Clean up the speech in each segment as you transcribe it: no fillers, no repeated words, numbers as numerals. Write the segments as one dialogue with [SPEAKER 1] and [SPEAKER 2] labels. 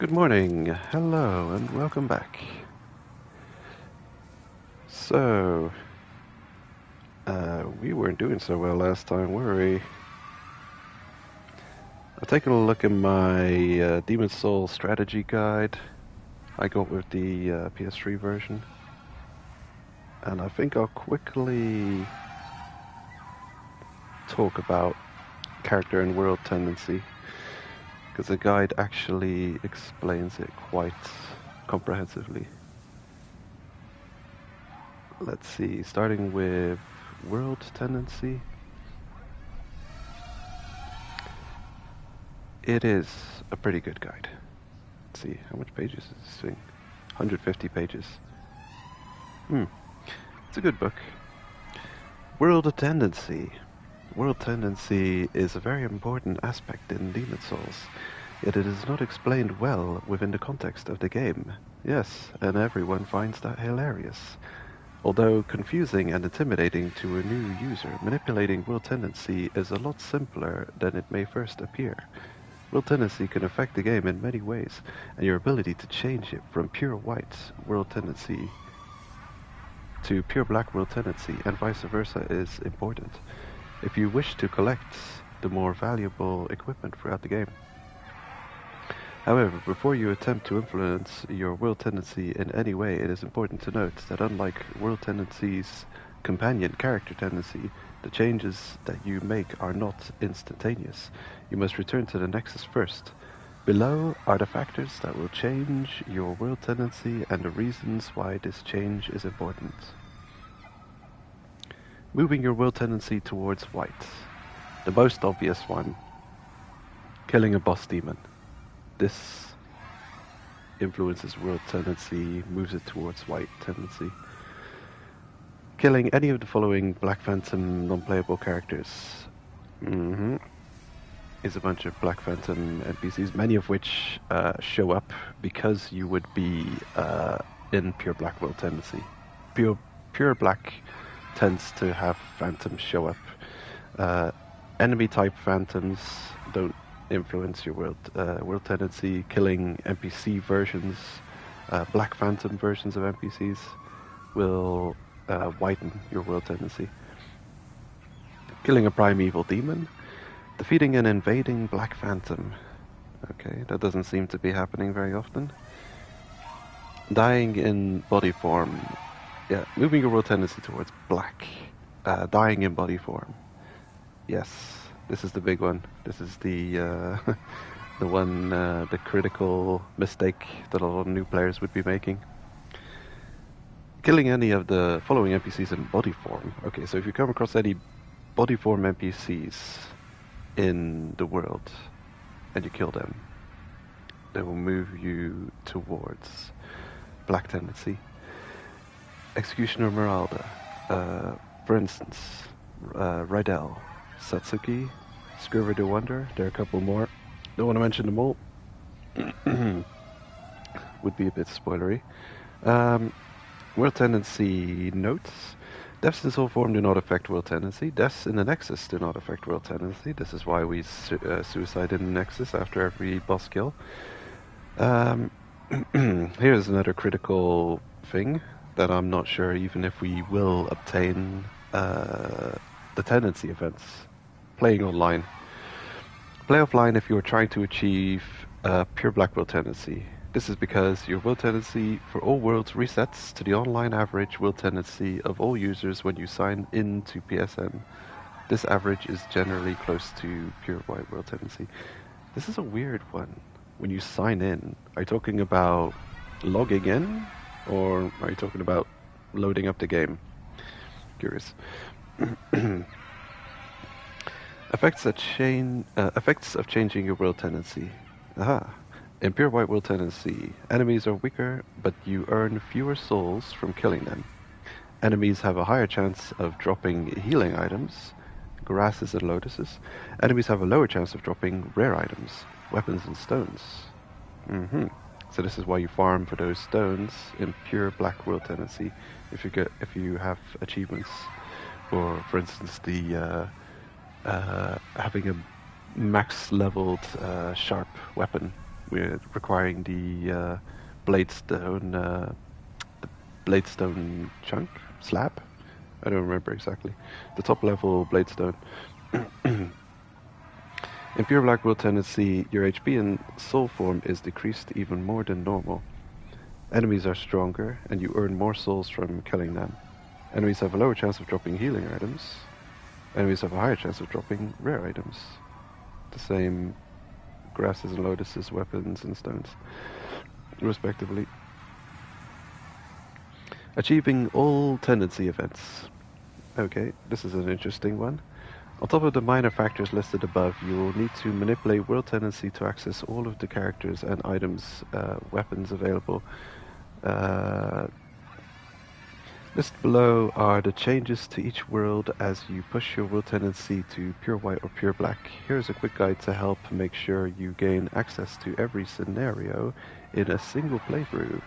[SPEAKER 1] Good morning, hello, and welcome back. So, we weren't doing so well last time, were we? I've taken a look at my Demon Soul strategy guide. I got with the PS3 version. And I think I'll quickly talk about character and world tendency, because the guide actually explains it quite comprehensively. Let's see, starting with world tendency. It is a pretty good guide. Let's see, how much pages is this thing? 150 pages. It's a good book. World tendency. World tendency is a very important aspect in Demon Souls, yet it is not explained well within the context of the game. Yes, and everyone finds that hilarious. Although confusing and intimidating to a new user, manipulating world tendency is a lot simpler than it may first appear. World tendency can affect the game in many ways, and your ability to change it from pure white world tendency to pure black world tendency and vice versa is important if you wish to collect the more valuable equipment throughout the game. However, before you attempt to influence your world tendency in any way, it is important to note that unlike world tendency's companion character tendency, the changes that you make are not instantaneous. You must return to the Nexus first. Below are the factors that will change your world tendency and the reasons why this change is important. Moving your world tendency towards white. The most obvious one, killing a boss demon. This influences world tendency, moves it towards white tendency. Killing any of the following Black Phantom non-playable characters. Is a bunch of Black Phantom NPCs, many of which show up because you would be in pure black world tendency. Pure black tends to have phantoms show up. Enemy type phantoms don't influence your world tendency. Killing NPC versions, Black Phantom versions of NPCs will widen your world tendency. Killing a primeval demon. Defeating an invading Black Phantom. Okay, that doesn't seem to be happening very often. Dying in body form. Yeah, moving your world tendency towards black. Dying in body form. Yes, this is the big one. This is the the one, the critical mistake that a lot of new players would be making. Killing any of the following NPCs in body form. Okay, so if you come across any body form NPCs in the world and you kill them, they will move you towards black tendency. Executioner Meralda, for instance, Rydell, Satsuki, Scriver the Wonder, there are a couple more. Don't want to mention them all. Would be a bit spoilery. World tendency notes. Deaths in soul form do not affect world tendency. Deaths in the Nexus do not affect world tendency. This is why we suicide in the Nexus after every boss kill. Here's another critical thing that I'm not sure even if we will obtain the tendency events. Playing online. Play offline if you are trying to achieve pure black world tendency. This is because your world tendency for all worlds resets to the online average world tendency of all users when you sign in to PSN. This average is generally close to pure white world tendency. This is a weird one. When you sign in, are you talking about logging in, or are you talking about loading up the game? Curious. Effects of changing your world tendency. Aha. In pure white world tendency, enemies are weaker, but you earn fewer souls from killing them. Enemies have a higher chance of dropping healing items, grasses and lotuses. Enemies have a lower chance of dropping rare items, weapons and stones. So this is why you farm for those stones in pure black world tendency. If you have achievements, or for instance the having a max leveled sharp weapon we're requiring the Bladestone, the Bladestone chunk slab. I don't remember exactly. The top level Bladestone. In Pure Black World Tendency, your HP in Soul form is decreased even more than normal. Enemies are stronger, and you earn more souls from killing them. Enemies have a lower chance of dropping healing items. Enemies have a higher chance of dropping rare items. The same grasses and lotuses, weapons and stones, respectively. Achieving all tendency events. Okay, this is an interesting one. On top of the minor factors listed above, you will need to manipulate World Tendency to access all of the characters and items, weapons available. Listed below are the changes to each world as you push your World Tendency to Pure White or Pure Black. Here's a quick guide to help make sure you gain access to every scenario in a single playthrough.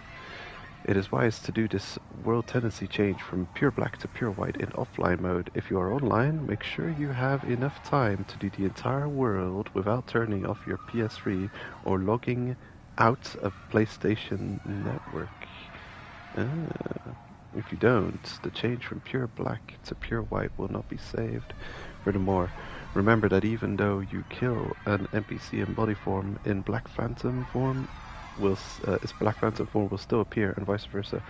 [SPEAKER 1] It is wise to do this World Tendency change from Pure Black to Pure White in offline mode. If you are online, make sure you have enough time to do the entire world without turning off your PS3 or logging out of PlayStation Network. If you don't, the change from Pure Black to Pure White will not be saved. Furthermore, remember that even though you kill an NPC in body form, in Black Phantom form, its Black Phantom form will still appear, and vice versa.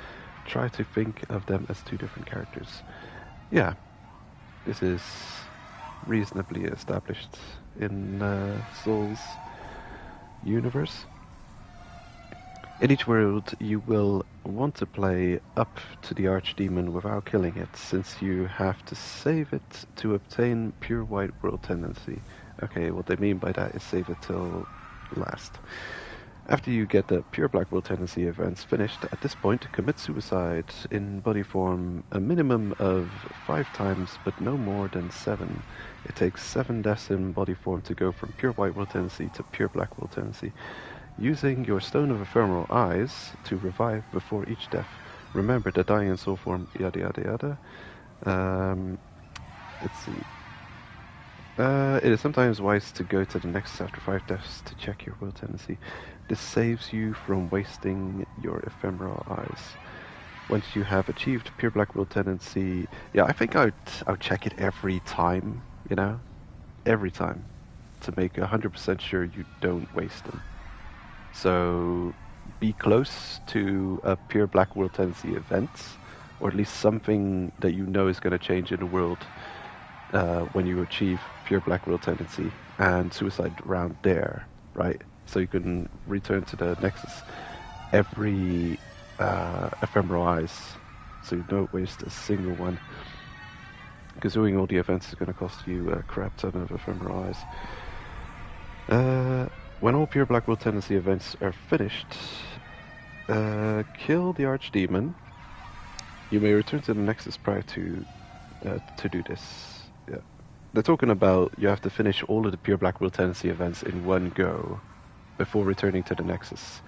[SPEAKER 1] Try to think of them as two different characters. Yeah, this is reasonably established in Soul's universe. In each world, you will want to play up to the Archdemon without killing it, since you have to save it to obtain Pure White World Tendency. Okay, what they mean by that is save it till last. After you get the Pure Black World Tendency events finished, at this point, commit suicide in body form a minimum of 5 times, but no more than 7. It takes 7 deaths in body form to go from Pure White World Tendency to Pure Black World Tendency. Using your Stone of Ephemeral Eyes to revive before each death. Remember that dying in soul form, yada yada yada. Let's see. It is sometimes wise to go to the Nexus after 5 deaths to check your World Tendency. This saves you from wasting your Ephemeral Eyes. Once you have achieved Pure Black World Tendency, yeah, I think I would check it every time, you know? Every time. To make 100% sure you don't waste them. So, be close to a Pure Black World Tendency event, or at least something that you know is going to change in the world when you achieve Pure Black World Tendency, and suicide around there, right? So you can return to the Nexus every Ephemeral Eyes, so you don't waste a single one. Because doing all the events is going to cost you a crap ton of Ephemeral Eyes. When all Pure Black World Tendency events are finished, kill the Archdemon. You may return to the Nexus prior to do this. Yeah, they're talking about you have to finish all of the Pure Black World Tendency events in one go before returning to the Nexus.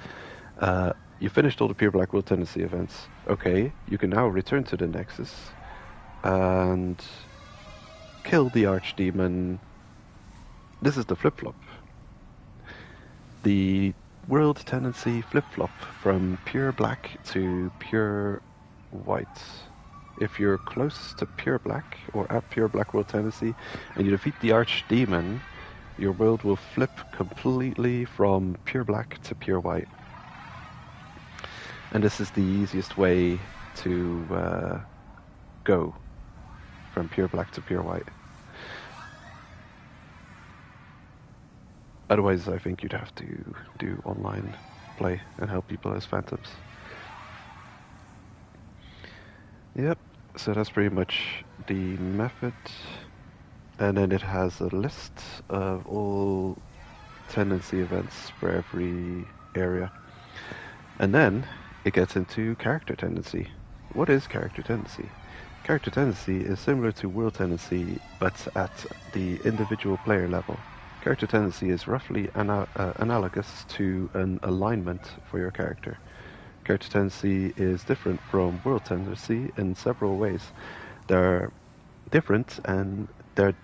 [SPEAKER 1] You finished all the Pure Black World Tendency events. Okay, you can now return to the Nexus and kill the Archdemon. This is the flip-flop. The World Tendency flip-flop from Pure Black to Pure White. If you're close to Pure Black or at Pure Black World Tendency and you defeat the Archdemon, your world will flip completely from Pure Black to Pure White. And this is the easiest way to go from Pure Black to Pure White. Otherwise, I think you'd have to do online play and help people as phantoms. Yep, so that's pretty much the method. And then it has a list of all tendency events for every area. And then it gets into character tendency. What is character tendency? Character tendency is similar to world tendency, but at the individual player level. Character tendency is roughly analogous to an alignment for your character. Character tendency is different from world tendency in several ways. They're different and they're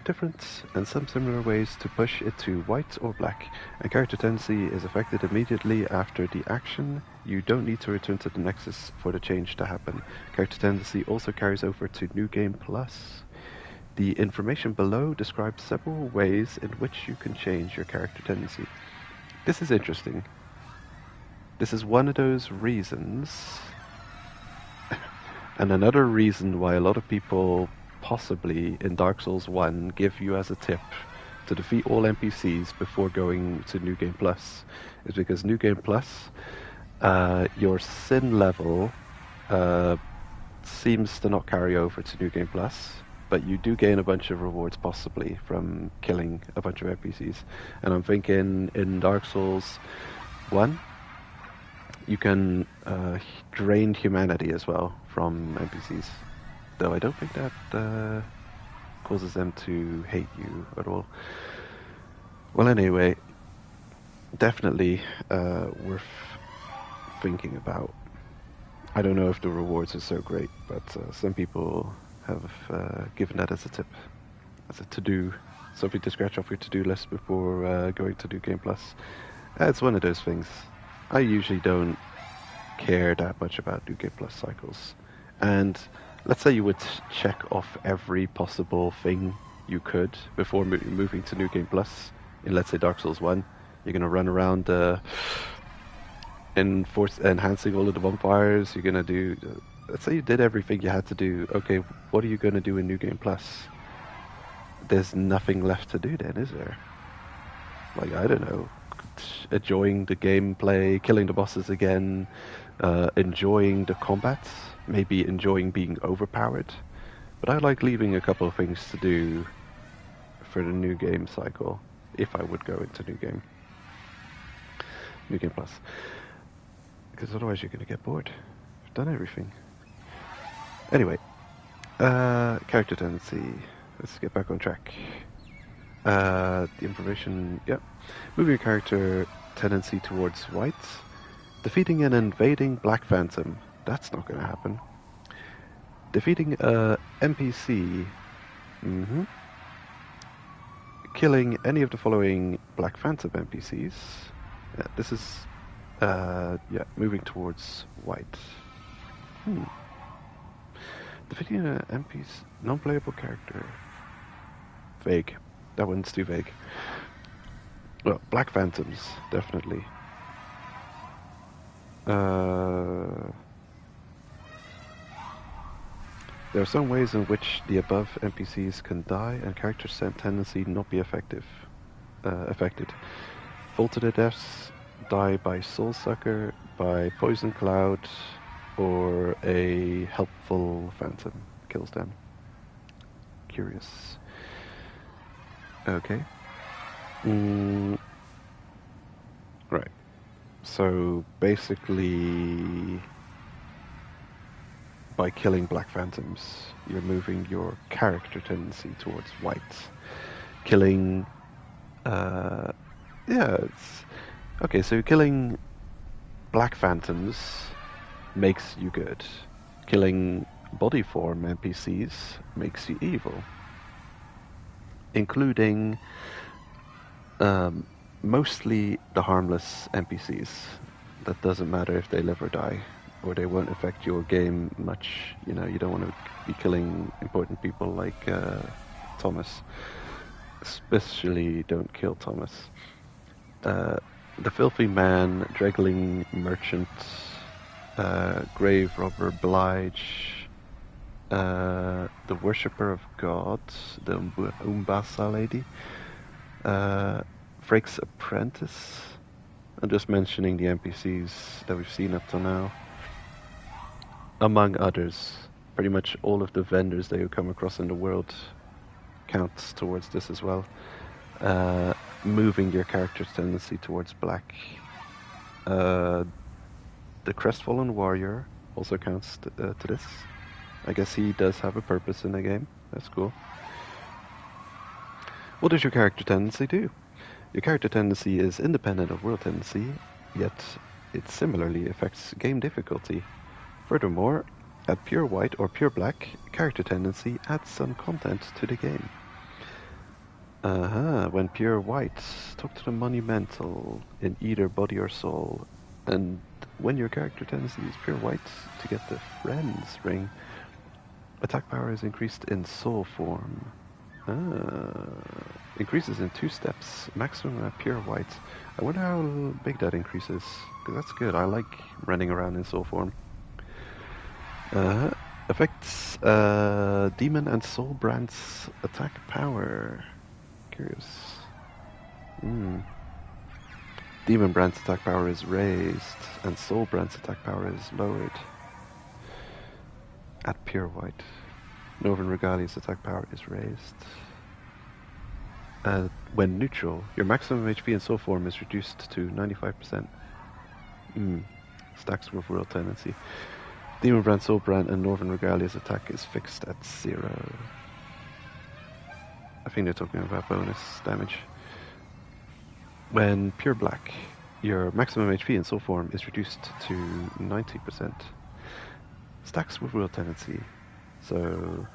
[SPEAKER 1] different and some similar ways to push it to white or black. And character tendency is affected immediately after the action. You don't need to return to the Nexus for the change to happen. Character tendency also carries over to New Game Plus. The information below describes several ways in which you can change your character tendency. This is interesting. This is one of those reasons, and another reason why a lot of people possibly in Dark Souls 1 give you as a tip to defeat all NPCs before going to New Game Plus is because New Game Plus, your sin level seems to not carry over to New Game Plus, but you do gain a bunch of rewards possibly from killing a bunch of NPCs. And I'm thinking in Dark Souls 1, you can drain humanity as well from NPCs. Though I don't think that causes them to hate you at all. Well, anyway, definitely worth thinking about. I don't know if the rewards are so great, but some people have given that as a tip, as a to-do, something to scratch off your to-do list before going to New Game Plus. It's one of those things. I usually don't care that much about New Game Plus cycles. And let's say you would check off every possible thing you could before moving to New Game Plus. In, let's say, Dark Souls 1, you're going to run around enhancing all of the bonfires. You're going to do... let's say you did everything you had to do. Okay, what are you going to do in New Game Plus? There's nothing left to do then, is there? Like, I don't know. Enjoying the gameplay, killing the bosses again, enjoying the combat, maybe enjoying being overpowered. But I like leaving a couple of things to do for the New Game cycle, if I would go into New Game Plus. Because otherwise you're going to get bored. You've done everything. Anyway, character tendency. Let's get back on track. The information, yep. Move your character tendency towards white. Defeating an invading Black Phantom. That's not going to happen. Defeating a NPC. Killing any of the following Black Phantom NPCs. Yeah, this is, moving towards white. Defeating an NPC, non-playable character. Vague. That one's too vague. Well, Black Phantoms, definitely. There are some ways in which the above NPCs can die and character tendency not be affected. Fall to their deaths, die by Soul Sucker, by Poison Cloud, or a helpful phantom kills them. Curious. Okay. Right. So basically, by killing Black Phantoms, you're moving your character tendency towards white. Killing, it's okay. So killing Black Phantoms makes you good. Killing body form NPCs makes you evil, including mostly the harmless NPCs. That doesn't matter if they live or die, or they won't affect your game much. You know, you don't want to be killing important people like Thomas. Especially don't kill Thomas. The Filthy Man, Dregling Merchant, Grave Robber Blige, the Worshipper of God, the Umbasa Lady, Frake's Apprentice. I'm just mentioning the NPCs that we've seen up to now. Among others, pretty much all of the vendors that you come across in the world counts towards this as well. Moving your character's tendency towards black. The Crestfallen Warrior also counts to this. I guess he does have a purpose in the game. That's cool. What does your character tendency do? Your character tendency is independent of world tendency, yet it similarly affects game difficulty. Furthermore, at pure white or pure black, character tendency adds some content to the game. When pure white, talk to the monumental in either body or soul. And when your character tendency is pure white to get the friends ring, attack power is increased in soul form. Increases in 2 steps, maximum at pure white. I wonder how big that increases, because that's good. I like running around in soul form. Affects demon and soul brand's attack power. Curious. Demon brand's attack power is raised, and soul brand's attack power is lowered. At pure white. Northern Regalia's attack power is raised. When neutral, your maximum HP in soul form is reduced to 95%. Stacks with World Tendency. Demon Brand, Soul Brand, and Northern Regalia's attack is fixed at 0. I think they're talking about bonus damage. When pure black, your maximum HP in soul form is reduced to 90%. Stacks with World Tendency. So,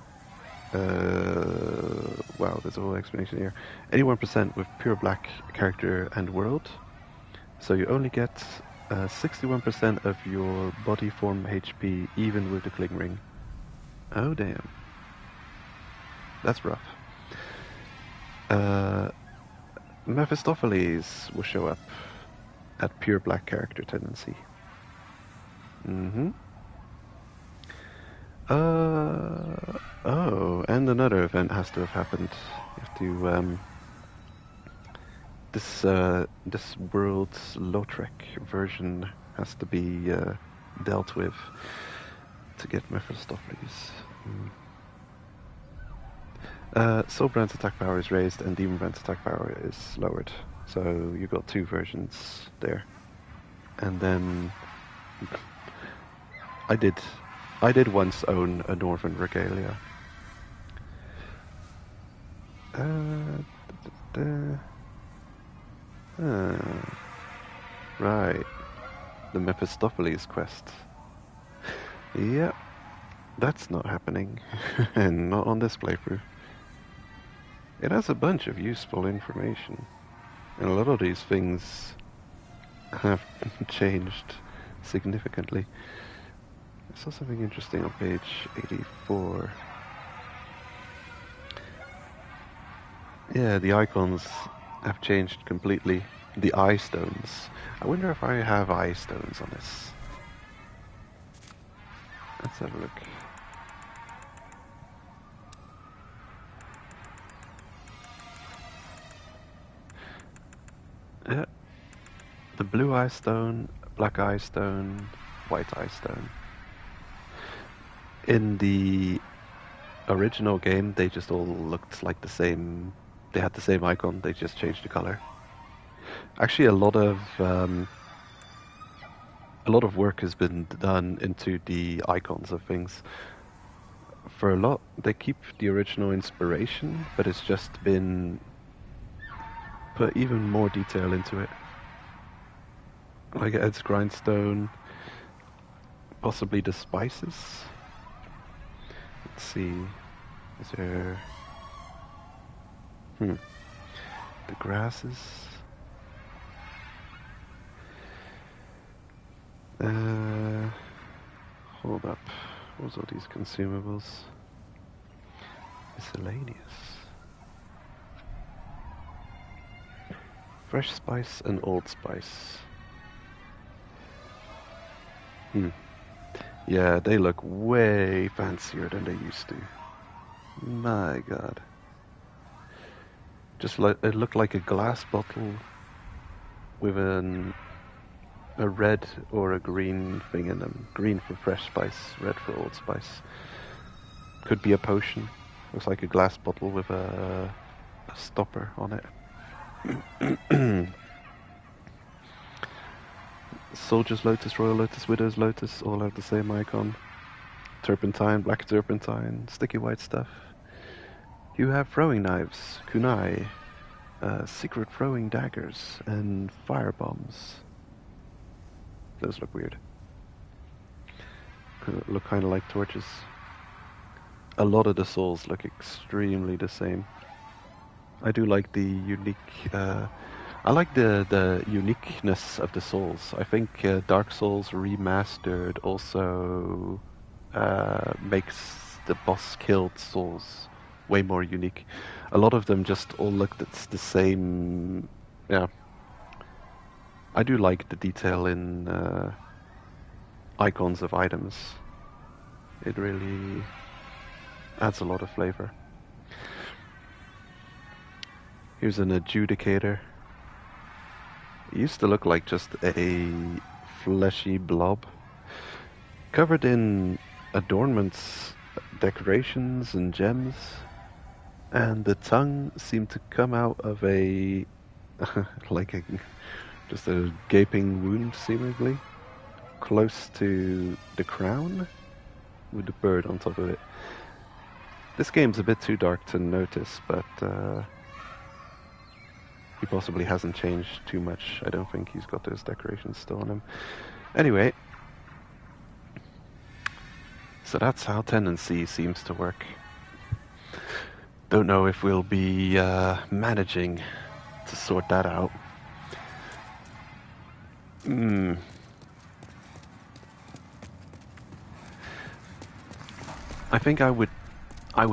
[SPEAKER 1] wow, there's a whole explanation here. Any 1% with pure black character and world. So you only get 61% of your body form HP even with the cling ring. Oh damn. That's rough. Mephistopheles will show up at pure black character tendency. Oh, and another event has to have happened. You have to this world's Lautrec version has to be dealt with to get Mephistopheles. Soul Brand's attack power is raised and Demon Brand's attack power is lowered. So you got 2 versions there. And then I did once own a Northern Regalia. Right. The Mephistopheles quest. Yep. That's not happening. And not on this playthrough. It has a bunch of useful information. And a lot of these things have changed significantly. I saw something interesting on page 84. Yeah, the icons have changed completely. The eye stones. I wonder if I have eye stones on this. Let's have a look. Yeah. The blue eye stone, black eye stone, white eye stone. In the original game, they just all looked like the same. They had the same icon, they just changed the color. Actually, a lot of work has been done into the icons of things. For a lot, they keep the original inspiration, but it's just been put even more detail into it. Like Ed's grindstone, possibly the spices. Let's see, is there... The grasses. Hold up. What's all these consumables? Miscellaneous. Fresh spice and old spice. Yeah, they look way fancier than they used to. My god. Just like it looked like a glass bottle with a red or a green thing in them. Green for fresh spice, red for old spice. Could be a potion. Looks like a glass bottle with a stopper on it. Soldier's Lotus, Royal Lotus, Widow's Lotus all have the same icon. Turpentine, black turpentine, sticky white stuff. You have throwing knives, kunai, secret throwing daggers, and fire bombs. Those look weird. Look kind of like torches. A lot of the souls look extremely the same. I do like the I like the uniqueness of the Souls. I think Dark Souls Remastered also makes the boss killed Souls way more unique. A lot of them just all look the same. Yeah, I do like the detail in icons of items. It really adds a lot of flavor. Here's an adjudicator. It used to look like just a fleshy blob covered in adornments, decorations, and gems. And the tongue seemed to come out of a like just a gaping wound, seemingly close to the crown, with the bird on top of it. This game's a bit too dark to notice, but he possibly hasn't changed too much. I don't think he's got those decorations still on him. Anyway, so that's how Tendency seems to work. Don't know if we'll be managing to sort that out. I think I would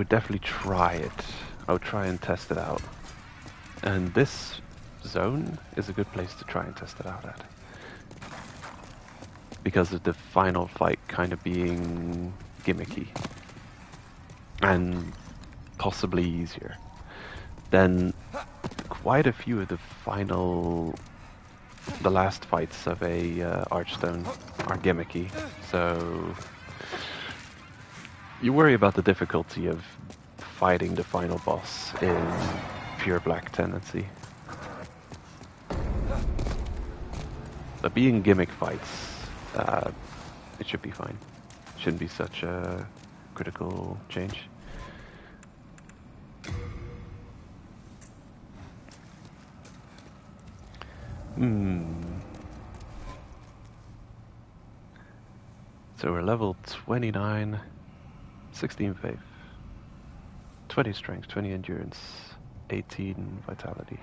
[SPEAKER 1] definitely try it. I would try and test it out. And this zone is a good place to try and test it out at. Because of the final fight kind of being gimmicky. And possibly easier. Then quite a few of the last fights of a Archstone are gimmicky. So you worry about the difficulty of fighting the final boss in pure black Tendency. But being gimmick fights, it should be fine. Shouldn't be such a critical change. So we're level 29, 16 faith, 20 strength, 20 endurance, 18 vitality.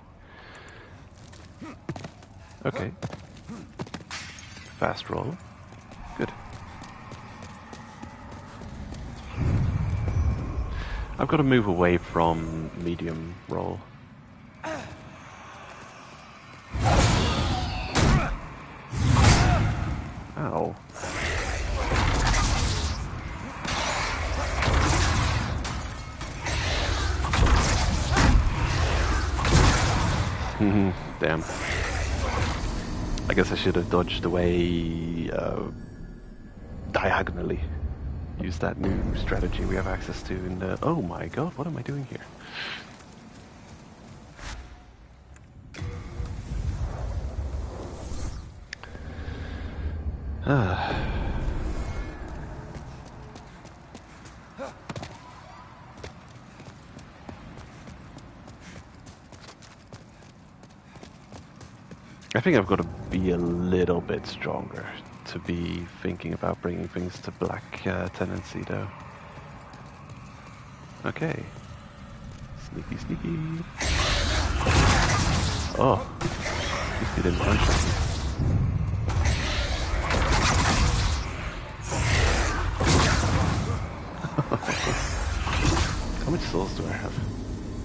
[SPEAKER 1] Okay. Fast roll. Good. I've got to move away from medium roll. Ow. Damn. I guess I should have dodged away diagonally. Use that new strategy we have access to in the... Oh my god, what am I doing here? I think I've got to be a little bit stronger to be thinking about bringing things to black Tendency, though. Okay. Sneaky, sneaky. Oh. At least he didn't one-shot me. How much souls do I have?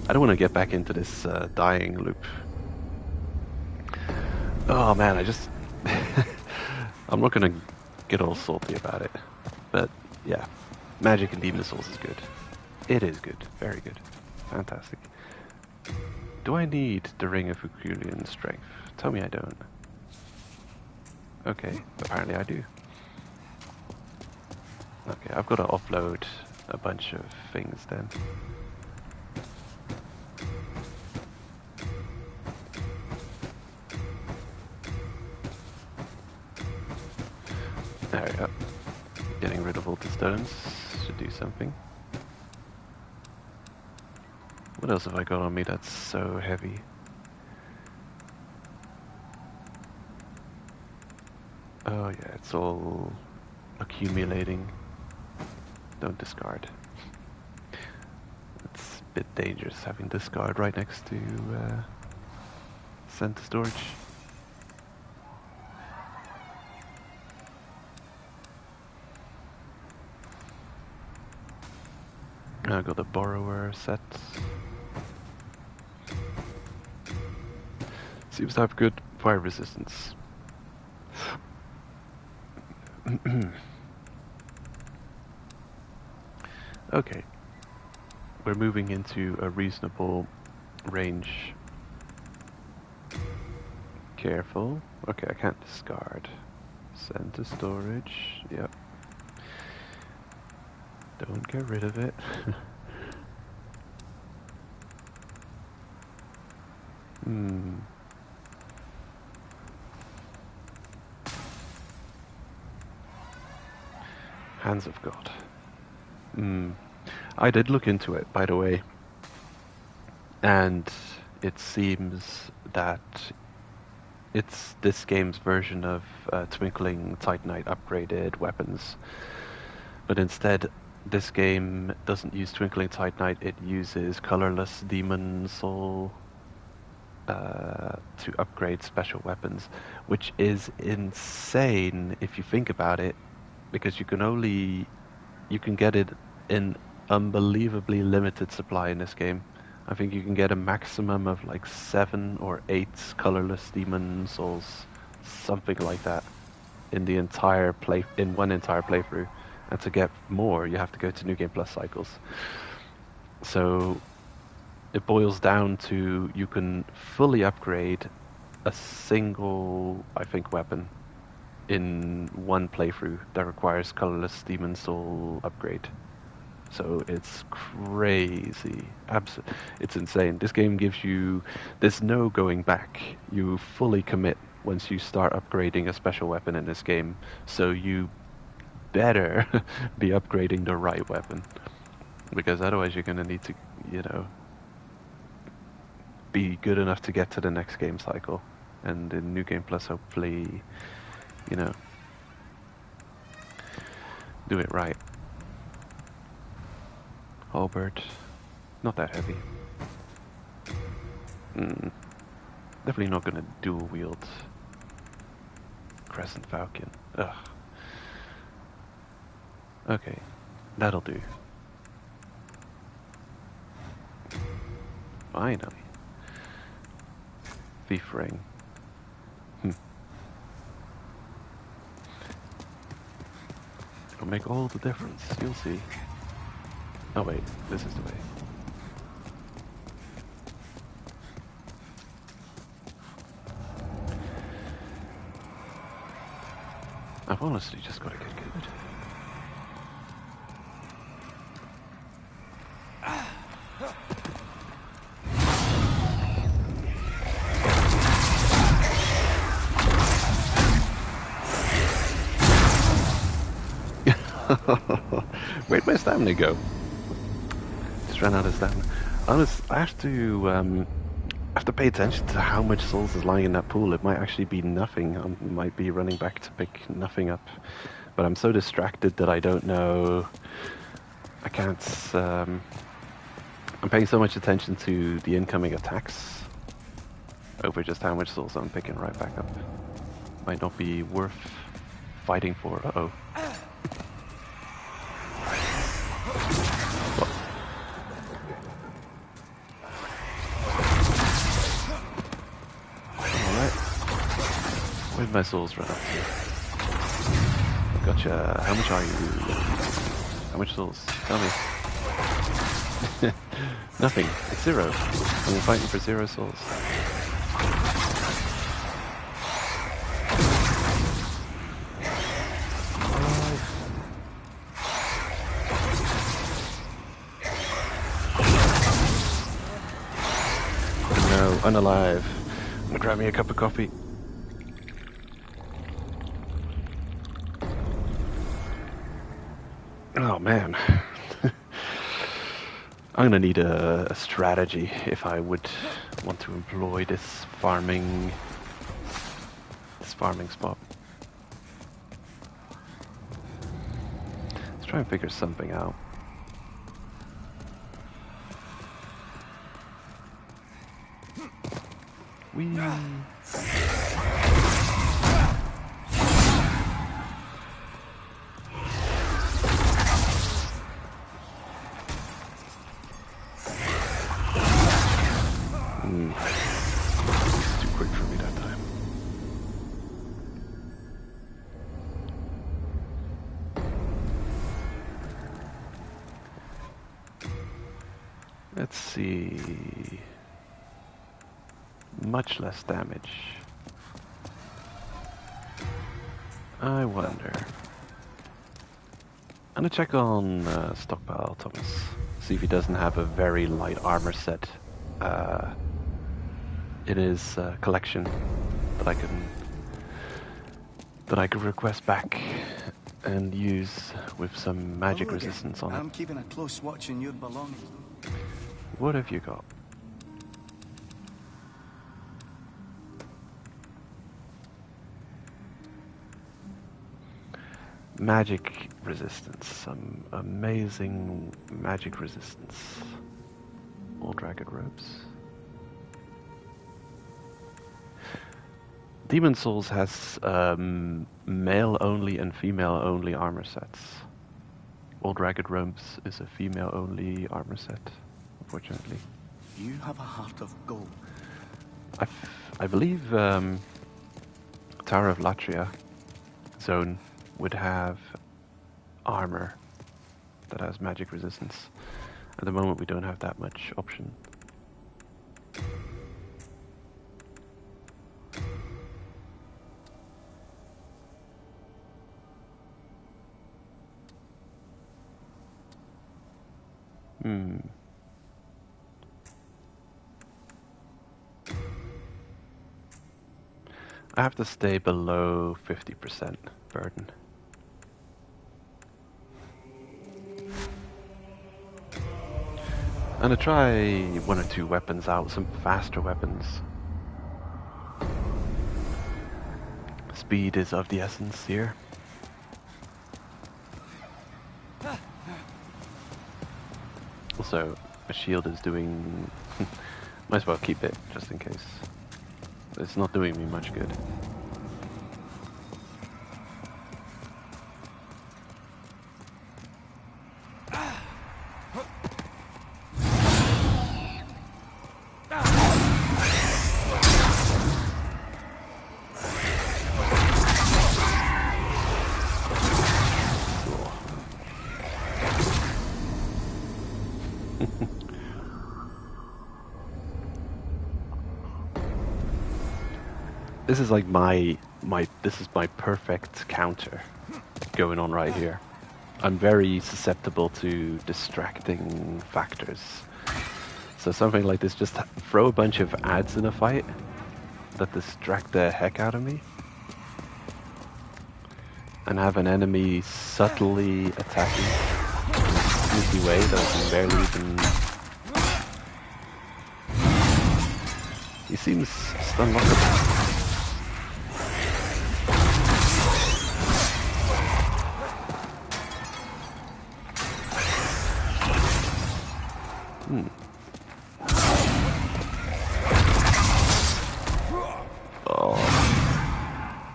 [SPEAKER 1] I don't want to get back into this dying loop. Oh man, I'm not gonna get all salty about it. But yeah, Magic and Demon Souls is good. It is good. Very good. Fantastic. Do I need the Ring of Herculean Strength? Tell me I don't. Okay, apparently I do. Okay, I've got to offload a bunch of things then. There we go. Getting rid of all the stones should do something. What else have I got on me that's so heavy? Oh yeah, it's all accumulating. Don't discard. It's a bit dangerous having this guard right next to center storage. I got the borrower set. Seems to have good fire resistance. Okay. We're moving into a reasonable range. Careful. Okay, I can't discard. Send to storage. Yep. Don't get rid of it. Hands of God. I did look into it, by the way. And it seems that it's this game's version of Twinkling Titanite upgraded weapons. But instead, this game doesn't use Twinkling Titanite, it uses colorless demon soul to upgrade special weapons, which is insane if you think about it, because you can get it in unbelievably limited supply in this game. I think you can get a maximum of like 7 or 8 colorless demon souls, something like that, in one entire playthrough. And to get more, you have to go to New Game Plus cycles. So it boils down to you can fully upgrade a single, I think, weapon in one playthrough that requires colorless demon soul upgrade. So it's crazy. It's insane. This game gives you, there's no going back. You fully commit once you start upgrading a special weapon in this game. So you better be upgrading the right weapon, because otherwise you're going to need to, be good enough to get to the next game cycle. And in New Game Plus, hopefully, do it right. Halberd, not that heavy. Definitely not going to dual wield Crescent Falcon. Ugh. Okay, that'll do. Finally. Thief Ring. It'll make all the difference, you'll see. Oh wait, this is the way. I've honestly just got to get good. Where'd my stamina go? Just ran out of stamina. I have to pay attention to how much souls is lying in that pool. It might actually be nothing. I might be running back to pick nothing up. But I'm so distracted that I don't know. I can't. I'm paying so much attention to the incoming attacks over just how much souls I'm picking right back up. Might not be worth fighting for. Uh-oh. Where'd my souls run up to? Gotcha. How much are you? How much souls? Tell me. Nothing. It's 0. I'm fighting for 0 souls. No, unalive. I'm gonna grab me a cup of coffee. Oh man, I'm gonna need a strategy if I would want to employ this farming spot. Let's try and figure something out. Whee! It's too quick for me that time. Let's see. Much less damage. I wonder. I'm gonna check on Stockpile Thomas. See if he doesn't have a very light armor set in his collection that I can request back and use with some magic resistance on it.
[SPEAKER 2] I'm keeping a close watch on your belongings.
[SPEAKER 1] What have you got? Magic resistance. Some amazing magic resistance. All dragon robes. Demon Souls has male only and female only armor sets. All dragon robes is a female only armor set, unfortunately.
[SPEAKER 2] You have a heart of gold.
[SPEAKER 1] I believe Tower of Latria zone would have armor that has magic resistance. At the moment we don't have that much option. I have to stay below 50% burden. I'm gonna try one or two weapons out, some faster weapons. Speed is of the essence here. Also, a shield is doing... might as well keep it, just in case. It's not doing me much good. This is like this is my perfect counter going on right here. I'm very susceptible to distracting factors. So something like this, just throw a bunch of ads in a fight that distract the heck out of me. And have an enemy subtly attacking in a sneaky way that I can barely even... He seems unlockable.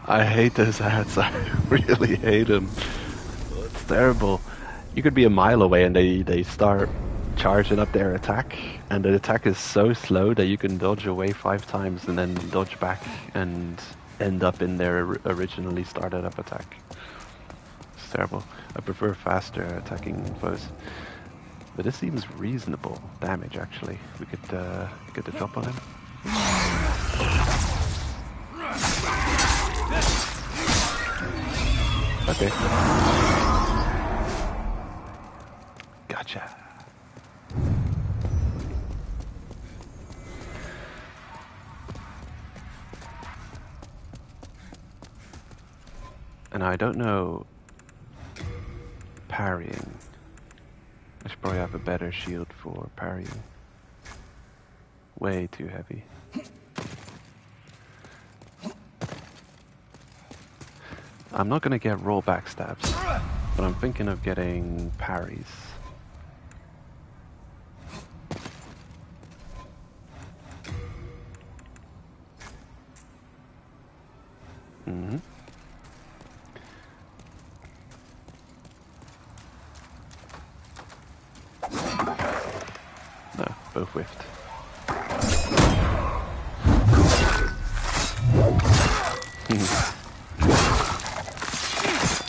[SPEAKER 1] I hate those ads. I really hate them. It's terrible. You could be a mile away and they start charging up their attack, and the attack is so slow that you can dodge away 5 times and then dodge back and end up in their originally started up attack. It's terrible. I prefer faster attacking foes. But this seems reasonable damage, actually. We could get the drop on him. Okay. Gotcha. And I don't know parrying. I should probably have a better shield for parrying. Way too heavy. I'm not gonna get roll backstabs, but I'm thinking of getting parries. Mm-hmm. No, both whiffed.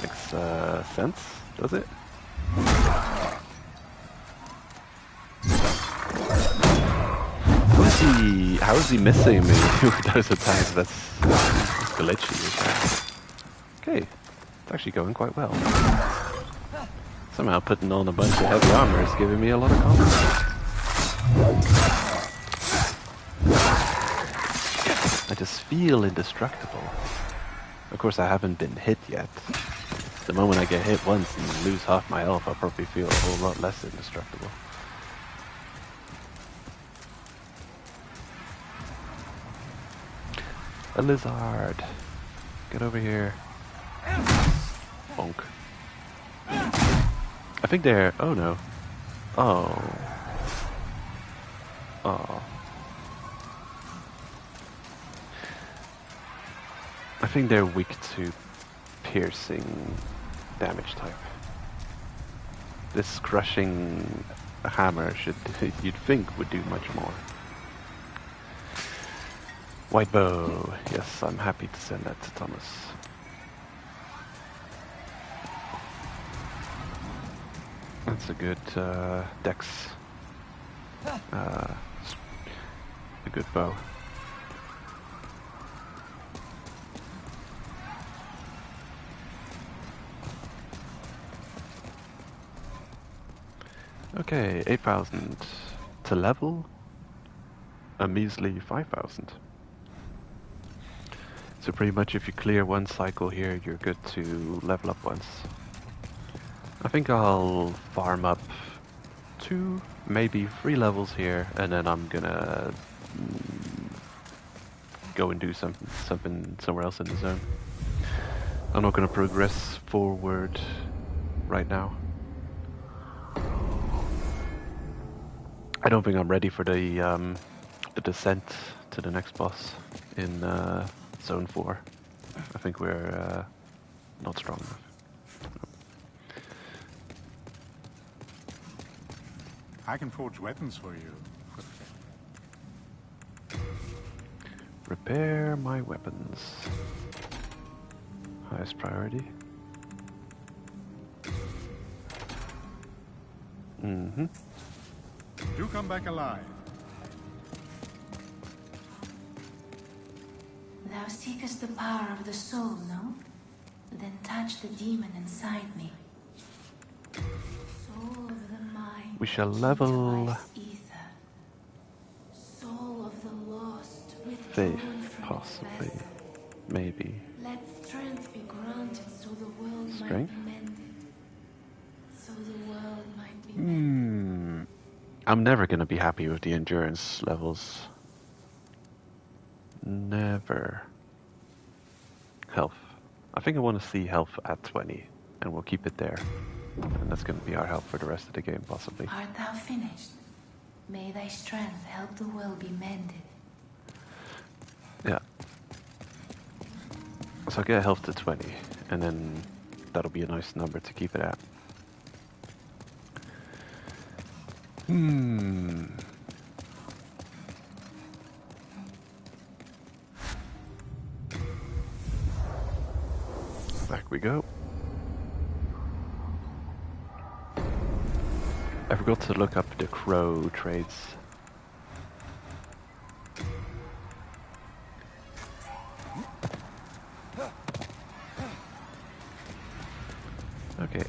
[SPEAKER 1] Makes sense, does it? How is he missing me with those attacks? That's glitchy. Okay, it's actually going quite well. Somehow putting on a bunch of heavy armor is giving me a lot of confidence. I just feel indestructible. Of course, I haven't been hit yet. The moment I get hit once and lose half my health, I'll probably feel a whole lot less indestructible. A lizard! Get over here. Bonk. I think they're... oh no. Oh. Oh. I think they're weak to piercing damage type. This crushing hammer should, you'd think, would do much more. White bow. Yes, I'm happy to send that to Thomas. That's a good dex. A good bow. Okay, 8,000 to level. A measly 5,000. So pretty much if you clear one cycle here, you're good to level up once. I think I'll farm up 2, maybe 3 levels here, and then I'm gonna go and do something somewhere else in the zone. I'm not gonna progress forward right now. I don't think I'm ready for the descent to the next boss in Zone 4. I think we're not strong enough.
[SPEAKER 3] I can forge weapons for you.
[SPEAKER 1] Repair my weapons. Highest priority. Mm-hmm.
[SPEAKER 3] Do come back alive.
[SPEAKER 4] Thou seekest the power of the soul, no? Then touch the demon inside me. Soul of the mind.
[SPEAKER 1] We shall level
[SPEAKER 4] Ether. Soul of the lost,
[SPEAKER 1] faith,
[SPEAKER 4] withdrawn from
[SPEAKER 1] possibly.
[SPEAKER 4] its vessel.
[SPEAKER 1] Maybe.
[SPEAKER 4] Let strength be granted so the world
[SPEAKER 1] Strength?
[SPEAKER 4] might be mended. So the world might be mended.
[SPEAKER 1] I'm never gonna be happy with the endurance levels. Never. Health. I think I want to see health at 20, and we'll keep it there. And that's gonna be our health for the rest of the game, possibly.
[SPEAKER 4] Art thou finished? May thy strength help the world be mended.
[SPEAKER 1] Yeah. So I'll get health to 20, and then that'll be a nice number to keep it at. Back we go. I forgot to look up the crow trades. Okay.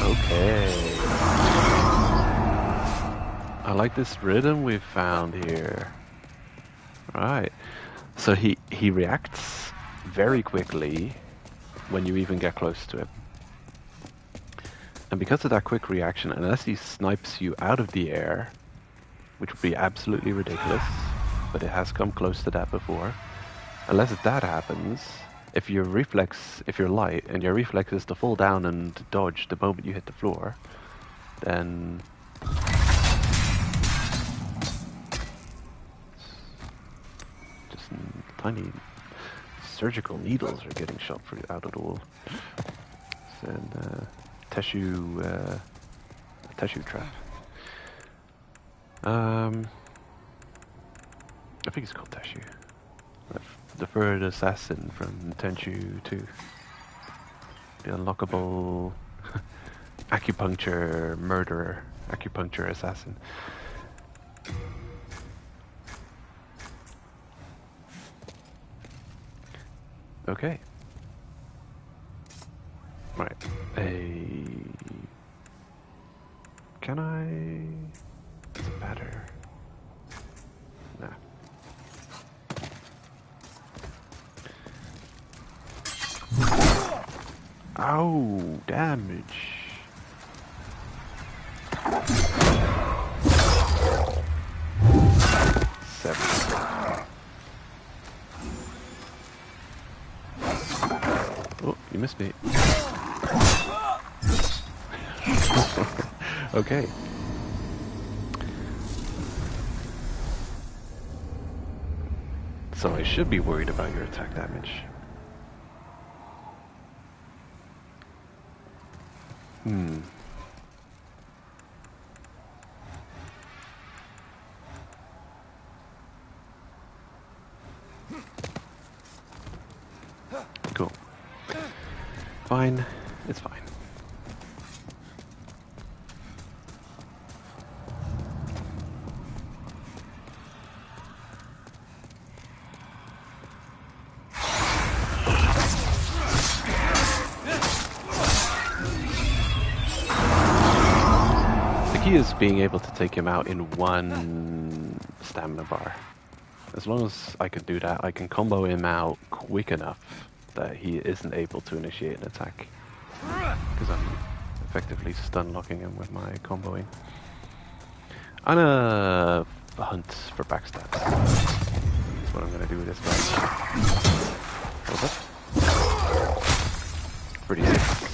[SPEAKER 1] Okay. I like this rhythm we found here. Right. So he reacts very quickly when you even get close to him. And because of that quick reaction, unless he snipes you out of the air, which would be absolutely ridiculous, but it has come close to that before, Unless that happens, if you're light, and your reflex is to fall down and dodge the moment you hit the floor, then just tiny surgical needles are getting shot out of the wall. And tissue trap. I think it's called Tissue. The third assassin from Tenchu 2. The unlockable acupuncture murderer, acupuncture assassin. Okay. Right. Can I? Does it matter? Nah. Ow! Damage. Oh, you missed me. Okay. So I should be worried about your attack damage. Cool. Fine. It's fine. The key is being able to take him out in one stamina bar. As long as I can do that, I can combo him out quick enough that he isn't able to initiate an attack. Because I'm effectively stun locking him with my comboing. I'm a hunt for backstabs. That's what I'm going to do with this guy. What's up? 36.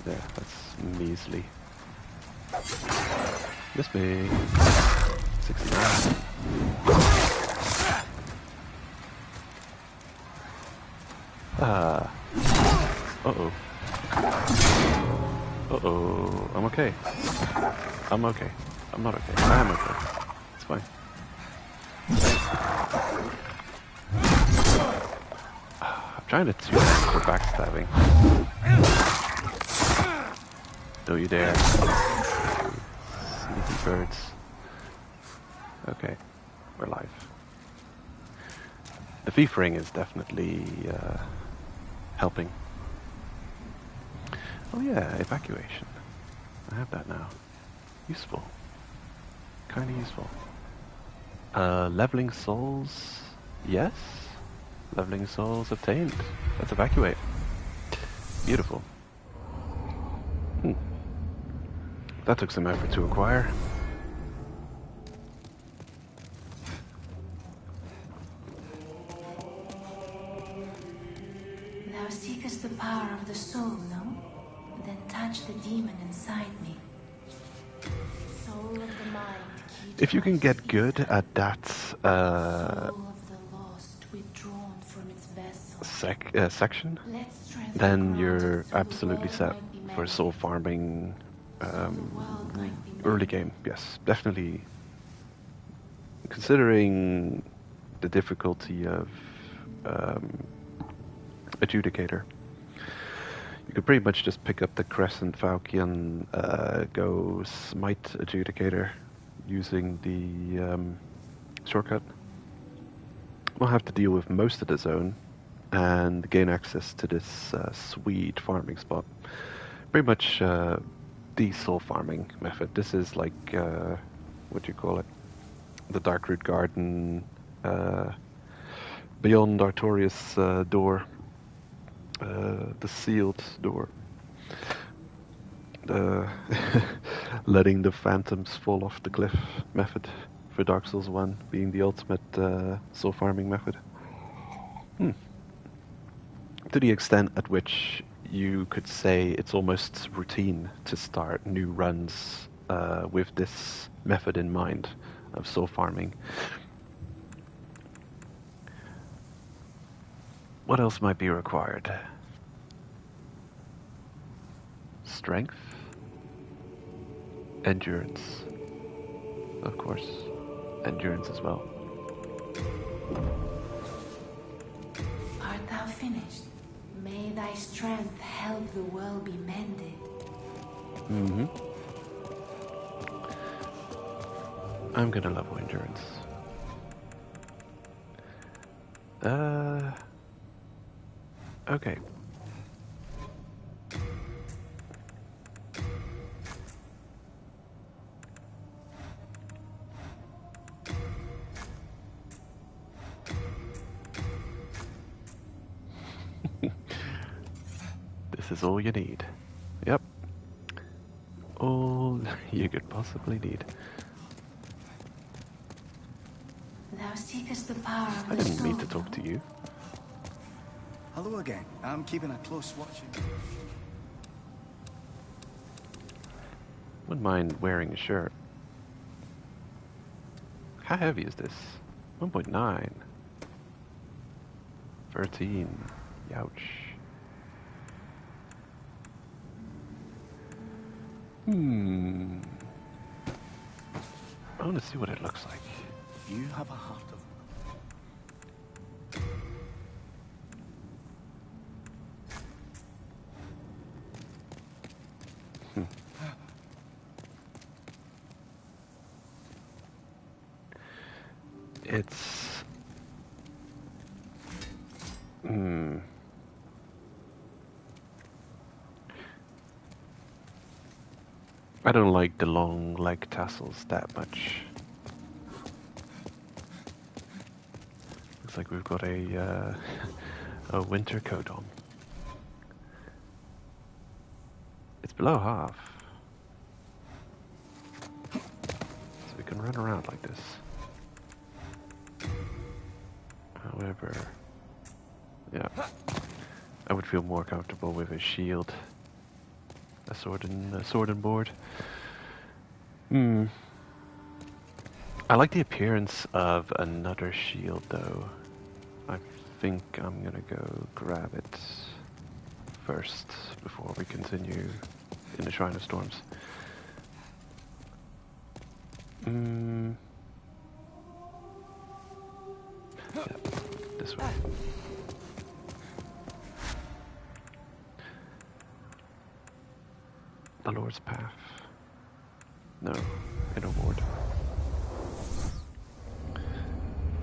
[SPEAKER 1] Yeah, that's measly. Miss me. 69. Uh-oh. Uh-oh. I'm okay. I'm okay. I'm not okay. I am okay. It's fine. I'm trying to tune for backstabbing. Don't you dare. Sneaky birds. Okay. We're live. The thief ring is definitely helping. Oh yeah, evacuation. I have that now. Useful. Kind of useful. Leveling souls. Yes. Leveling souls obtained. Let's evacuate. Beautiful. That took some effort to acquire.
[SPEAKER 4] Thou seekest the power of the soul, no? Then touch the demon inside me. Soul of the mind, key
[SPEAKER 1] If you can get good at that
[SPEAKER 4] soul of the lost withdrawn from its vessel.
[SPEAKER 1] section,
[SPEAKER 4] Let strength
[SPEAKER 1] then
[SPEAKER 4] grow
[SPEAKER 1] you're
[SPEAKER 4] till the
[SPEAKER 1] absolutely
[SPEAKER 4] world
[SPEAKER 1] set
[SPEAKER 4] might be
[SPEAKER 1] for
[SPEAKER 4] many.
[SPEAKER 1] soul farming
[SPEAKER 4] World might be
[SPEAKER 1] early
[SPEAKER 4] many.
[SPEAKER 1] game. Yes, definitely. Considering the difficulty of Adjudicator, you could pretty much just pick up the Crescent Falcon, go Smite Adjudicator using the shortcut. We'll have to deal with most of the zone and gain access to this sweet farming spot. Pretty much the soul farming method. This is like, what do you call it? The Darkroot Garden, beyond Artorias door. The sealed door. Letting the phantoms fall off the cliff method for Dark Souls 1 being the ultimate soul farming method. To the extent at which you could say it's almost routine to start new runs with this method in mind of soul farming. What else might be required? Strength? Endurance. Of course. Endurance as well.
[SPEAKER 4] Art thou finished? May thy strength help the world be mended.
[SPEAKER 1] Mm-hmm. I'm gonna level endurance. Okay. This is all you need. Yep. All you could possibly need.
[SPEAKER 4] Thou seekest the power of
[SPEAKER 1] I
[SPEAKER 4] the
[SPEAKER 1] didn't
[SPEAKER 4] soul.
[SPEAKER 1] mean to talk to you.
[SPEAKER 2] Hello again. I'm keeping a close watch on you.
[SPEAKER 1] Wouldn't mind wearing a shirt. How heavy is this? 1.9. 13. Youch. I want to see what it looks like.
[SPEAKER 2] You have a heart of...
[SPEAKER 1] It's... I don't like the long leg tassels that much. Looks like we've got a a winter coat on. It's below half. So we can run around like this. However, yeah, I would feel more comfortable with a shield, a sword and board. I like the appearance of another shield, though. I think I'm gonna go grab it first before we continue in the Shrine of Storms. Yeah, this way. The Lord's Path. No, Inner Ward.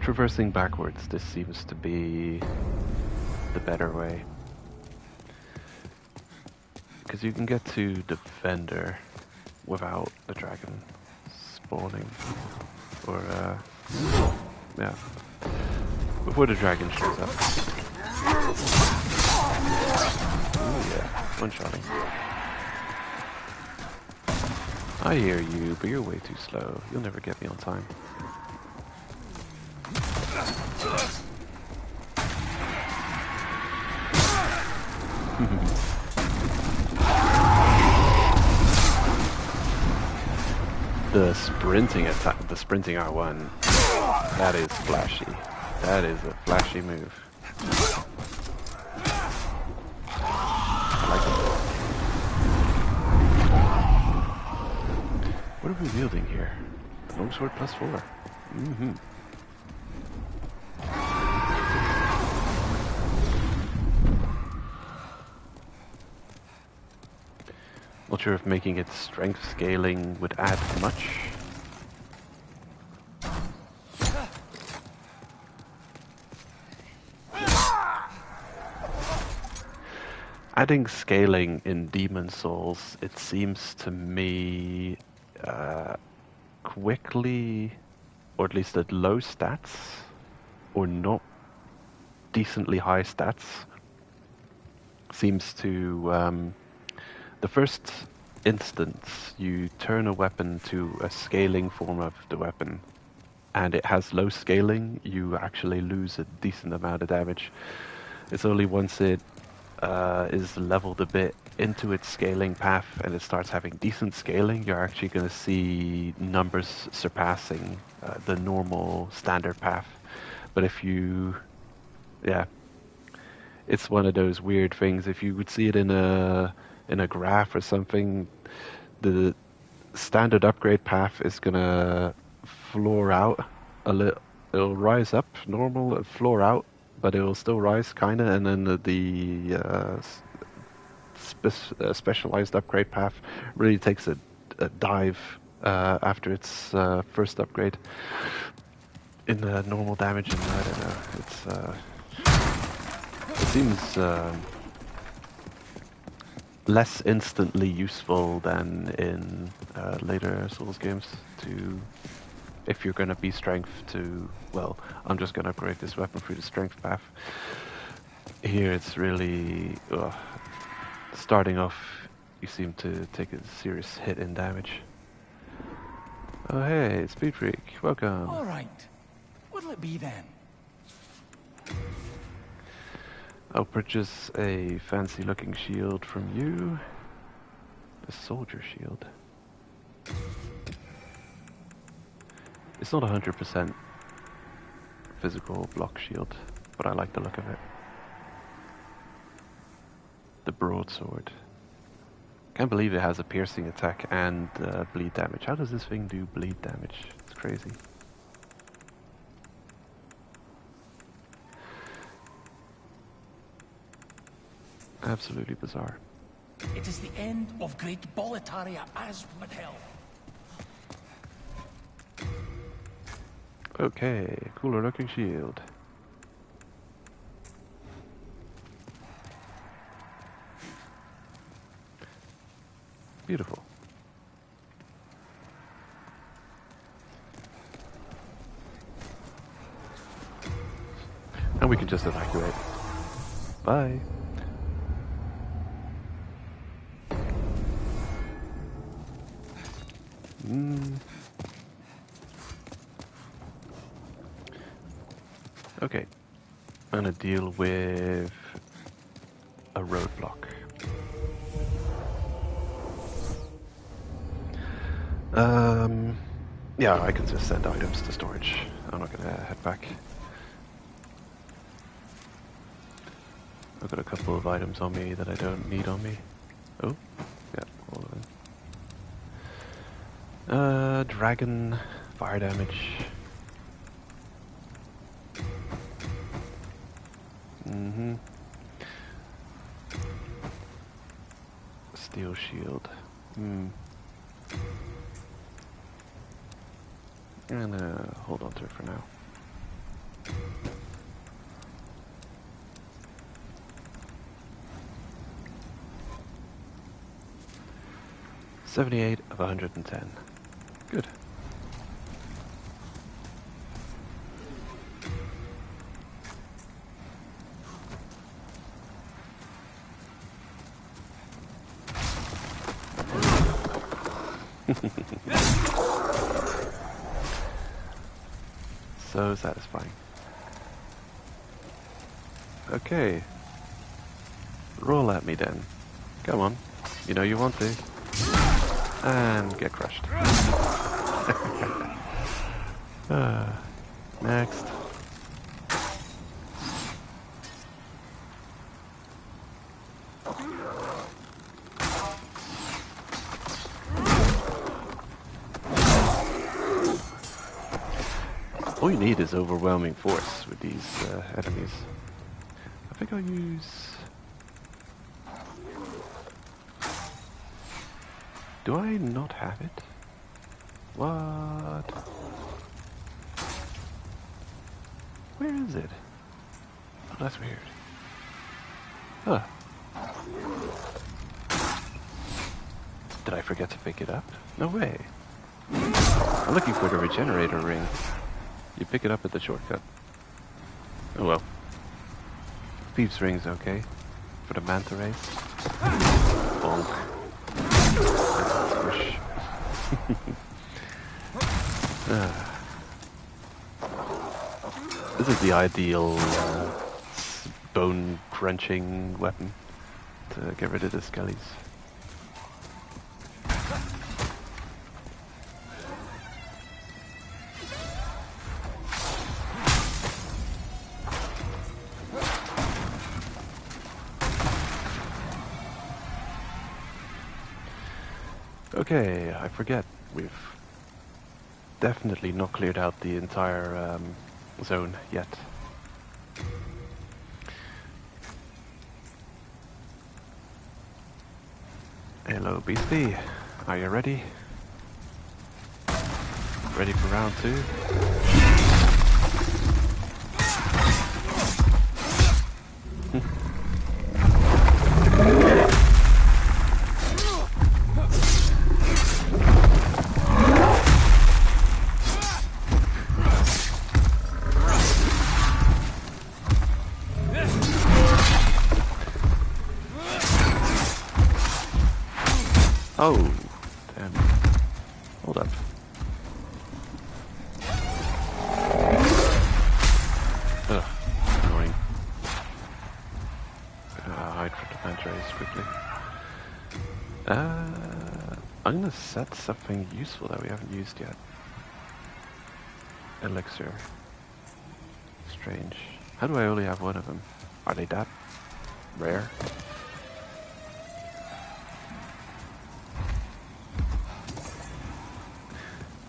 [SPEAKER 1] Traversing backwards, this seems to be the better way. Because you can get to Defender without the dragon spawning. Or, yeah. Before the dragon shows up. Ooh, yeah. One-shotting. I hear you, but you're way too slow. You'll never get me on time. The sprinting attack, the sprinting R1, that is flashy. That is a flashy move. I like it. What are we wielding here? Longsword +4. Not sure if making it strength scaling would add much. Adding scaling in Demon Souls, it seems to me quickly, or at least at low stats, or not decently high stats, seems to the first instance you turn a weapon to a scaling form of the weapon, and it has low scaling, you actually lose a decent amount of damage. It's only once it is leveled a bit into its scaling path and it starts having decent scaling, you're actually going to see numbers surpassing the normal standard path. But if you, yeah, it's one of those weird things. If you would see it in a graph or something, the standard upgrade path is gonna floor out a little. It'll rise up normal, floor out, but it will still rise kinda, and then specialized upgrade path really takes a dive after its first upgrade in normal damage, and I don't know. It seems less instantly useful than in later Souls games to, if you're going to be strength to, well, I'm just going to upgrade this weapon through the strength path. Here it's really, starting off, you seem to take a serious hit in damage. Oh hey, Speed Freak, welcome.
[SPEAKER 2] Alright. What'll it be then?
[SPEAKER 1] I'll purchase a fancy looking shield from you. A soldier shield. It's not 100% physical block shield, but I like the look of it. The broadsword. Can't believe it has a piercing attack and bleed damage. How does this thing do bleed damage? It's crazy. Absolutely bizarre.
[SPEAKER 2] It is the end of Great Boletaria as with hell.
[SPEAKER 1] Okay, cooler looking shield. Beautiful. And we can just evacuate. Bye. Okay, I'm gonna deal with a roadblock. Yeah, I can just send items to storage. I'm not gonna head back. I've got a couple of items on me that I don't need on me. Oh, yeah, all of them. Dragon, fire damage. Steel shield. And hold on to it for now. $78 of 110. Good. So satisfying. Okay. Roll at me then. Come on. You know you want to. And get crushed. Next. All you need is overwhelming force with these enemies. I think I'll use... Do I not have it? What? Where is it? Oh, that's weird. Huh. Did I forget to pick it up? No way. I'm looking for the regenerator ring. You pick it up at the shortcut. Oh well. Thieves' ring's okay. For the manta rays. Bonk. Squish. This is the ideal bone-crunching weapon to get rid of the skellies. Okay, I forget. We've definitely not cleared out the entire zone yet. Hello, Beastie. Are you ready? Ready for round 2? Oh, damn. Hold up. Ugh, annoying. Hide from the mantras quickly. I'm gonna set something useful that we haven't used yet. Elixir. Strange. How do I only have one of them? Are they that rare?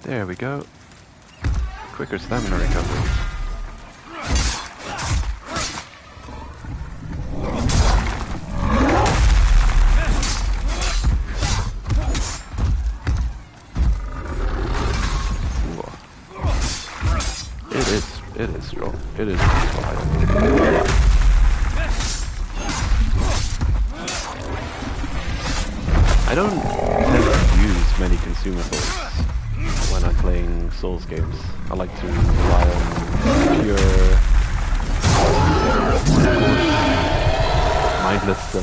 [SPEAKER 1] There we go. Quicker stamina recovery. It is strong. It is strong. I don't tend to use many consumables when I'm playing Souls games. I like to rely on pure, mindless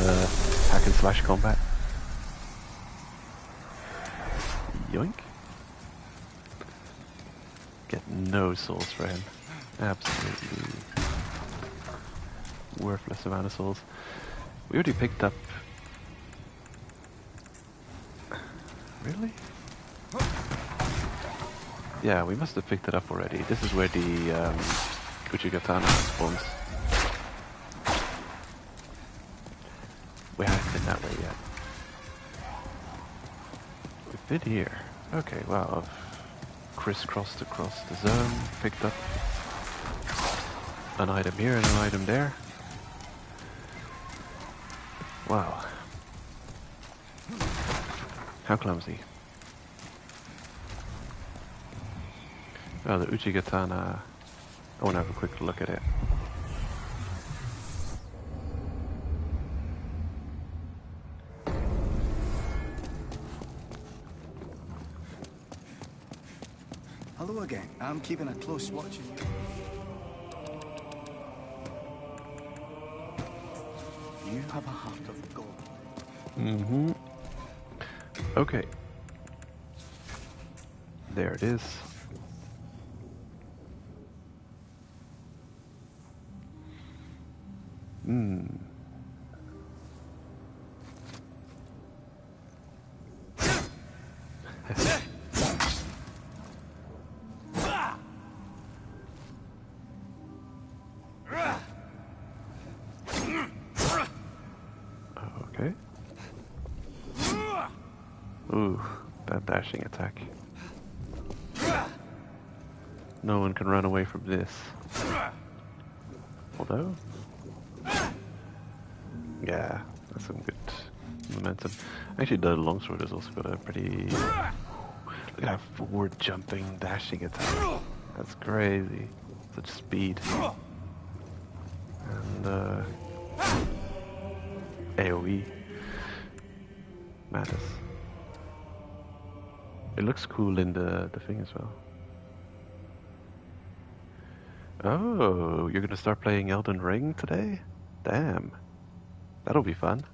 [SPEAKER 1] hack and slash combat. Yoink. Get no souls for him. Absolutely worthless amount of souls. We already picked up... Really? Yeah, we must have picked it up already. This is where the Uchigatana spawns. We haven't been that way yet. We've been here. Okay, wow. I've crisscrossed across the zone, picked up an item here and an item there. Wow. How clumsy. Oh, the Uchigatana. I want to have a quick look at it.
[SPEAKER 2] Hello again. I'm keeping a close watch on you. You have a heart of gold.
[SPEAKER 1] Mm-hmm. Okay. There it is. Okay. Ooh, that dashing attack. No one can run away from this. Although... Yeah, that's some good momentum. Actually, the longsword has also got a pretty... Look at that forward jumping, dashing attack. That's crazy. Such speed. And, AoE. Madness. It looks cool in the thing as well. Oh, you're gonna start playing Elden Ring today? Damn. That'll be fun.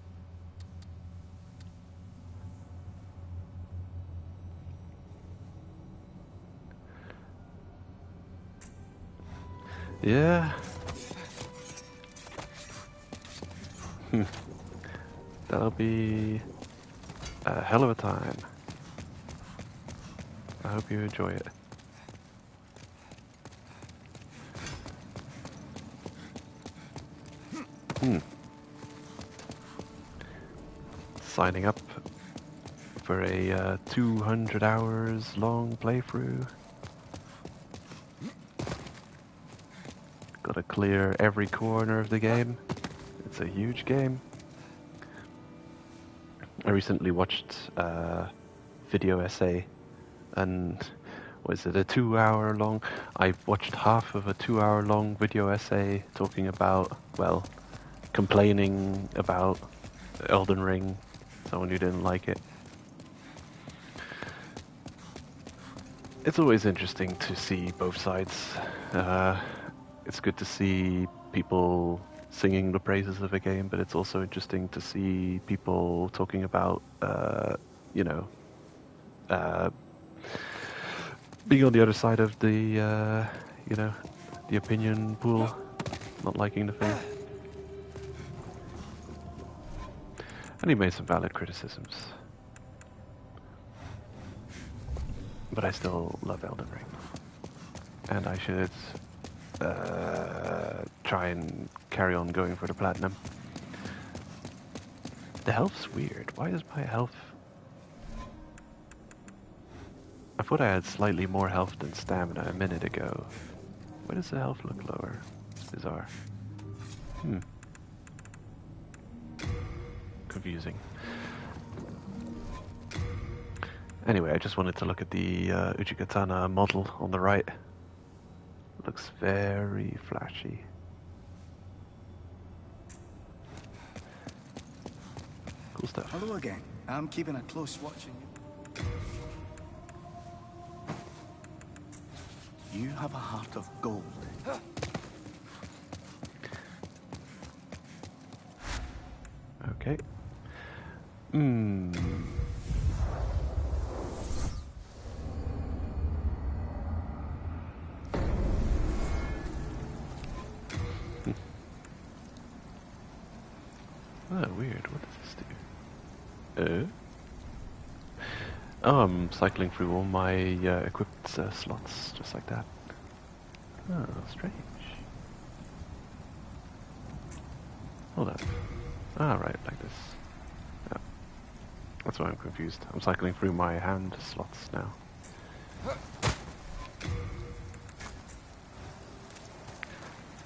[SPEAKER 1] Yeah. That'll be a hell of a time. I hope you enjoy it. Signing up for a 200 hours long playthrough. Gotta clear every corner of the game. It's a huge game. I recently watched a video essay, and was it a 2 hour long? I watched half of a 2 hour long video essay talking about, well, complaining about Elden Ring, someone who didn't like it. It's always interesting to see both sides. It's good to see people singing the praises of a game, but it's also interesting to see people talking about, you know, being on the other side of the, you know, the opinion pool, not liking the thing. And he made some valid criticisms. But I still love Elden Ring. And I should try and carry on going for the platinum. The health's weird. Why is my health... I thought I had slightly more health than stamina a minute ago. Why does the health look lower? It's bizarre. Confusing. Anyway, I just wanted to look at the Uchigatana model on the right. It looks very flashy. Cool stuff.
[SPEAKER 2] Hello again. I'm keeping a close watch on you. You have a heart of gold.
[SPEAKER 1] Okay. Oh, weird. What does this do? Oh, I'm cycling through all my equipped slots, just like that. Oh, strange. Hold up. Ah, right, like this. Yeah. That's why I'm confused. I'm cycling through my hand slots now.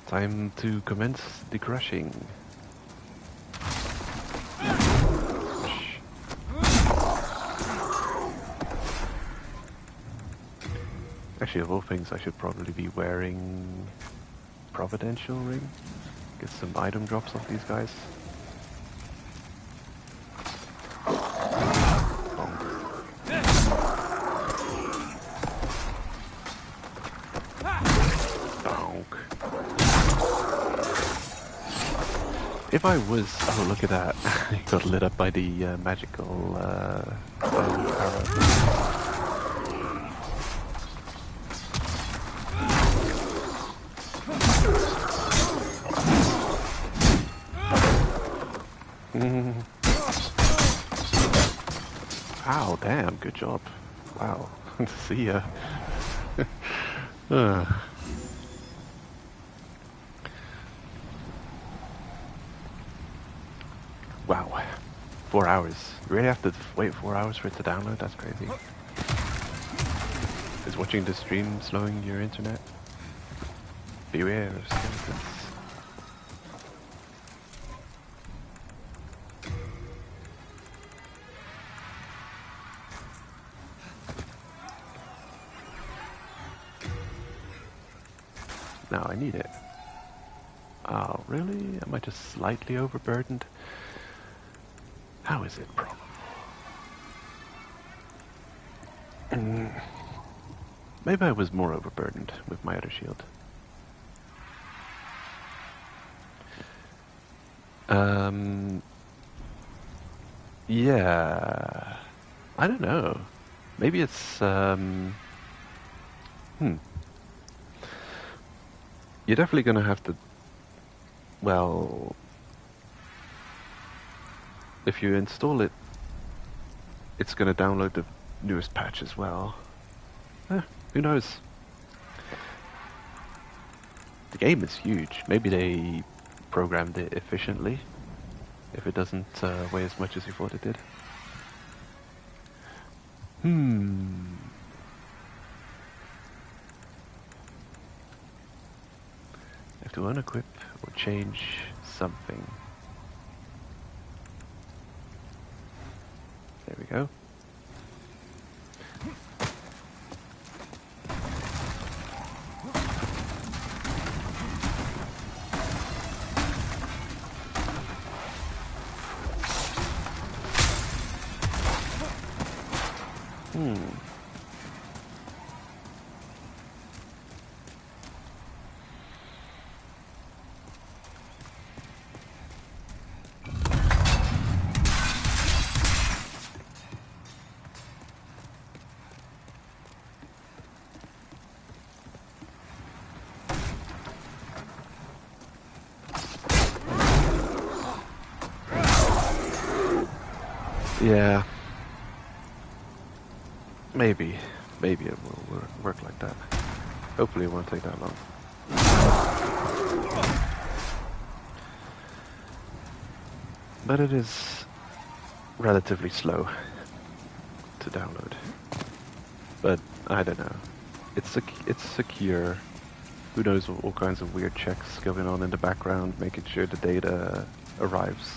[SPEAKER 1] Time to commence the crushing. Actually, of all things, I should probably be wearing Providential Ring. Get some item drops off these guys. If I was... Oh, look at that. He got lit up by the magical arrow. Ow, damn, good job. Wow. See ya. Wow. 4 hours. You really have to wait 4 hours for it to download? That's crazy. Is watching the stream slowing your internet? Beware of skeletons. Now I need it. Oh, really? Am I just slightly overburdened? How is it probable? Maybe I was more overburdened with my other shield. Yeah. I don't know. Maybe it's, You're definitely gonna have to, well, if you install it, it's gonna download the newest patch as well. Who knows? The game is huge. Maybe they programmed it efficiently, if it doesn't weigh as much as you thought it did. Have to unequip or change something. There we go. Yeah. Maybe it will work like that. Hopefully it won't take that long. But it is relatively slow to download. But I don't know. It's secure. Who knows, all kinds of weird checks going on in the background, making sure the data arrives,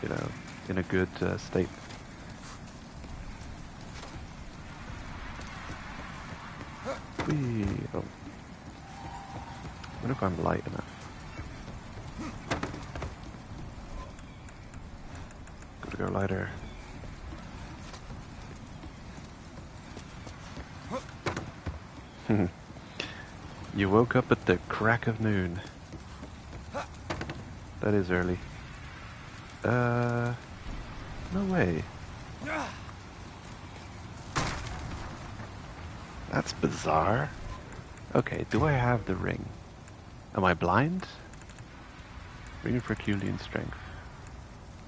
[SPEAKER 1] you know, in a good state. Whee! Oh. I wonder if I'm light enough. Gotta go lighter. You woke up at the crack of noon. That is early. No way. That's bizarre. Okay, do I have the ring? Am I blind? Ring of Herculean strength.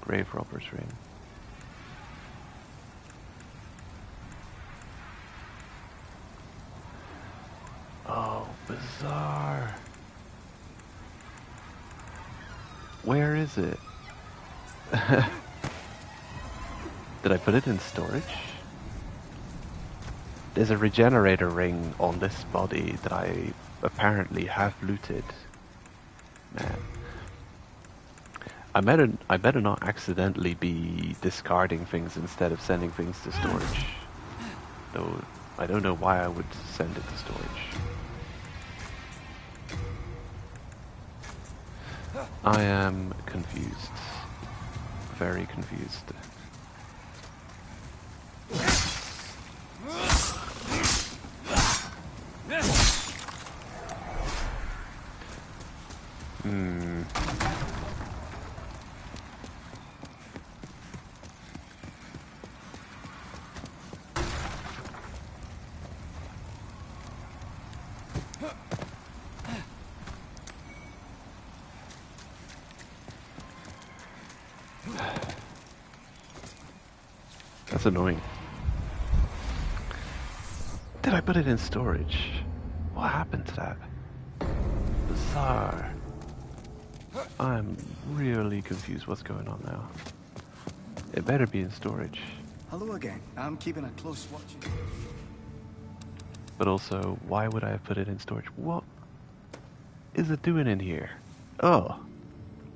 [SPEAKER 1] Grave robber's ring. Oh, bizarre. Where is it? Did I put it in storage? There's a regenerator ring on this body that I apparently have looted. Man. I better not accidentally be discarding things instead of sending things to storage. Though I don't know why I would send it to storage. I am confused. Very confused. That's annoying. Did I put it in storage? What happened to that? Bizarre. I'm really confused what's going on now. It better be in storage.
[SPEAKER 2] Hello again. I'm keeping a close watch.
[SPEAKER 1] But also, why would I have put it in storage? What is it doing in here? Oh.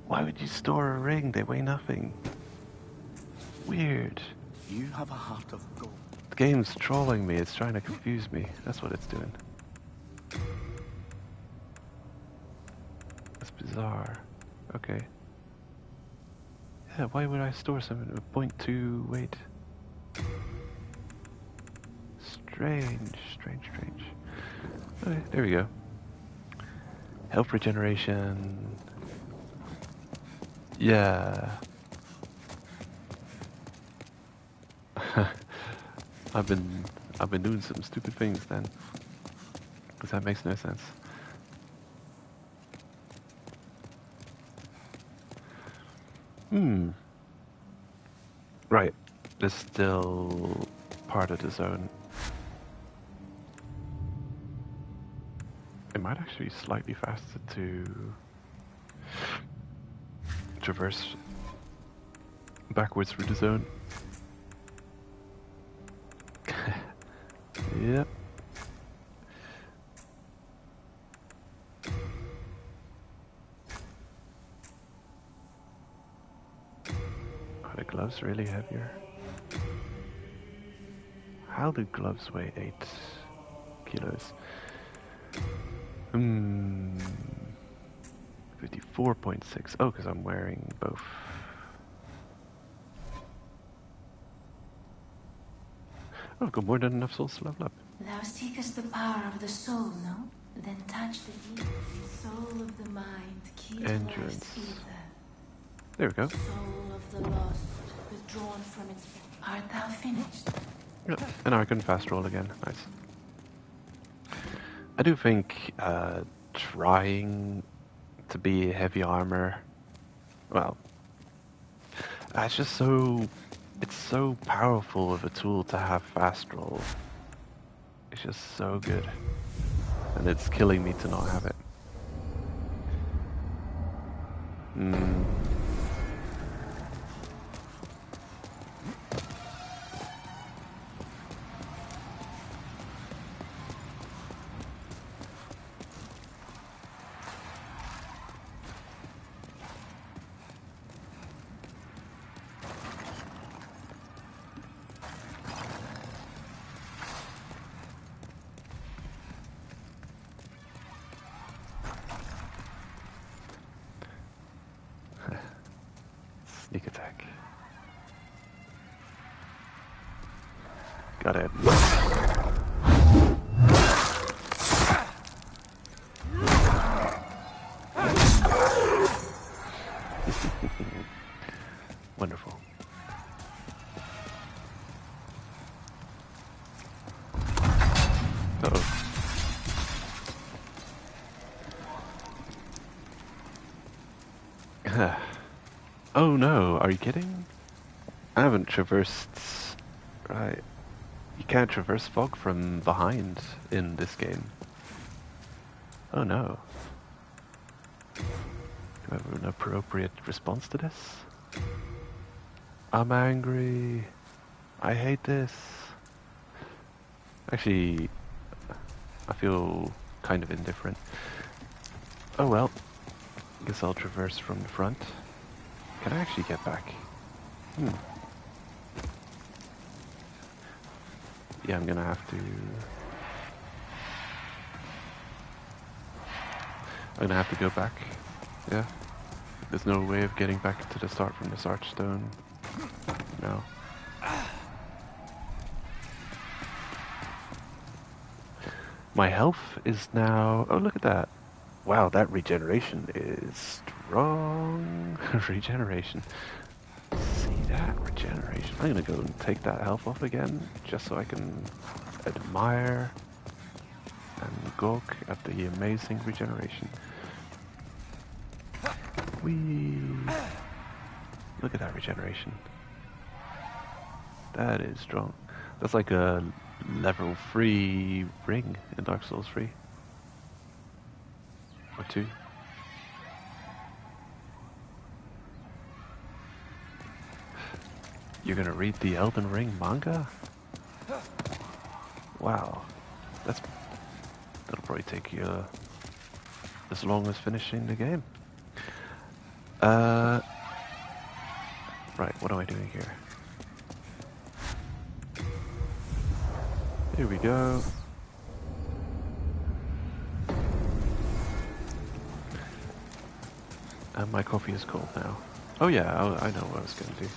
[SPEAKER 1] Why would you store a ring? They weigh nothing. Weird.
[SPEAKER 2] You have a heart of gold.
[SPEAKER 1] The game's trolling me. It's trying to confuse me. That's what it's doing. That's bizarre. Okay. Yeah, why would I store something with 0.2 weight? Strange. Okay, there we go. Health regeneration. Yeah. I've been doing some stupid things then. Because that makes no sense. Hmm. Right. There's still part of the zone. It might actually be slightly faster to traverse backwards through the zone. Yep. Are the gloves really heavier? How do gloves weigh 8 kilos? 54.6. Oh, because I'm wearing both. Oh, I've got more than enough souls to level up.
[SPEAKER 4] Thou seekest the power of the soul, no? Then touch the deep soul of the mind, key to
[SPEAKER 1] Endurance.
[SPEAKER 4] life's ether.
[SPEAKER 1] There we go.
[SPEAKER 4] Soul of the lost, withdrawn from its... Art thou finished?
[SPEAKER 1] Yep. And now I can fast roll again. Nice. I do think trying to be heavy armor, well, it's just so... It's so powerful of a tool to have fast roll. It's just so good. And it's killing me to not have it. Sneak attack. Got it. Wonderful. Uh-oh. Oh no, are you kidding? I haven't traversed... Right. You can't traverse fog from behind in this game. Oh no. Do I have an appropriate response to this? I'm angry. I hate this. Actually, I feel kind of indifferent. Oh well. Guess I'll traverse from the front. Can I actually get back? Yeah, I'm gonna have to... I'm gonna have to go back. Yeah. There's no way of getting back to the start from this archstone. No. My health is now... Oh, look at that. Wow, that regeneration is strong. Regeneration. See that regeneration. I'm gonna go and take that health off again, just so I can admire and gawk at the amazing regeneration. Whee! Look at that regeneration. That is strong. That's like a level 3 ring in Dark Souls 3. Or 2. You're gonna read the Elden Ring manga? Wow. That'll probably take you as long as finishing the game. Right, what am I doing here? Here we go. And my coffee is cold now. Oh yeah, I know what I was going to do.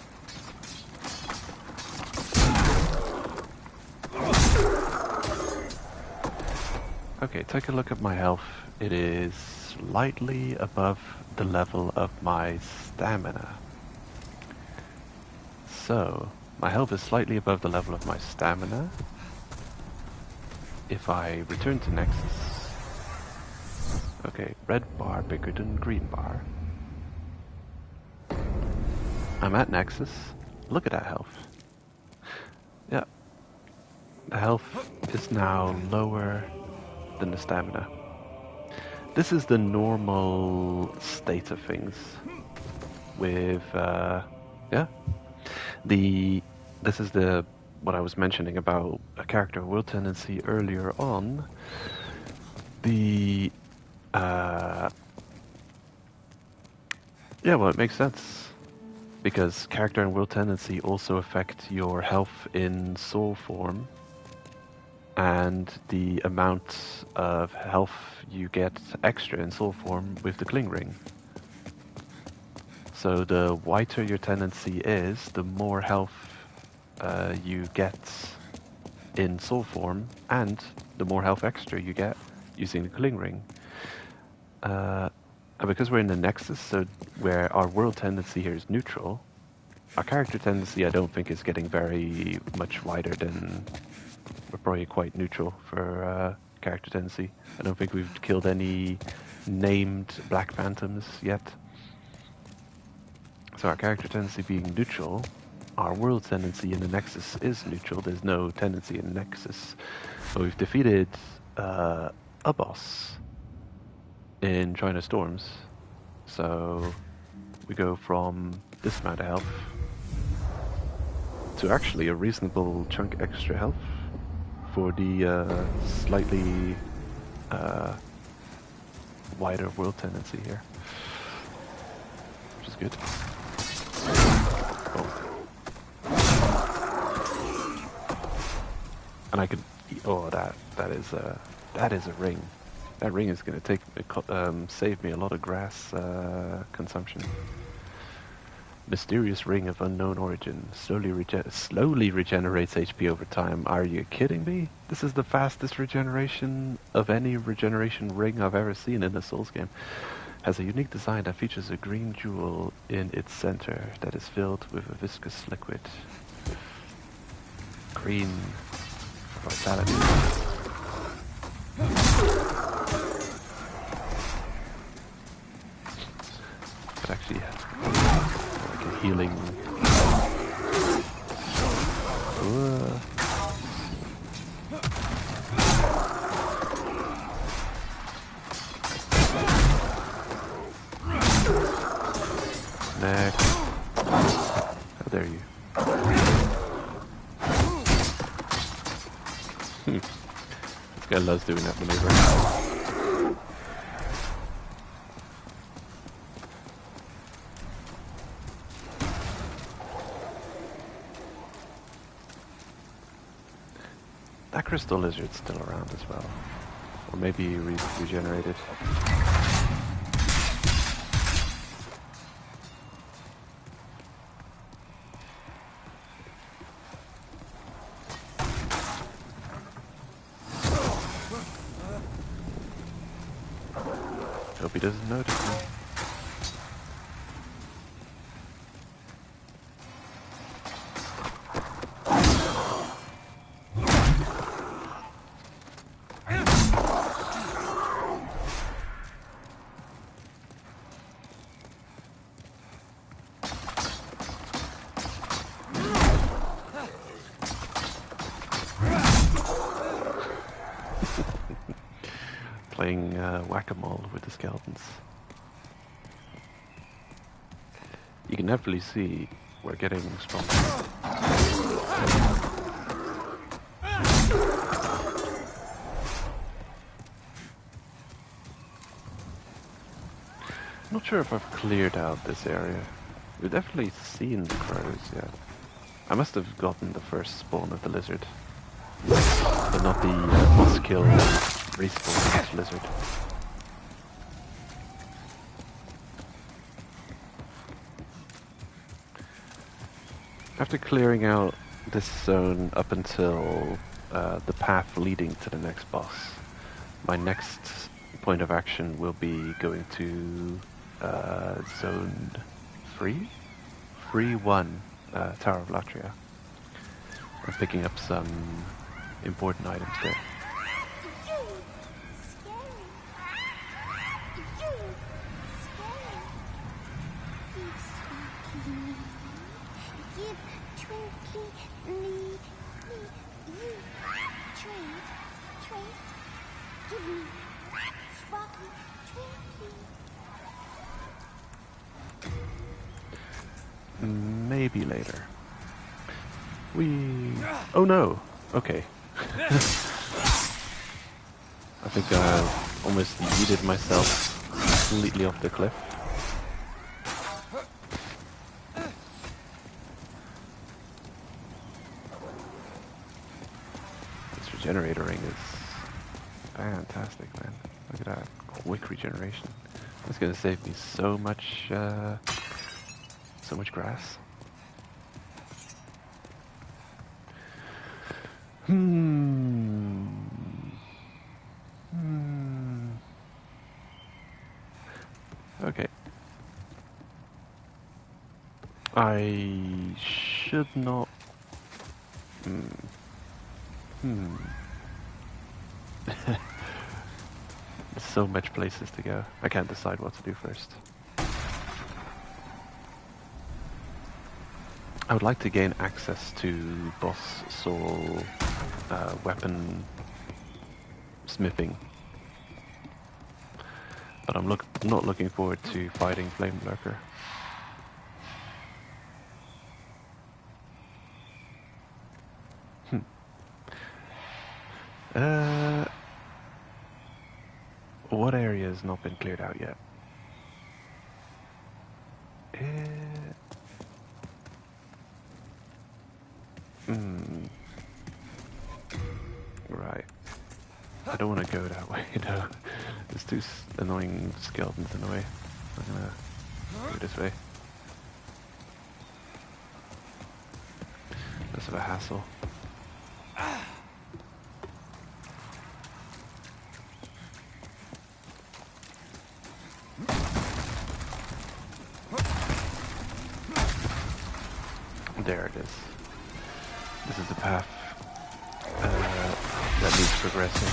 [SPEAKER 1] Okay, take a look at my health. It is slightly above the level of my stamina. So, my health is slightly above the level of my stamina. If I return to Nexus... Okay, red bar bigger than green bar. I'm at Nexus. Look at that health. Yeah, the health is now lower than the stamina. This is the normal state of things with, yeah. This is what I was mentioning about a character will tendency earlier on. The, yeah, well, it makes sense. Because character and will tendency also affect your health in soul form and the amount of health you get extra in soul form with the cling ring. So the whiter your tendency is, the more health you get in soul form, and the more health extra you get using the cling ring. And because we're in the Nexus, so where our world tendency here is neutral, our character tendency I don't think is getting very much wider than... We're probably quite neutral for character tendency. I don't think we've killed any named Black Phantoms yet. So our character tendency being neutral, our world tendency in the Nexus is neutral. There's no tendency in the Nexus. But we've defeated a boss in China Storms. So we go from this amount of health to actually a reasonable chunk extra health for the slightly wider world tendency here, which is good. Oh. And I could, that is a ring. That ring is going to save me a lot of grass consumption. Mysterious ring of unknown origin. Slowly regenerates HP over time. Are you kidding me? This is the fastest regeneration of any regeneration ring I've ever seen in a Souls game. Has a unique design that features a green jewel in its center that is filled with a viscous liquid. Green vitality. But actually, like a healing. Next. How dare you? This guy loves doing that maneuver. That crystal lizard's still around as well. Or maybe regenerated. Hope he doesn't notice me. Playing whack-a-mole with the skeletons. You can definitely see we're getting stronger. Not sure if I've cleared out this area. We've definitely seen the crows, yeah. I must have gotten the first spawn of the lizard. But not the must-kill respawn lizard. After clearing out this zone up until the path leading to the next boss, my next point of action will be going to zone 3? 3-1, Tower of Latria. I'm picking up some important items there.
[SPEAKER 5] give Twinkie me you treat give me Sparkly Twinkie.
[SPEAKER 1] Maybe later. Oh no! Okay. I think I almost yeeted myself completely off the cliff. This regenerator ring is fantastic, man. Look at that. Quick regeneration. That's gonna save me so much grass. Okay. I should not... There's so much places to go. I can't decide what to do first. I would like to gain access to boss soul weapon smithing. But I'm not looking forward to fighting Flame Lurker. What area has not been cleared out yet? Right. I don't want to go that way, though. There's two annoying skeletons in the way. I'm gonna go this way. Less of a hassle. There it is. This is the path that needs progressing.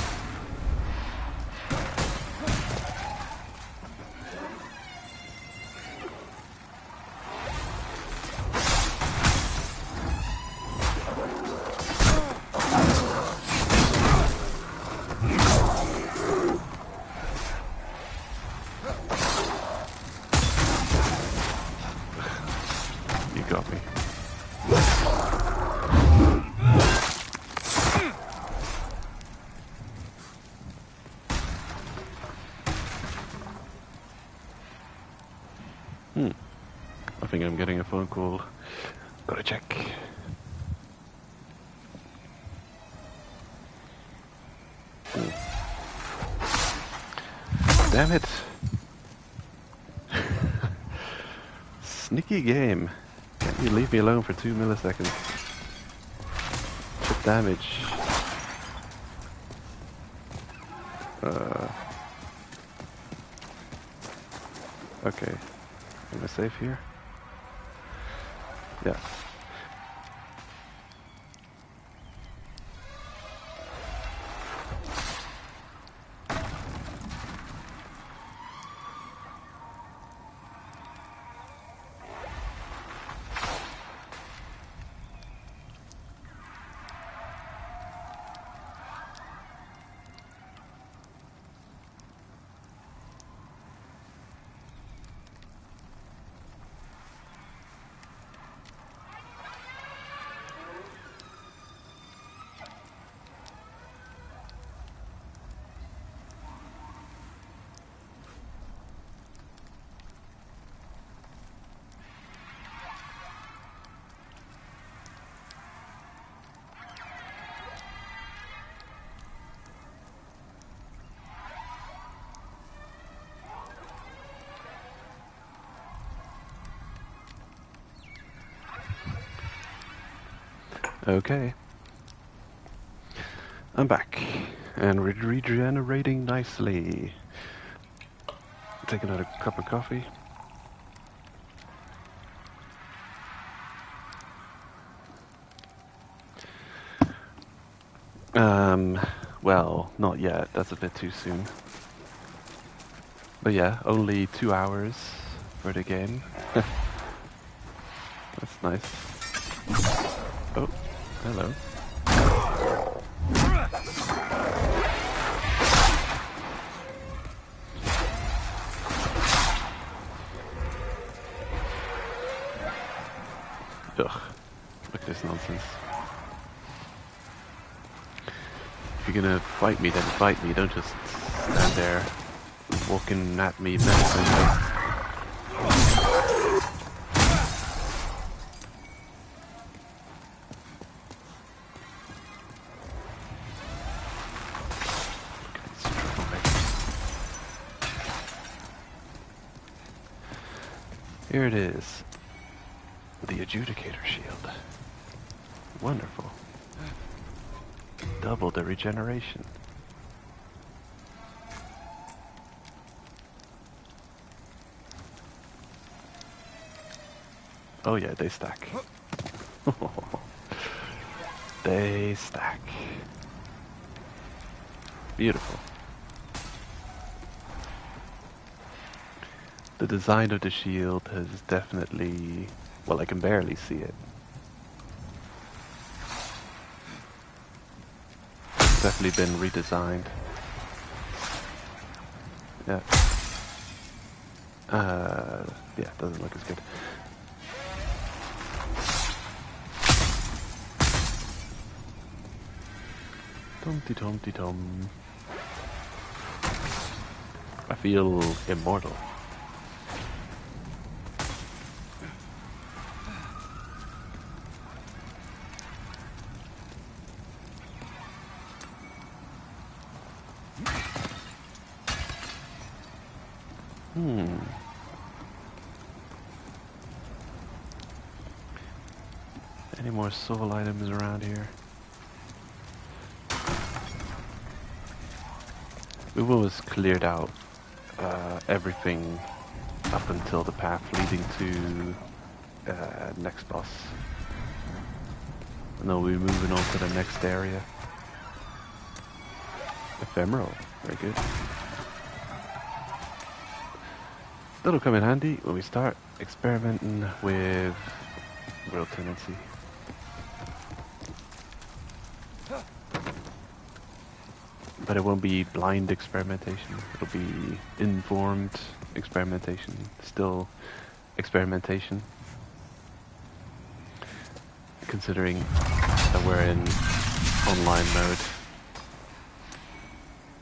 [SPEAKER 1] You got me. I think I'm getting a phone call. Gotta check. Damn it. Sneaky game. Can't you leave me alone for 2 milliseconds? Chip damage. Okay. Am I safe here? Yeah. Okay. I'm back. And we're regenerating nicely. Take another cup of coffee. Well, not yet. That's a bit too soon. But yeah, only 2 hours for the game. That's nice. Oh, hello. Ugh, look at this nonsense. If you're gonna fight me, then fight me. Don't just stand there walking at me menacingly. Here it is. The Adjudicator Shield. Wonderful. Double the regeneration. Oh yeah, they stack. They stack. Beautiful. The design of the shield has definitely... well, I can barely see it. It's definitely been redesigned. Yeah. Yeah, doesn't look as good. Tum-ti-tum-ti-tum. I feel immortal. Any more soul items around here? We've always cleared out everything up until the path leading to next boss. And then we're moving on to the next area. Ephemeral, very good. That'll come in handy when we start experimenting with World Tendency. But it won't be blind experimentation, it'll be informed experimentation, still experimentation. Considering that we're in online mode.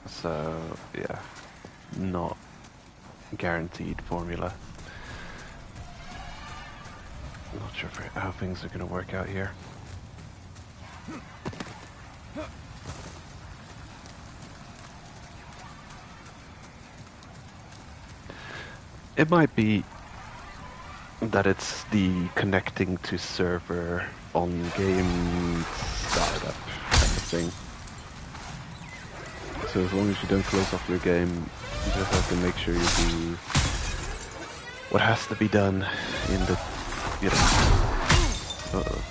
[SPEAKER 1] So, yeah, not guaranteed formula. I'm not sure how things are going to work out here. It might be that it's the connecting to server on game startup kind of thing. So as long as you don't close off your game, you just have to make sure you do what has to be done in the, you know. Uh-oh.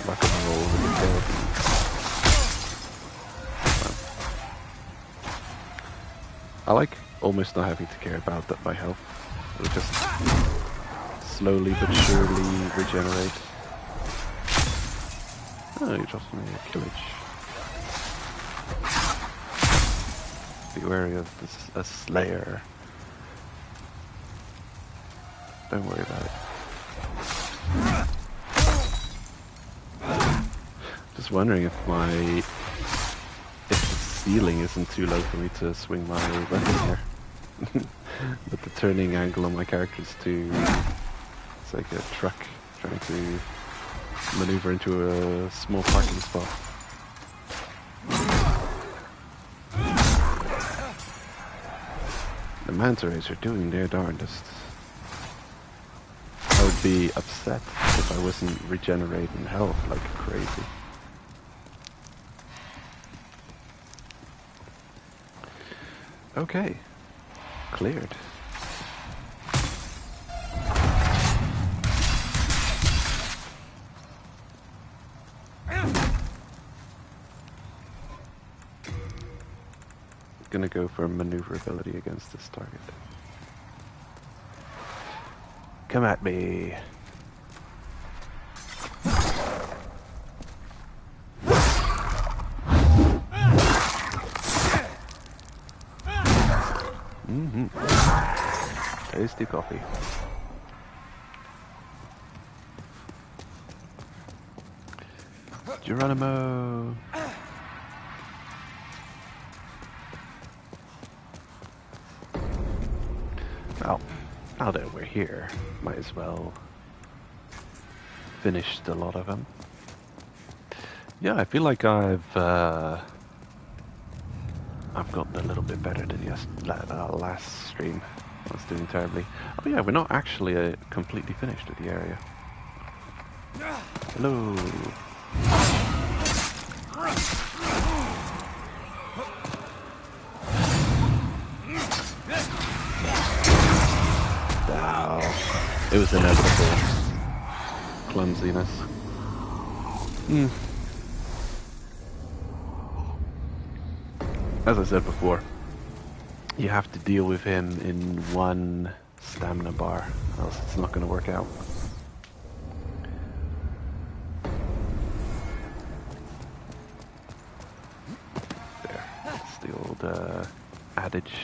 [SPEAKER 1] Rock and roll with the tail. I like almost not having to care about that my health. It'll just slowly but surely regenerate. Oh, you dropped me a killage. Be wary of a slayer. Don't worry about it. Just wondering if the ceiling isn't too low for me to swing my weapon here. But the turning angle on my character is too... it's like a truck trying to maneuver into a small parking spot. The manta rays are doing their darndest. I would be upset if I wasn't regenerating health like crazy. Okay, cleared. Gonna go for maneuverability against this target. come at me. Tasty coffee. Geronimo. Well, now that we're here, might as well finish a lot of them. Yeah, I feel like I've gotten a little bit better than last stream. I was doing terribly. Oh yeah, we're not actually completely finished with the area. Hello. Wow. It was inevitable. Clumsiness. As I said before, you have to deal with him in one stamina bar, else it's not going to work out. There. It's the old adage,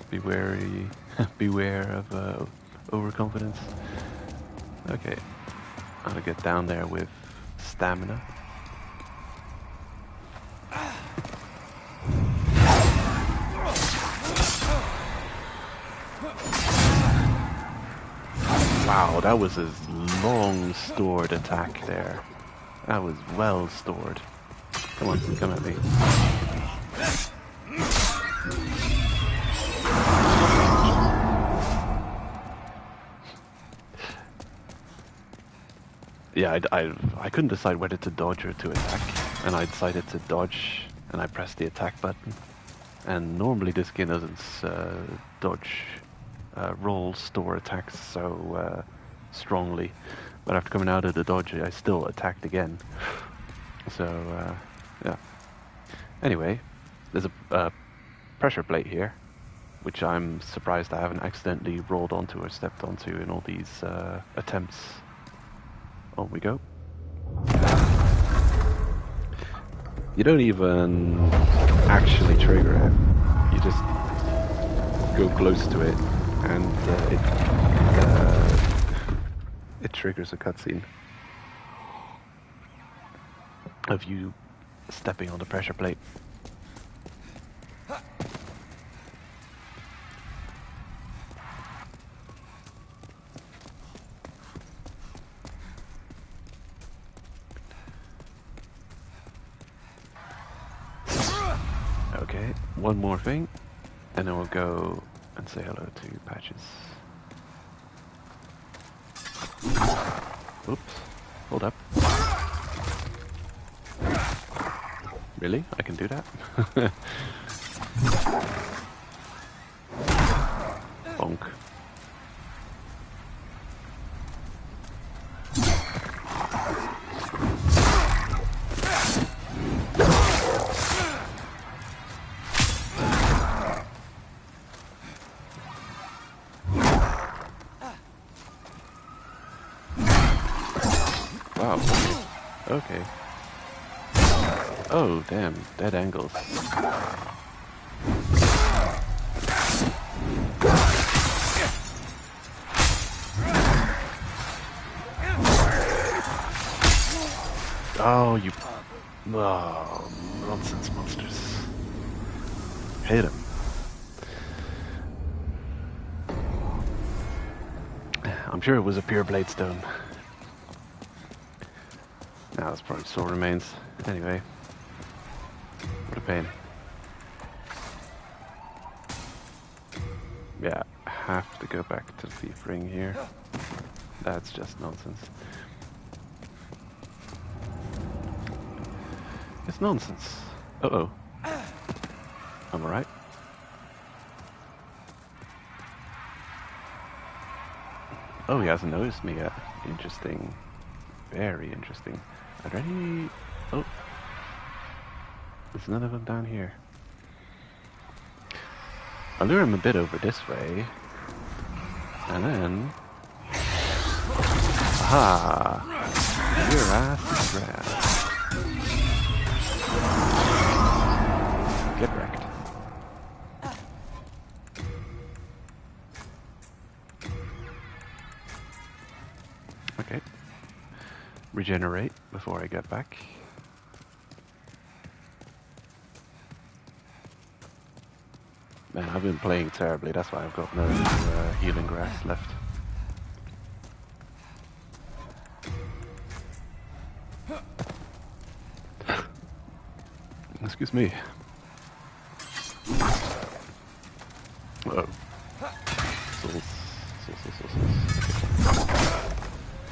[SPEAKER 1] beware of overconfidence. Okay, I'm going to get down there with stamina. Wow, that was a long stored attack there. That was well stored. Come on, come at me. Yeah, I couldn't decide whether to dodge or to attack, and I decided to dodge, and I pressed the attack button. And normally this game doesn't dodge roll store attacks so strongly, but after coming out of the dodge I still attacked again. So yeah. Anyway, there's a pressure plate here, which I'm surprised I haven't accidentally rolled onto or stepped onto in all these attempts. On we go. You don't even actually trigger it. You just go close to it, and it triggers a cutscene of you stepping on the pressure plate. Okay, one more thing, and then we'll go and say hello to Patches. Oops, hold up. Really? I can do that? Bonk. Wow. Okay. Oh, damn. Dead angles. Oh, you... Oh, nonsense monsters. Hate him. I'm sure it was a pure blade stone. Now it's probably soul remains. Anyway. What a pain. Yeah, I have to go back to the thief ring here. That's just nonsense. It's nonsense. Uh-oh. I'm alright. Oh, he hasn't noticed me yet. Interesting. Very interesting. Are there any... Oh. There's none of them down here. I'll lure him a bit over this way. And then... Aha! Your ass is grass. Get wrecked. Okay. Regenerate before I get back. Man, I've been playing terribly, that's why I've got no healing grass left. Excuse me. Uh-oh. Souls.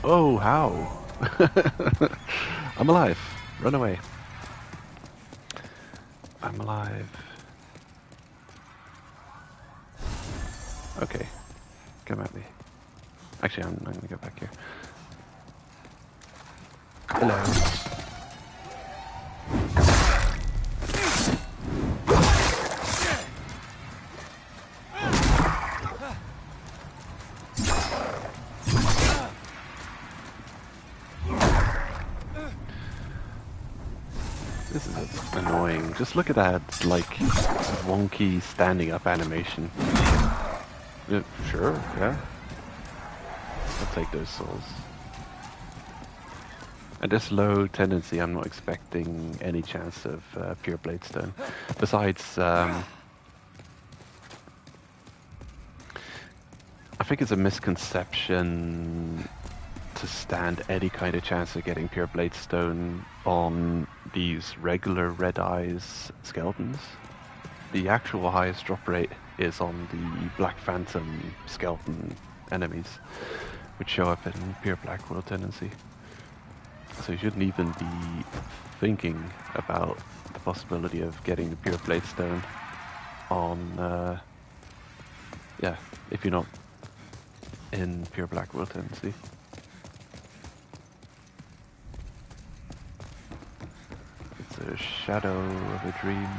[SPEAKER 1] Oh, how? I'm alive. Run away. I'm alive. Okay. Come at me. Actually, I'm gonna go back here. Hello. This is annoying. Just look at that, like, wonky standing up animation. Yeah, sure, yeah. I'll take those souls. At this low tendency, I'm not expecting any chance of pure bladestone. Besides, I think it's a misconception to stand any kind of chance of getting pure bladestone on these regular red eyes skeletons. The actual highest drop rate is on the Black Phantom skeleton enemies, which show up in pure black world tendency. So you shouldn't even be thinking about the possibility of getting the pure bladestone on, yeah, if you're not in pure black world tendency. It's a shadow of a dream.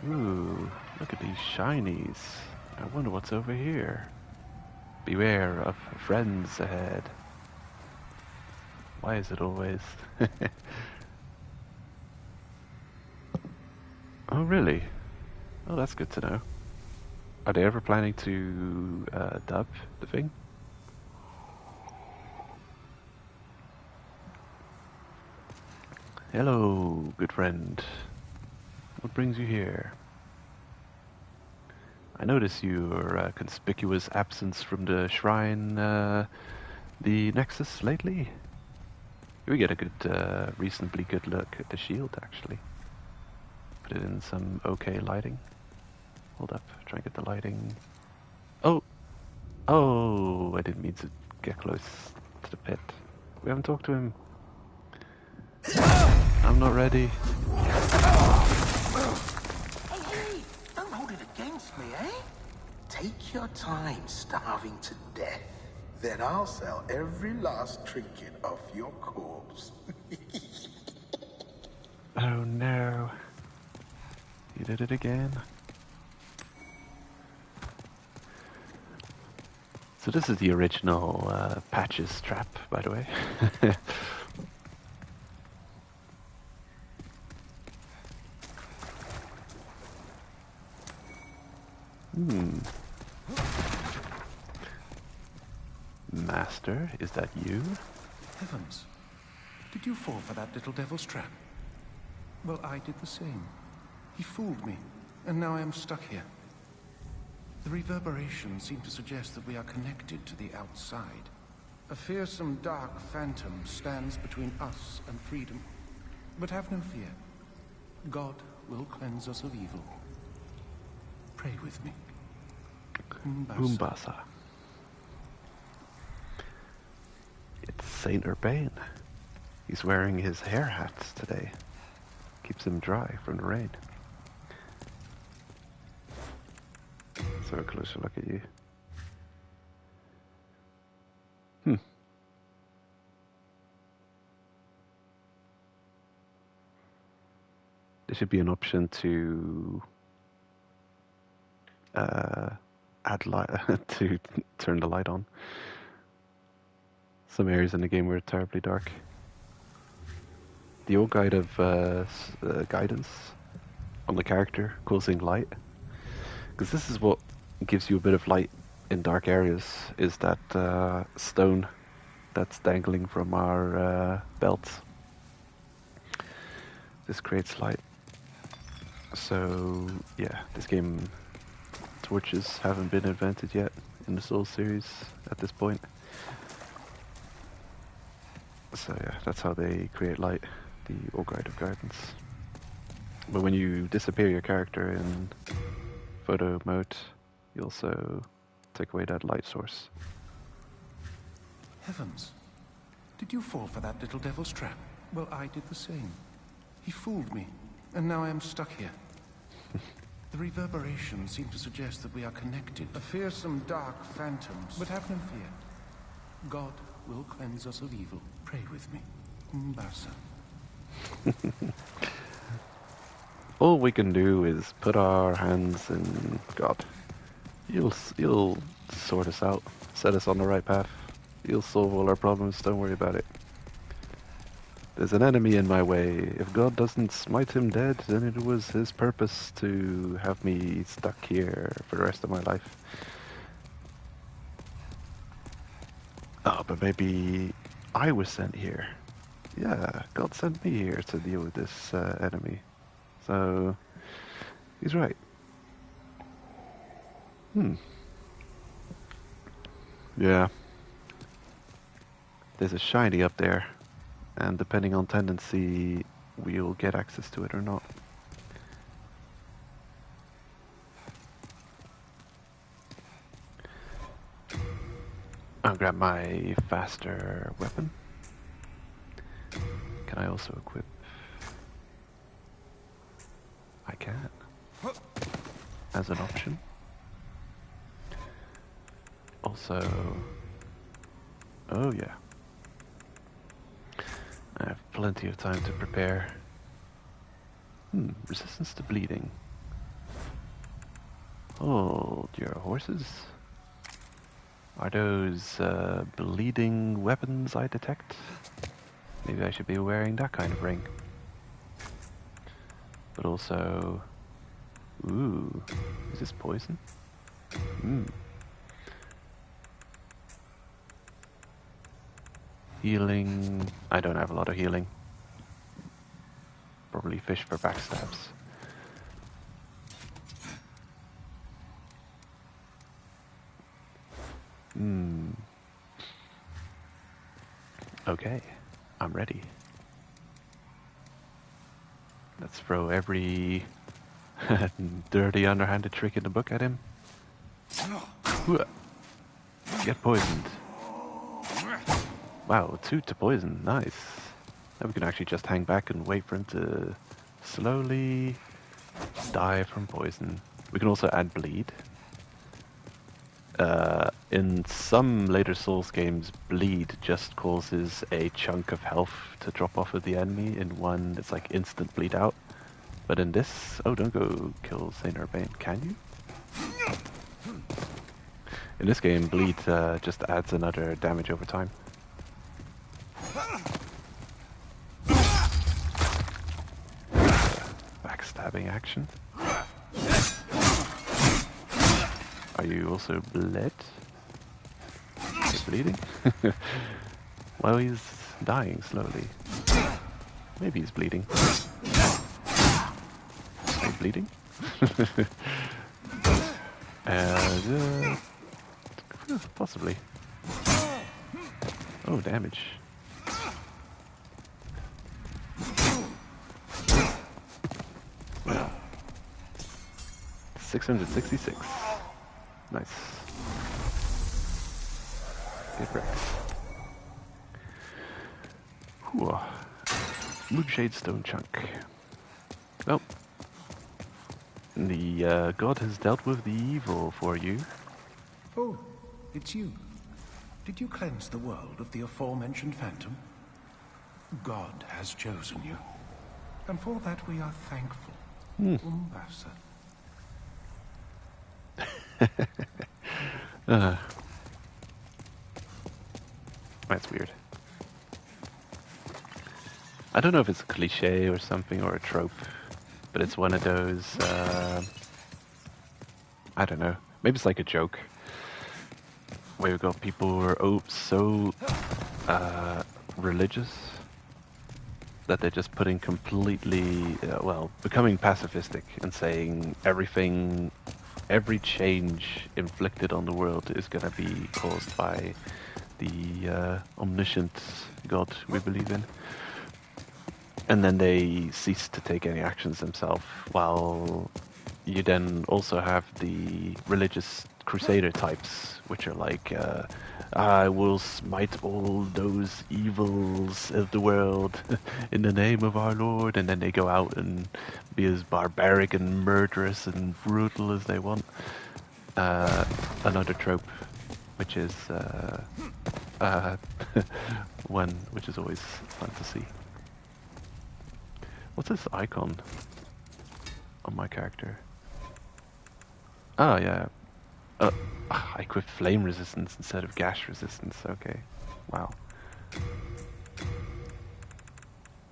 [SPEAKER 1] Ooh, look at these shinies. I wonder what's over here. Beware of friends ahead. Why is it always? Oh, really? Oh, that's good to know. Are they ever planning to dub the thing? Hello, good friend. What brings you here? I notice your conspicuous absence from the shrine, the Nexus lately. We get a good, reasonably good look at the shield, actually. Put it in some okay lighting. Hold up, try and get the lighting. Oh! Oh, I didn't mean to get close to the pit. We haven't talked to him. I'm not ready.
[SPEAKER 6] Hey, don't hold it against me, eh? Take your time starving to death. Then I'll sell every last trinket off your corpse.
[SPEAKER 1] Oh no. You did it again. So this is the original Patches trap, by the way. Master, is that you?
[SPEAKER 7] Heavens. Did you fall for that little devil's trap? Well, I did the same. He fooled me, and now I am stuck here. The reverberations seem to suggest that we are connected to the outside. A fearsome dark phantom stands between us and freedom. But have no fear. God will cleanse us of evil. Pray with me.
[SPEAKER 1] Umbasa. It's Saint Urbain. He's wearing his hair hats today. Keeps him dry from the rain. Let's have a closer look at you. there should be an option to add light to turn the light on. Some areas in the game were terribly dark. The old guide of guidance on the character causing light, because this is what gives you a bit of light in dark areas, is that stone that's dangling from our belts. This creates light. So yeah, this game, torches haven't been invented yet in the Souls series at this point. So yeah, that's how they create light, the Old Guide of Guidance. But when you disappear your character in photo mode, you also take away that light source.
[SPEAKER 7] Heavens. Did you fall for that little devil's trap? Well, I did the same. He fooled me, and now I am stuck here. The reverberations seem to suggest that we are connected. A fearsome dark phantoms. But have no fear. God will cleanse us of evil. Pray with me. Mbasa.
[SPEAKER 1] All we can do is put our hands in God. You'll sort us out, set us on the right path. You'll solve all our problems, don't worry about it. There's an enemy in my way. If God doesn't smite him dead, then it was his purpose to have me stuck here for the rest of my life. Oh, but maybe I was sent here. Yeah, God sent me here to deal with this enemy. So, he's right. Yeah. There's a shiny up there, and depending on tendency, we'll get access to it or not. I'll grab my faster weapon. Can I also equip? I can. As an option. Also... Oh yeah. I have plenty of time to prepare. Resistance to bleeding. Hold your horses. Are those bleeding weapons I detect? Maybe I should be wearing that kind of ring. But also... Ooh, is this poison? Healing... I don't have a lot of healing. Probably fish for backstabs. Okay, I'm ready. Let's throw every dirty underhanded trick in the book at him. Get poisoned. Wow, 2 to poison, nice. Now we can actually just hang back and wait for him to slowly die from poison. We can also add bleed. In some later Souls games, bleed just causes a chunk of health to drop off of the enemy. In one, it's like instant bleed out. But in this, oh, don't go kill Saint Urbane, can you? In this game, bleed just adds another damage over time. Backstabbing action. Are you also bled? Are you bleeding? Well, he's dying slowly. Maybe he's bleeding. Are you bleeding? Possibly. Oh, damage. Wow. 666. Nice. Get wrecked. Whew. Moonshade stone chunk. Well, the god has dealt with the evil for you.
[SPEAKER 7] Oh, it's you. Did you cleanse the world of the aforementioned phantom? God has chosen you. And for that we are thankful. Umbasa.
[SPEAKER 1] That's weird. I don't know if it's a cliche or something or a trope, but it's one of those. I don't know. Maybe it's like a joke where we've got people who are so religious that they're just putting completely, becoming pacifistic and saying every change inflicted on the world is going to be caused by the omniscient God we believe in. And then they cease to take any actions themselves, while you then also have the religious crusader types, which are like, I will smite all those evils of the world in the name of our Lord, and then they go out and be as barbaric and murderous and brutal as they want. Another trope, which is one which is always fun to see. What's this icon on my character? Oh yeah. I equipped flame resistance instead of gas resistance. Okay. Wow.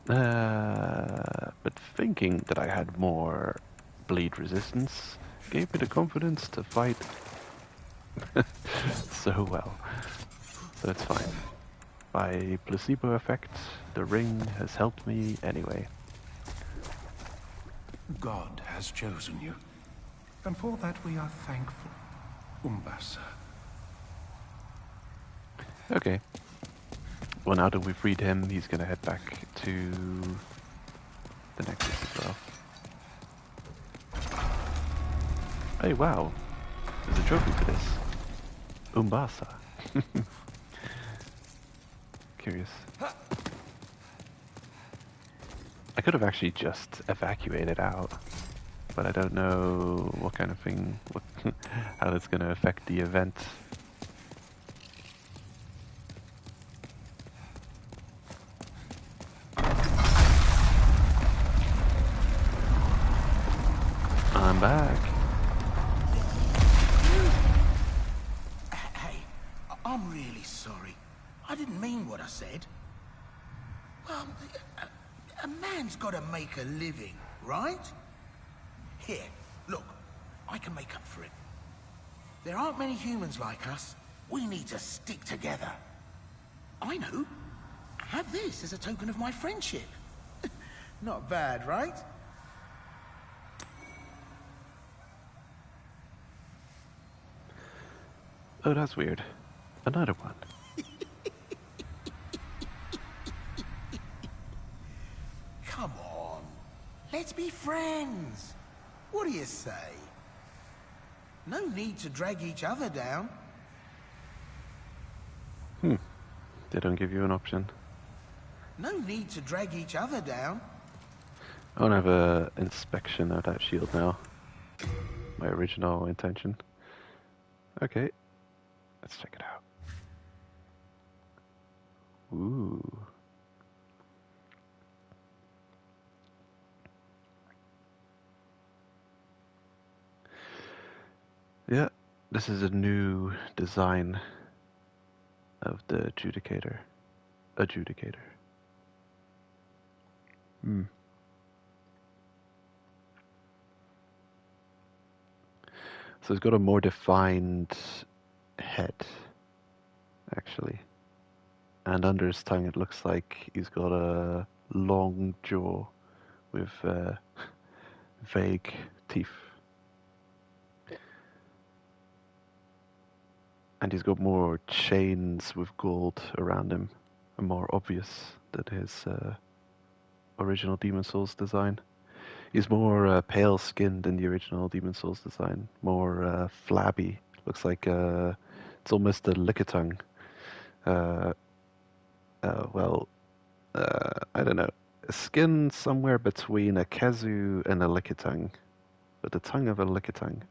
[SPEAKER 1] But thinking that I had more bleed resistance gave me the confidence to fight so well. So it's fine. By placebo effect, the ring has helped me anyway.
[SPEAKER 7] God has chosen you. And for that we are thankful. Umbasa.
[SPEAKER 1] Okay. Well, now that we've freed him, he's gonna head back to the Nexus as well. Hey, wow. There's a trophy for this. Umbasa. Curious. I could have actually just evacuated out, but I don't know what kind of thing, how that's gonna affect the event. I'm back.
[SPEAKER 6] Hey, I'm really sorry. I didn't mean what I said. Well, a man's got to make a living, right? Here, look, I can make up for it. There aren't many humans like us. We need to stick together. I know. Have this as a token of my friendship. Not bad, right?
[SPEAKER 1] Oh, that's weird. Another one.
[SPEAKER 6] Come on. Let's be friends. What do you say? No need to drag each other down.
[SPEAKER 1] They don't give you an option.
[SPEAKER 6] No need to drag each other down.
[SPEAKER 1] I want to have a inspection of that shield now. My original intention. Okay. Let's check it out. Ooh. Yeah, this is a new design of the adjudicator. So it's got a more defined head, actually. And under his tongue it looks like he's got a long jaw with vague teeth. And he's got more chains with gold around him, and more obvious than his original Demon Souls design. He's more pale skinned than the original Demon Souls design, more flabby. Looks like it's almost a Lickitung. I don't know. Skin somewhere between a Kazu and a Lickitung, but the tongue of a Lickitung.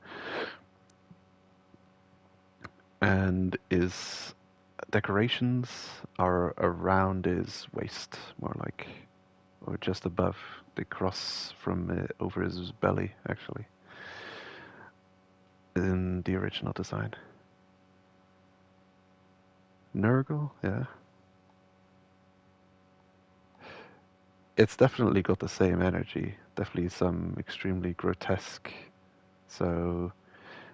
[SPEAKER 1] And his decorations are around his waist, more like. or just above. They cross from over his belly, actually, in the original design. Nurgle, yeah. It's definitely got the same energy. Definitely some extremely grotesque. So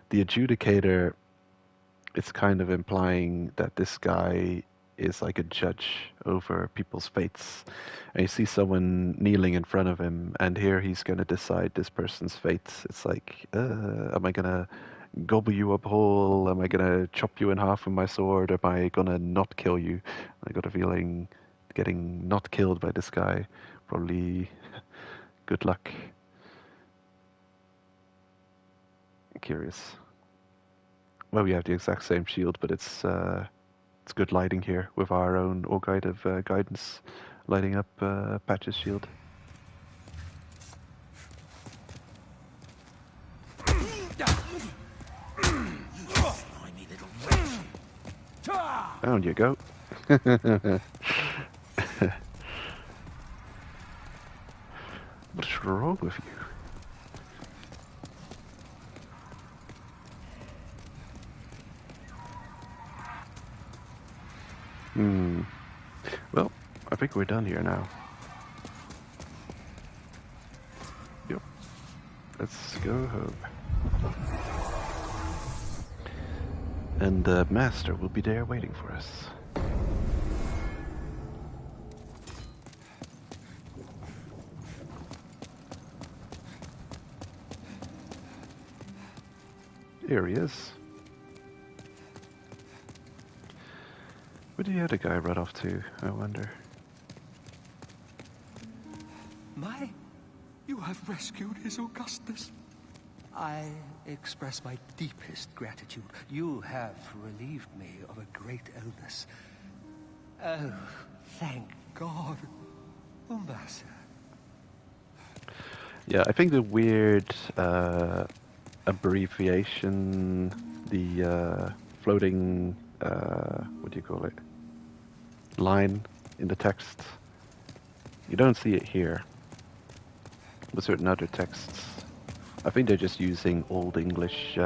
[SPEAKER 1] the adjudicator, it's kind of implying that this guy is like a judge over people's fates. And you see someone kneeling in front of him, and here he's going to decide this person's fate. It's like, am I going to gobble you up whole? Am I going to chop you in half with my sword? Am I going to not kill you? I got a feeling getting not killed by this guy, probably good luck. Curious. Well, we have the exact same shield, but it's good lighting here with our own Orguide of Guidance lighting up Patch's shield. Down you go. What's wrong with you? Well, I think we're done here now. Yep. Let's go home. And the master will be there waiting for us. Here he is. Where did the other guy run off to, I wonder?
[SPEAKER 8] You have rescued His Augustness. I express my deepest gratitude. You have relieved me of a great illness. Oh, thank God. Umbasa.
[SPEAKER 1] Yeah, I think the weird abbreviation, the floating, what do you call it, line in the text, you don't see it here. With certain other texts, I think they're just using Old English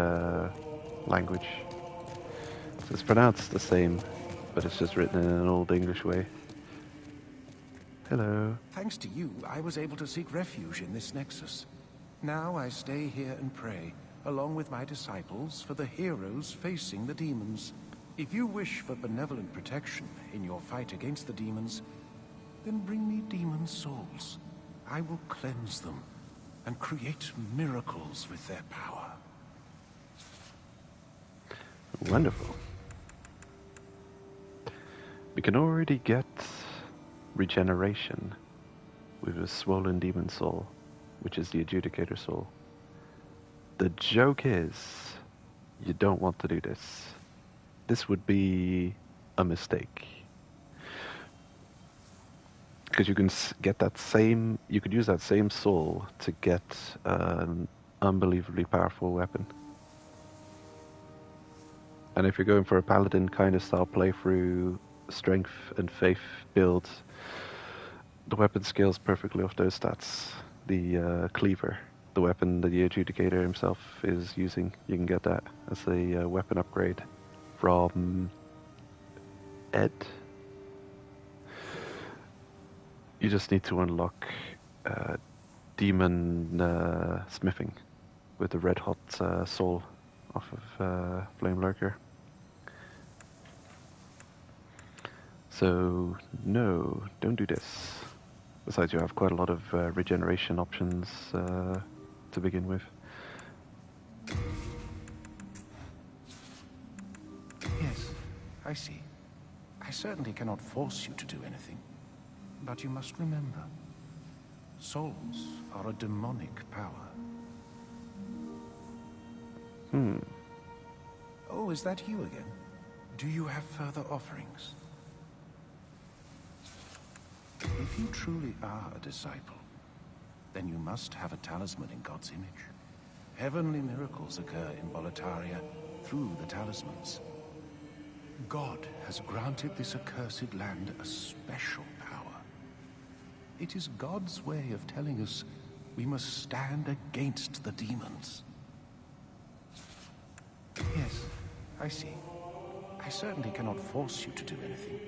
[SPEAKER 1] language. So it's pronounced the same, but it's just written in an Old English way. Hello.
[SPEAKER 7] Thanks to you, I was able to seek refuge in this nexus. Now I stay here and pray, along with my disciples, for the heroes facing the demons. If you wish for benevolent protection in your fight against the demons, then bring me demon souls. I will cleanse them and create miracles with their power.
[SPEAKER 1] Wonderful. We can already get regeneration with a swollen demon soul, which is the adjudicator soul. The joke is, you don't want to do this. This would be a mistake. Because you can get that same, you could use that same soul to get an unbelievably powerful weapon. And if you're going for a paladin kind of style playthrough, strength and faith build, the weapon scales perfectly off those stats. The cleaver, the weapon that the adjudicator himself is using, you can get that as a weapon upgrade from Ed. You just need to unlock demon smithing with the red hot soul off of Flame Lurker. So no, don't do this. Besides, you have quite a lot of regeneration options to begin with.
[SPEAKER 7] Yes, I see. I certainly cannot force you to do anything. But you must remember, souls are a demonic power. Oh, is that you again? Do you have further offerings? If you truly are a disciple, then you must have a talisman in God's image. Heavenly miracles occur in Boletaria through the talismans. God has granted this accursed land a special power. It is God's way of telling us we must stand against the demons. Yes, I see. I certainly cannot force you to do anything.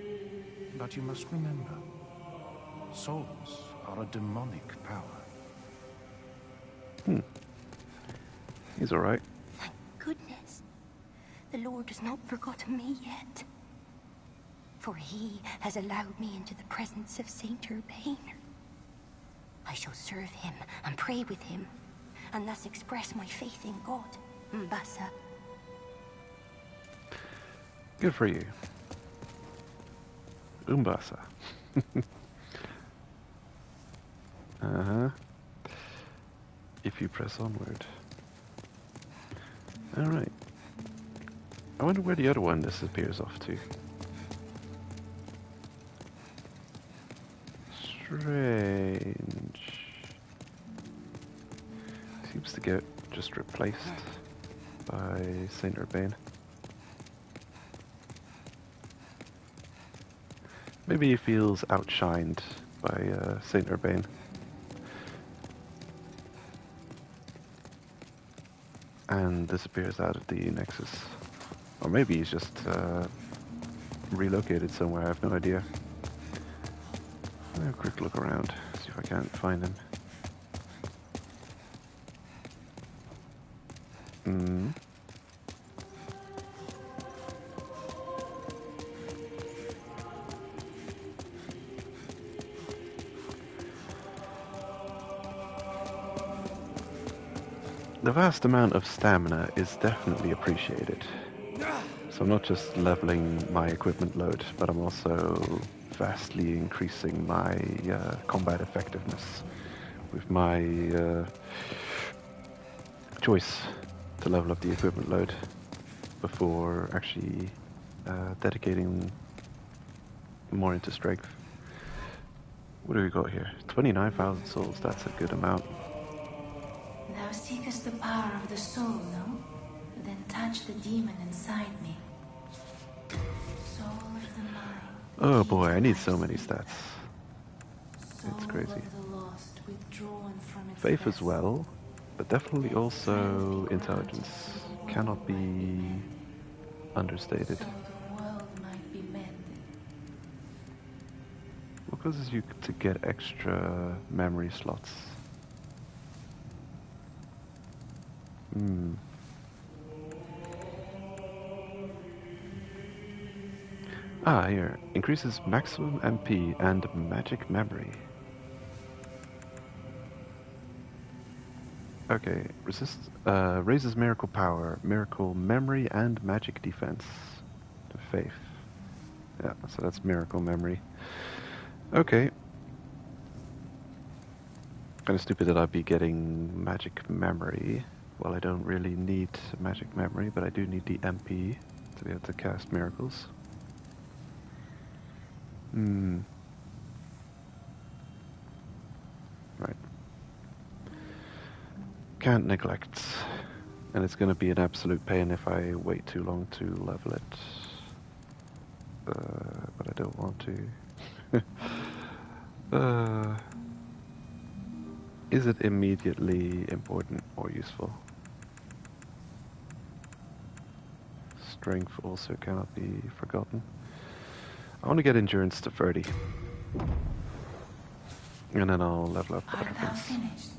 [SPEAKER 7] But you must remember, souls are a demonic power.
[SPEAKER 1] He's alright.
[SPEAKER 5] Thank goodness. The Lord has not forgotten me yet. For he has allowed me into the presence of Saint Urbain. I shall serve him and pray with him, and thus express my faith in God, Mbasa.
[SPEAKER 1] Good for you. Umbasa. Uh-huh. If you press onward. Alright. I wonder where the other one disappears off to. Strange. Seems to get just replaced by Saint Urbain. Maybe he feels outshined by Saint Urbain. And disappears out of the Nexus. Or maybe he's just relocated somewhere, I have no idea. I'll have a quick look around, see if I can't find him. The vast amount of stamina is definitely appreciated. So I'm not just leveling my equipment load, but I'm also vastly increasing my combat effectiveness with my choice to level up the equipment load before actually dedicating more into strength. What do we got here? 29,000 souls, that's a good amount.
[SPEAKER 4] Thou seekest the power of the soul, no? Then touch the demon inside me. Soul of the mind.
[SPEAKER 1] Oh boy, I need so many stats.
[SPEAKER 4] Soul
[SPEAKER 1] It's crazy.
[SPEAKER 4] of the lost, withdrawn from its
[SPEAKER 1] Faith as
[SPEAKER 4] vessel.
[SPEAKER 1] well, but definitely also intelligence. Cannot be understated.
[SPEAKER 4] So the world might be mended.
[SPEAKER 1] What causes you to get extra memory slots? Ah, here. Increases maximum MP and magic memory. Okay, raises miracle power, miracle memory, and magic defense. To faith. Yeah, so that's miracle memory. Okay. Kind of stupid that I'd be getting magic memory. Well, I don't really need magic memory, but I do need the MP to be able to cast miracles. Right. Can't neglect. And it's going to be an absolute pain if I wait too long to level it. But I don't want to. Is it immediately important or useful? Strength also cannot be forgotten. I want to get endurance to 30. And then I'll level up other
[SPEAKER 4] Art thou
[SPEAKER 1] things.
[SPEAKER 4] finished?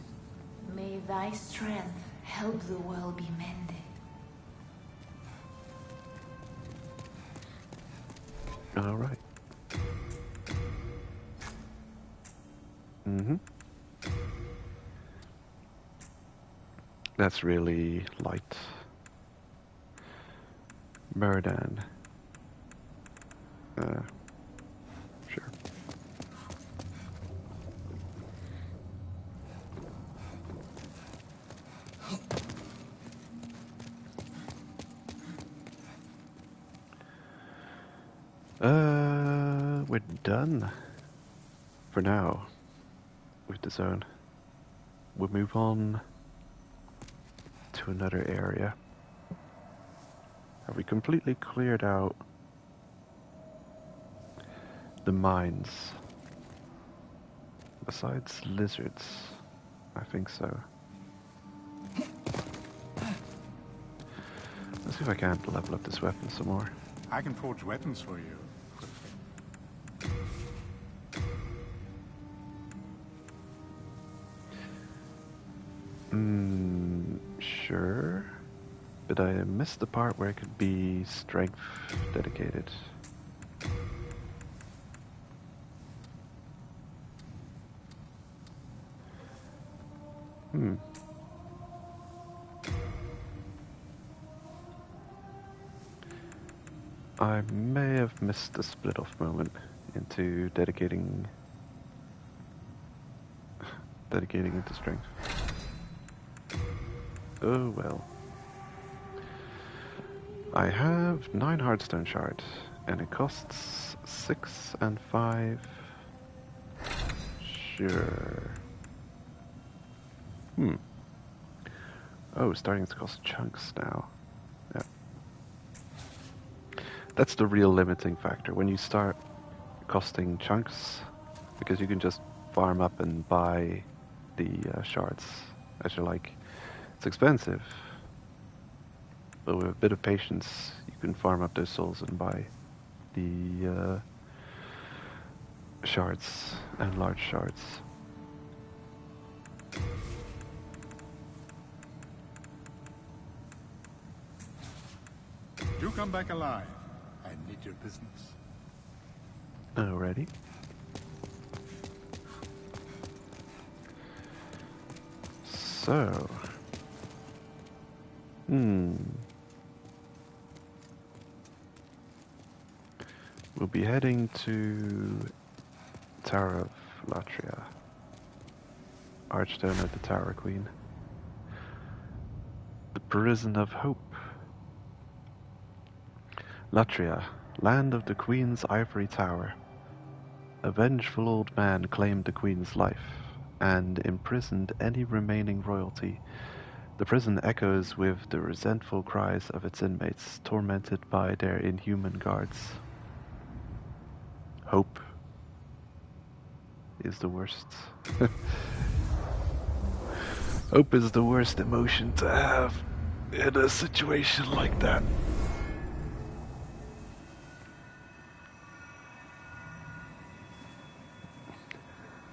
[SPEAKER 4] May thy strength help the world be mended.
[SPEAKER 1] Alright. That's really light. Murdan. Sure. We're done for now with the zone. We'll move on to another area. Have we completely cleared out the mines Besides lizards, I think so. Let's see if I can't level up this weapon some more.
[SPEAKER 3] I can forge weapons for you.
[SPEAKER 1] Sure. But I missed the part where it could be strength dedicated. I may have missed the split off moment into dedicating into strength. Oh well. I have 9 hardstone shards, and it costs 6 and 5. Sure. Oh, starting to cost chunks now. Yeah. That's the real limiting factor. When you start costing chunks, because you can just farm up and buy the shards as you like. It's expensive, but with a bit of patience, you can farm up those souls and buy the shards and large shards.
[SPEAKER 3] Do come back alive. I need your business.
[SPEAKER 1] Alrighty. So, we'll be heading to Tower of Latria, Archstone of the Tower Queen, the Prison of Hope. Latria, land of the Queen's ivory tower. A vengeful old man claimed the Queen's life and imprisoned any remaining royalty. The prison echoes with the resentful cries of its inmates, tormented by their inhuman guards. Hope is the worst. Hope is the worst emotion to have in a situation like that.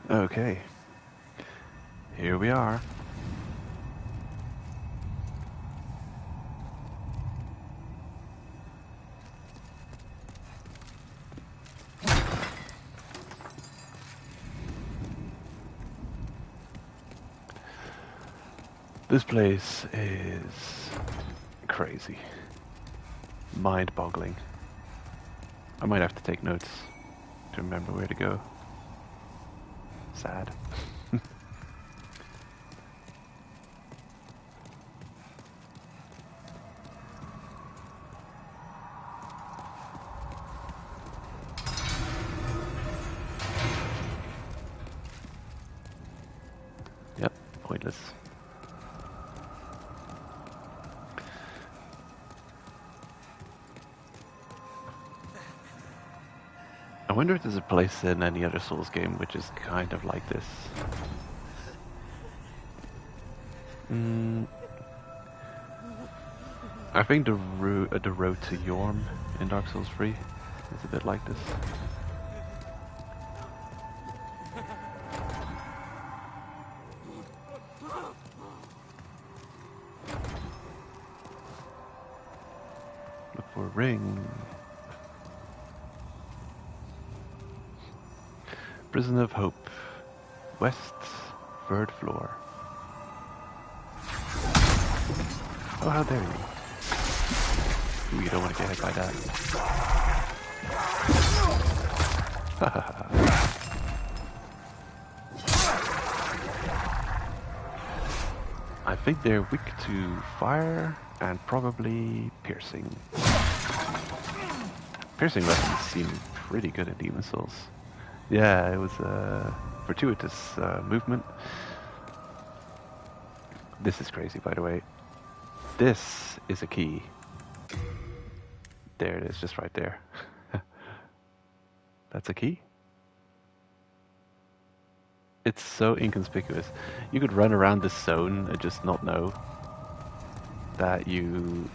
[SPEAKER 1] Okay, here we are. This place is crazy, mind-boggling. I might have to take notes to remember where to go. Sad. Yep, pointless. I wonder if there's a place in any other Souls game which is kind of like this. I think the road to Yorm in Dark Souls 3 is a bit like this. Look for a ring. Prison of Hope. West, 3rd floor. Oh, how dare you. Ooh, you don't want to get hit by that. I think they're weak to fire and probably piercing. Piercing weapons seem pretty good in Demon Souls. Yeah, it was a fortuitous movement. This is crazy, by the way. This is a key. There it is, just right there. That's a key. It's so inconspicuous. You could run around this zone and just not know that you...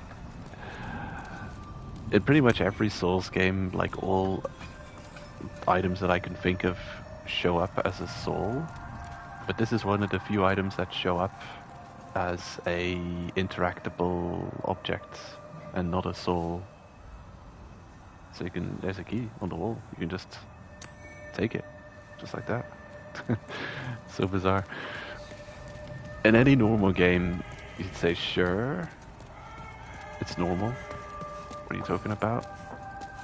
[SPEAKER 1] In pretty much every Souls game, like all items that I can think of show up as a soul. But this is one of the few items that show up as a interactable object and not a soul. So you can, there's a key on the wall. You can just take it, just like that. So bizarre. In any normal game, you'd say, sure, it's normal. What are you talking about?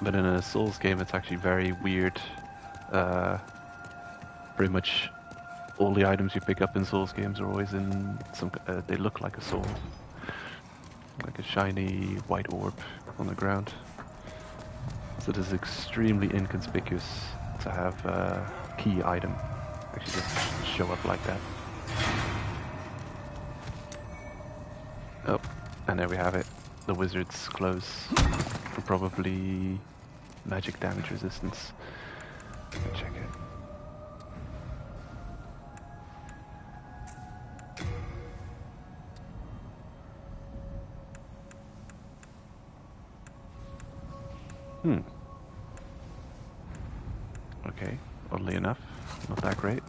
[SPEAKER 1] But in a Souls game, it's actually very weird. Pretty much all the items you pick up in Souls games are always in some. They look like a soul, like a shiny white orb on the ground. So it is extremely inconspicuous to have a key item actually just show up like that. Oh, and there we have it. The wizard's close for probably magic damage resistance. Check it. Okay, oddly enough, not that great.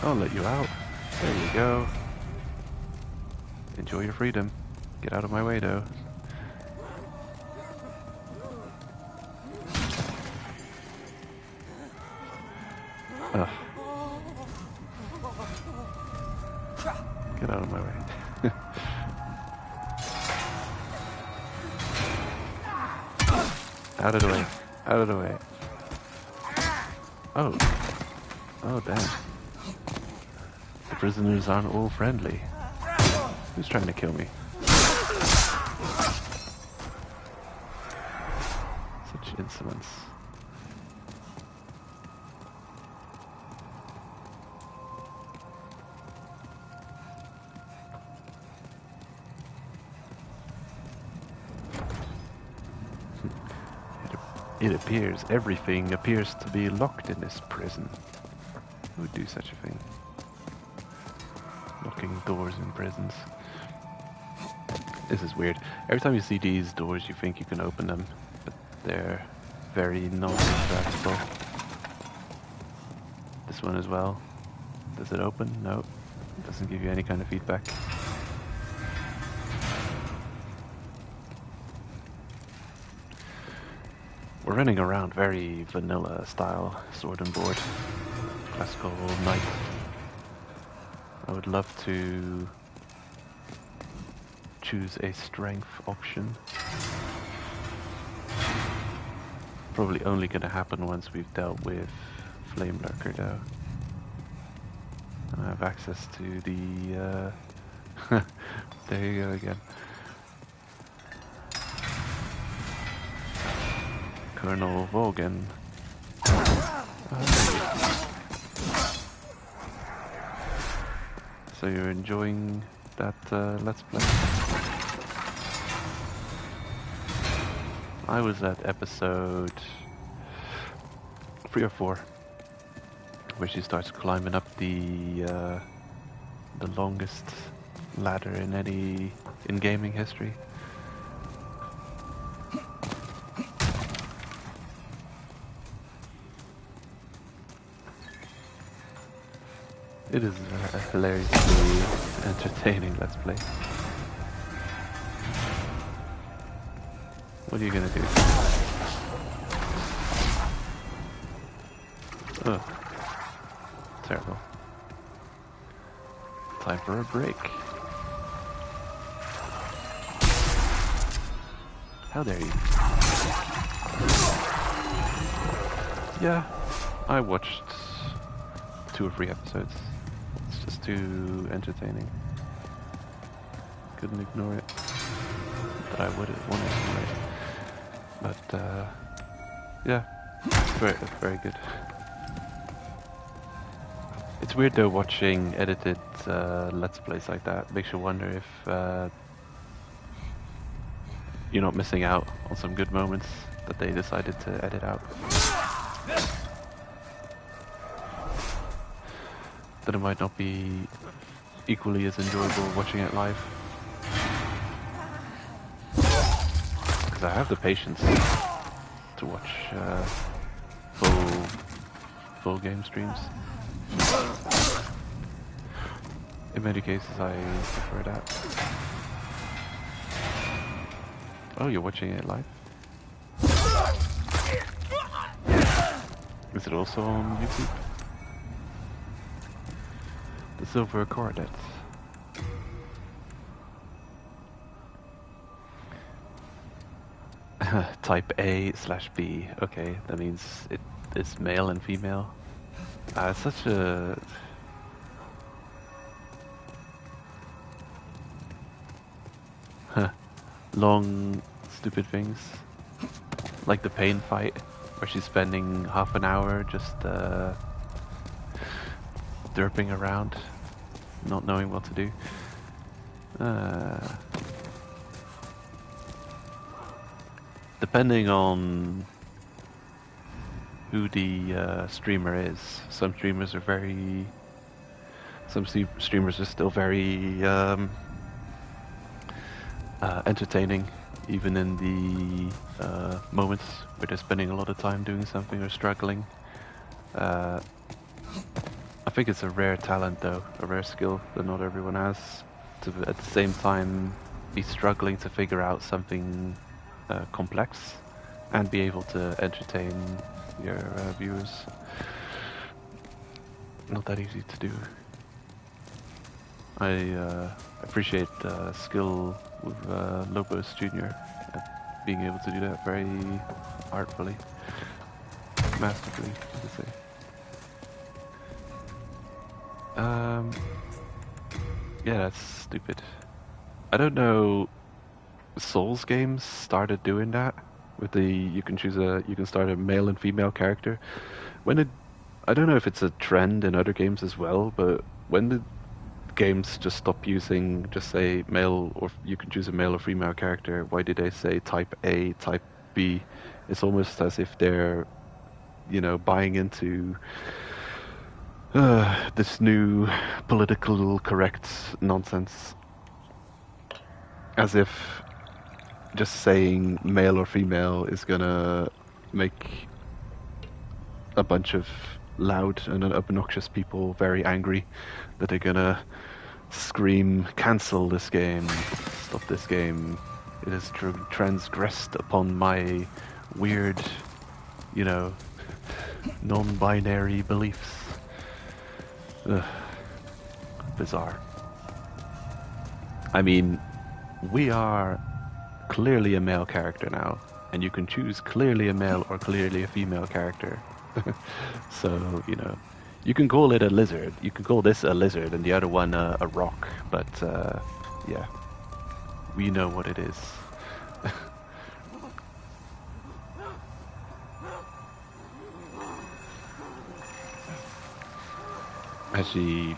[SPEAKER 1] I'll let you out. There you go. Enjoy your freedom. Get out of my way, though. Ugh. Get out of my way. Out of the way. Out of the way. Oh. Oh, damn. The prisoners aren't all friendly. Who's trying to kill me? Such insolence. It appears, everything appears to be locked in this prison. Who would do such a thing? Locking doors in prisons. This is weird. Every time you see these doors, you think you can open them, but they're very non-interactable. This one as well. Does it open? No. It doesn't give you any kind of feedback. We're running around very vanilla style sword and board. Classical knight. I would love to choose a strength option. Probably only gonna happen once we've dealt with Flame Lurker though. And I have access to the there you go again. Colonel Vogan. So you're enjoying that Let's Play? I was at episode 3 or 4, where she starts climbing up the longest ladder in gaming history. It is a hilariously entertaining Let's Play. What are you gonna do? Oh. Terrible. Time for a break. How dare you? Yeah, I watched 2 or 3 episodes. It's just too entertaining. Couldn't ignore it. That I would want to ignore it. But yeah, it's very good. It's weird though watching edited Let's Plays like that. Makes you wonder if you're not missing out on some good moments that they decided to edit out. then it might not be equally as enjoyable watching it live. Because I have the patience to watch full game streams. In many cases, I prefer that. Oh, you're watching it live? Is it also on YouTube? The Silver Coronet. Type A/B. Okay, that means it's male and female. It's such a... long, stupid things. Like the pain fight, where she's spending half an hour just derping around, not knowing what to do. Depending on who the streamer is, some streamers are still very entertaining, even in the moments where they're spending a lot of time doing something or struggling. I think it's a rare talent though, a rare skill that not everyone has, to at the same time be struggling to figure out something complex and be able to entertain your viewers. Not that easy to do. I appreciate skill with Lobos Jr. at being able to do that very artfully, masterfully, I would say. Yeah, that's stupid. I don't know. Souls games started doing that with the you can start a male and female character. I don't know if it's a trend in other games as well, but when did games just stop using just say male, or you can choose a male or female character? Why did they say type A, type B? It's almost as if they're, buying into this new political correct nonsense. As if just saying male or female is gonna make a bunch of loud and obnoxious people very angry, that they're gonna scream, cancel this game, stop this game, it has transgressed upon my weird, non-binary beliefs. Ugh. Bizarre. I mean, we are clearly a male character now, and you can choose clearly a male or clearly a female character. So, you can call it a lizard, you can call this a lizard and the other one a rock, but yeah, we know what it is. Has she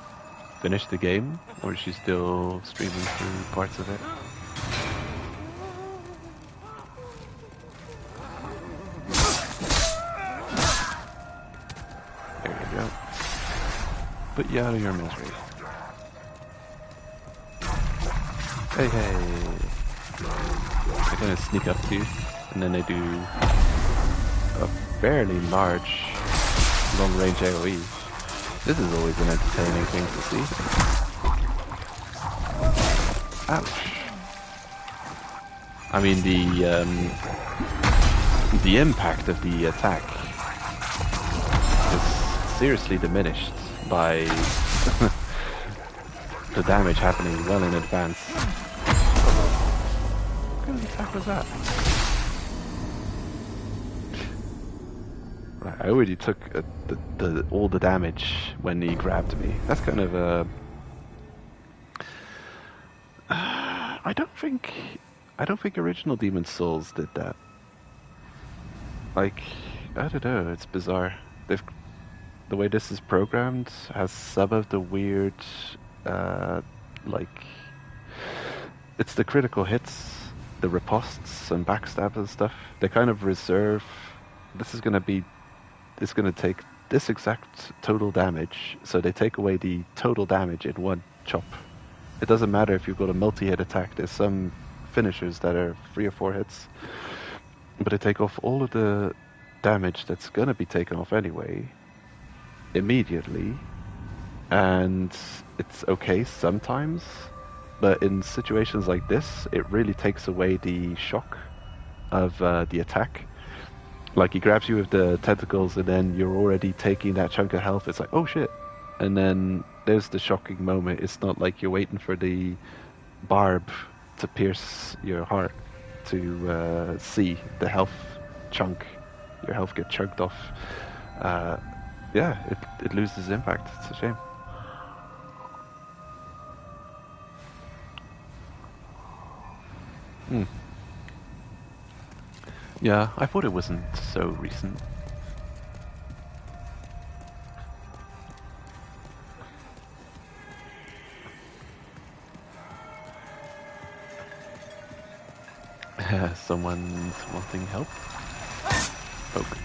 [SPEAKER 1] finished the game, or is she still streaming through parts of it? Put you out of your misery. Hey, hey. They're gonna sneak up to you, and then they do a fairly large long-range AoE. This is always an entertaining thing to see. Ouch. I mean, the impact of the attack is seriously diminished by the damage happening well in advance. What kind of attack was that? Right, I already took all the damage when he grabbed me. That's kind of a... I don't think original Demon's Souls did that. Like, I don't know, it's bizarre. The way this is programmed has some of the weird, it's the critical hits, the ripostes and backstabs and stuff. They kind of reserve. It's gonna take this exact total damage, so they take away the total damage in one chop. It doesn't matter if you've got a multi-hit attack. There's some finishers that are 3 or 4 hits, but they take off all of the damage that's gonna be taken off anyway, immediately, and it's okay sometimes, but in situations like this, it really takes away the shock of the attack. Like, he grabs you with the tentacles and then you're already taking that chunk of health. It's like, oh shit. And then there's the shocking moment. It's not like you're waiting for the barb to pierce your heart to see the health chunk, your health get chunked off. Yeah, it loses impact. It's a shame. Yeah, I thought it wasn't so recent. Someone's wanting help? Poke.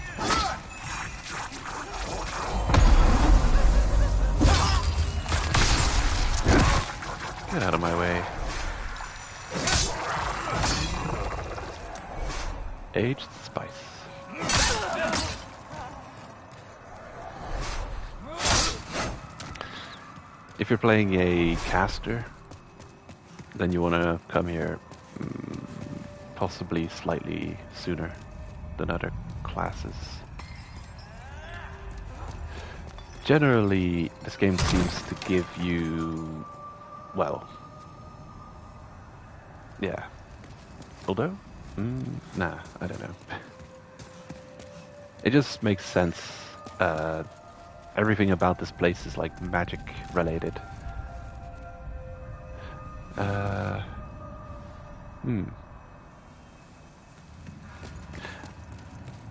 [SPEAKER 1] Get out of my way. Aged spice. If you're playing a caster, then you want to come here possibly slightly sooner than other classes. Generally, this game seems to give you, well, yeah. Although, nah, I don't know. It just makes sense. Everything about this place is like magic related.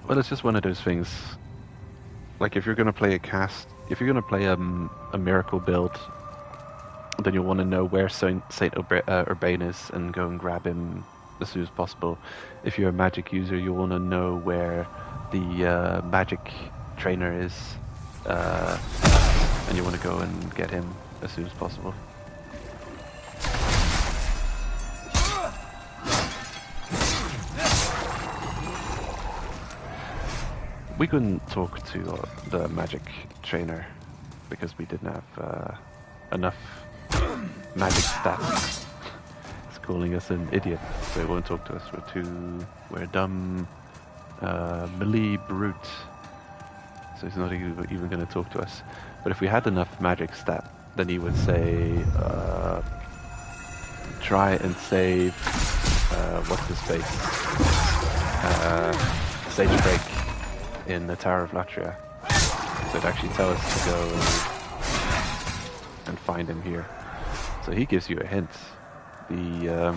[SPEAKER 1] Well, it's just one of those things. Like, if you're gonna play a cast, if you're gonna play a miracle build, then you'll want to know where Saint Urbain is and go and grab him as soon as possible. If you're a magic user, you'll want to know where the magic trainer is, and you want to go and get him as soon as possible. We couldn't talk to the magic trainer because we didn't have enough magic stats. It's calling us an idiot, so it won't talk to us. We're a dumb melee brute. So he's not even going to talk to us. But if we had enough magic stat, then he would say, try and save, what's his face? Sage Break in the Tower of Latria. So it'd actually tell us to go and find him here. So he gives you a hint. I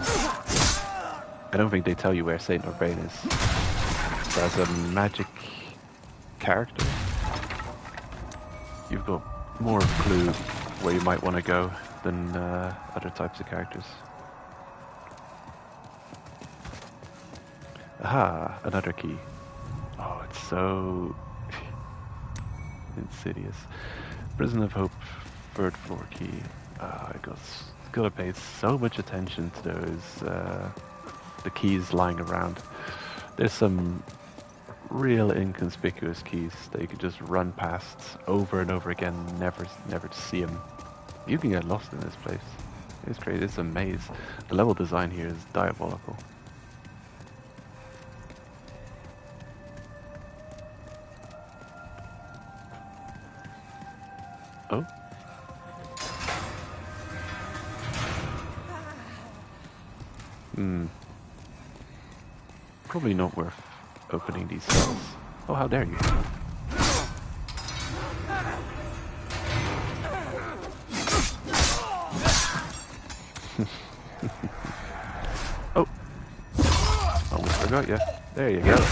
[SPEAKER 1] don't think they tell you where Saint Urbain is. So as a magic character, you've got more clue where you might want to go than other types of characters. Aha, another key. Oh, it's so insidious. Prison of Hope, 3rd floor key. I gotta pay so much attention to those the keys lying around. There's some real inconspicuous keys that you could just run past over and over again, never to see them. You can get lost in this place. It's crazy. It's a maze. The level design here is diabolical. Oh. Probably not worth opening these cells. Oh, how dare you. Oh. Almost forgot you. There you go.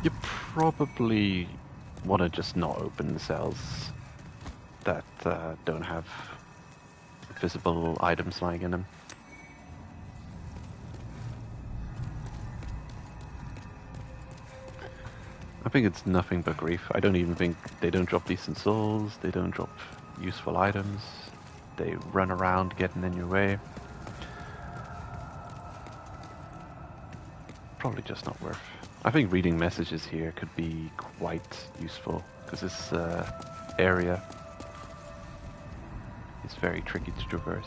[SPEAKER 1] You probably want to just not open the cells that don't have visible items lying in them. think it's nothing but grief. I don't even think they don't drop decent souls, they don't drop useful items, they run around getting in your way. Probably just not worth. I think reading messages here could be quite useful, because this area is very tricky to traverse.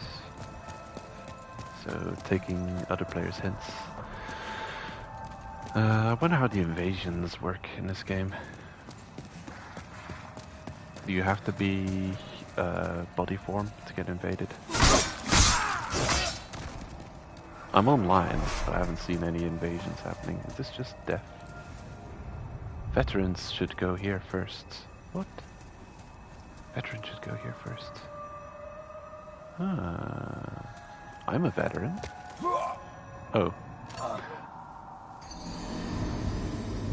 [SPEAKER 1] So taking other players' hints. I wonder how the invasions work in this game. Do you have to be body form to get invaded? I'm online, but I haven't seen any invasions happening. Is this just death? Veterans should go here first. What? Veterans should go here first. I'm a veteran. Oh.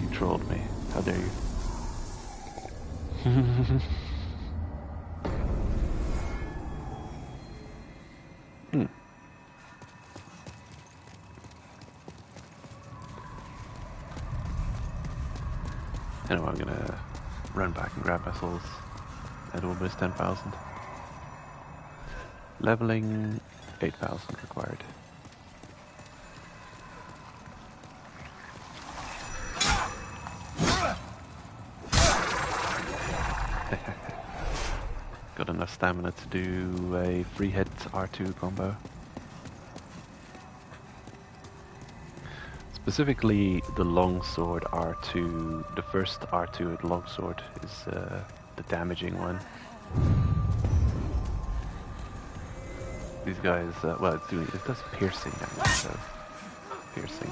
[SPEAKER 1] You trolled me. How dare you? Anyway, I'm gonna run back and grab my souls at almost 10,000. Leveling 8,000 required. Got enough stamina to do a free hit R2 combo. Specifically, the longsword R2, the first R2 at longsword is the damaging one. These guys, well, it does piercing damage, so piercing.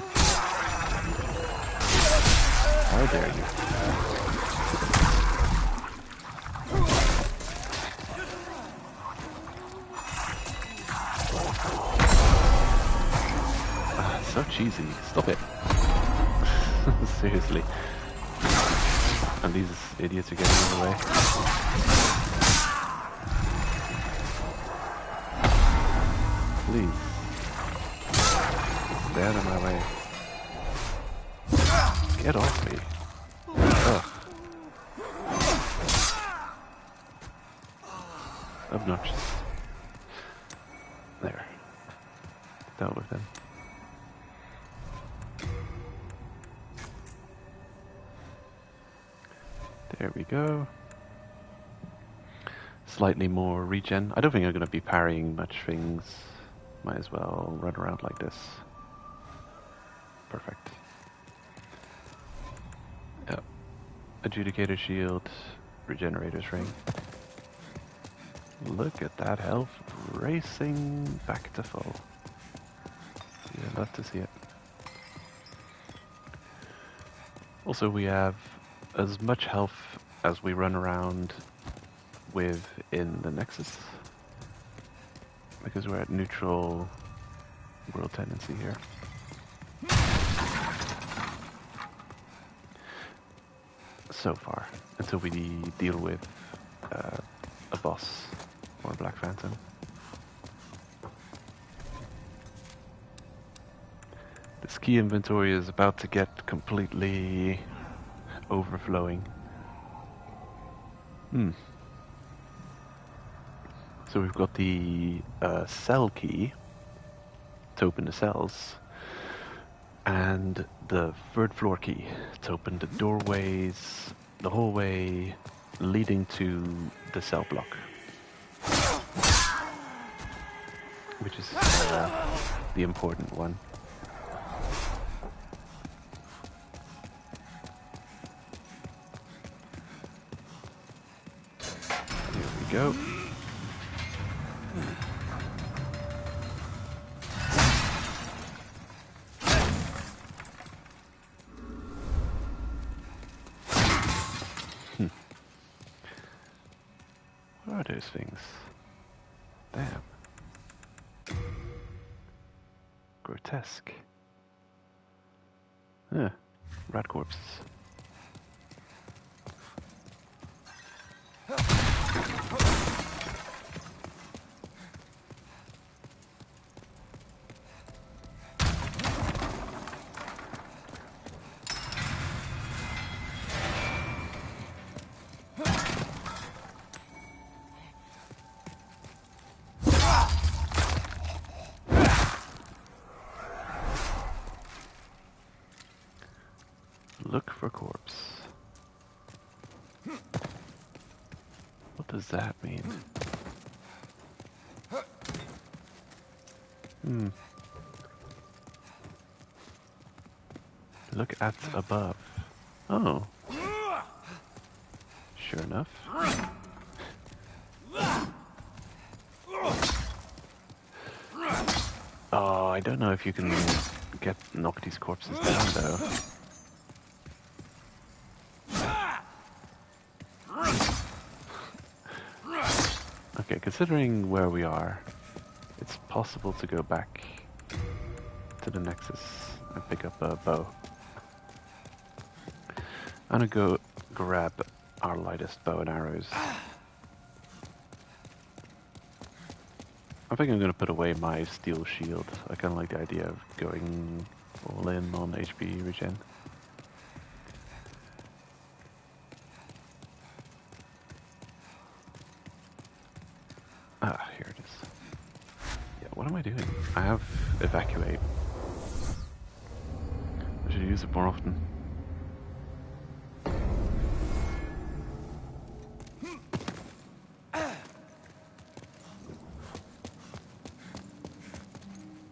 [SPEAKER 1] How dare you? So cheesy. Stop it. Seriously. And these idiots are getting in the way. Please. Stay out of my way. Get off me. Ugh. Obnoxious. There. Dealt with them. There we go. Slightly more regen. I don't think I'm going to be parrying much things. Might as well run around like this. Perfect. Yep. Adjudicator shield. Regenerator's ring. Look at that health racing back to full. You'd love to see it. Also, we have as much health as we run around with in the Nexus, because we're at neutral world tendency here. So far, until we deal with a boss or a Black Phantom. This key inventory is about to get completely overflowing. So we've got the cell key to open the cells, and the third floor key to open the doorways, the hallway leading to the cell block, which is the important one. Here we go. What are those things? Damn. Grotesque. Yeah, rat corpses. does that mean? Hmm. Look at above. Oh. Sure enough. Oh, I don't know if you can knock these corpses down though. Okay, considering where we are, it's possible to go back to the Nexus and pick up a bow. I'm gonna go grab our lightest bow and arrows. I think I'm gonna put away my steel shield. I kinda like the idea of going all in on HP regen. Ah, here it is. Yeah, what am I doing? I have evacuate. I should use it more often.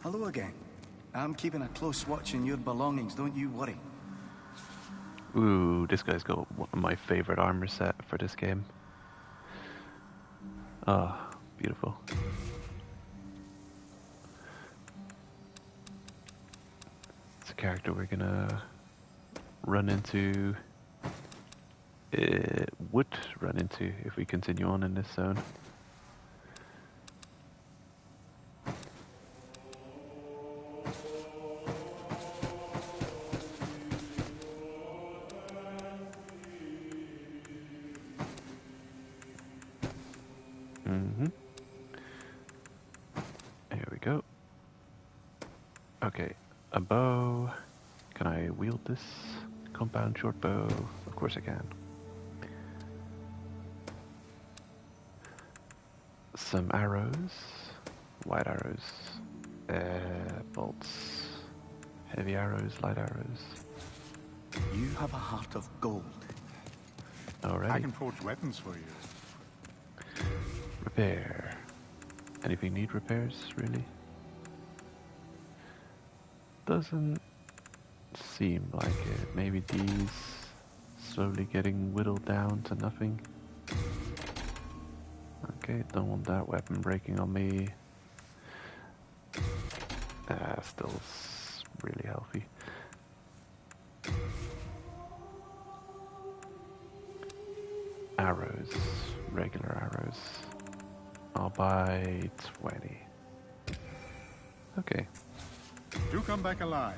[SPEAKER 2] Hello again. I'm keeping a close watch on your belongings, don't you worry.
[SPEAKER 1] Ooh, this guy's got one of my favorite armor set for this game. Ah, beautiful. It's a character we're gonna run into. Would run into if we continue on in this zone. Here we go. Okay, a bow. Can I wield this compound short bow? Of course I can. Some arrows, wide arrows, bolts, heavy arrows, light arrows.
[SPEAKER 2] You have a heart of gold.
[SPEAKER 1] Alright.
[SPEAKER 3] I can forge weapons for you.
[SPEAKER 1] Repair. Anything need repairs, really? Doesn't seem like it. Maybe these slowly getting whittled down to nothing. Okay, don't want that weapon breaking on me. Still really healthy. Arrows, regular arrows. I'll buy 20. Okay.
[SPEAKER 3] Do come back alive.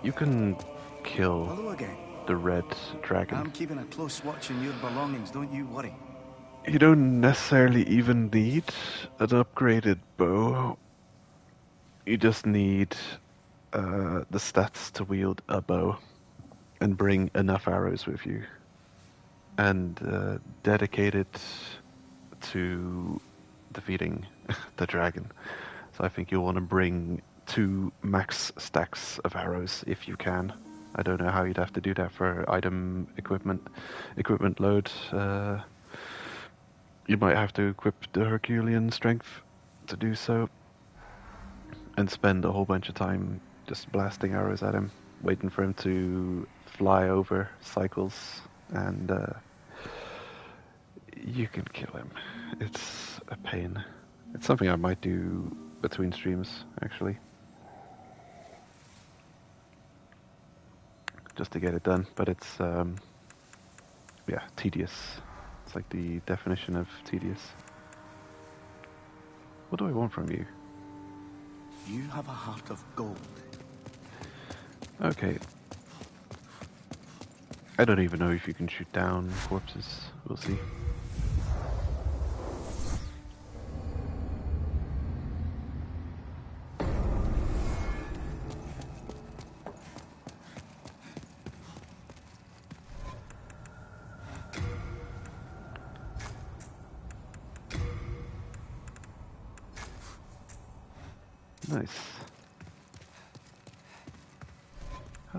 [SPEAKER 1] You can kill
[SPEAKER 2] Hello again.
[SPEAKER 1] the red dragon.
[SPEAKER 2] I'm keeping a close watch on your belongings, don't you worry.
[SPEAKER 1] You don't necessarily even need an upgraded bow. You just need the stats to wield a bow and bring enough arrows with you. And dedicate it to defeating the dragon. So I think you'll want to bring 2 max stacks of arrows if you can. I don't know how you'd have to do that for item equipment load. You might have to equip the Herculean strength to do so, and spend a whole bunch of time just blasting arrows at him, waiting for him to fly over cycles, and you can kill him. It's a pain. It's something I might do between streams, actually. Just to get it done, but it's, yeah, tedious. It's like the definition of tedious. What do I want from you?
[SPEAKER 2] You have a heart of gold.
[SPEAKER 1] Okay. I don't even know if you can shoot down corpses. We'll see. Nice.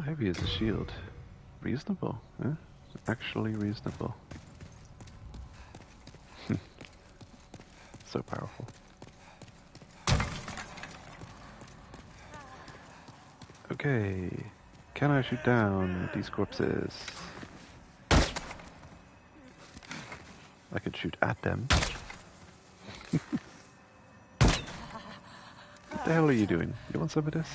[SPEAKER 1] heavy as a shield. Reasonable, yeah? Actually reasonable. So powerful. Okay, can I shoot down these corpses? I could shoot at them. What the hell are you doing? You want some of this?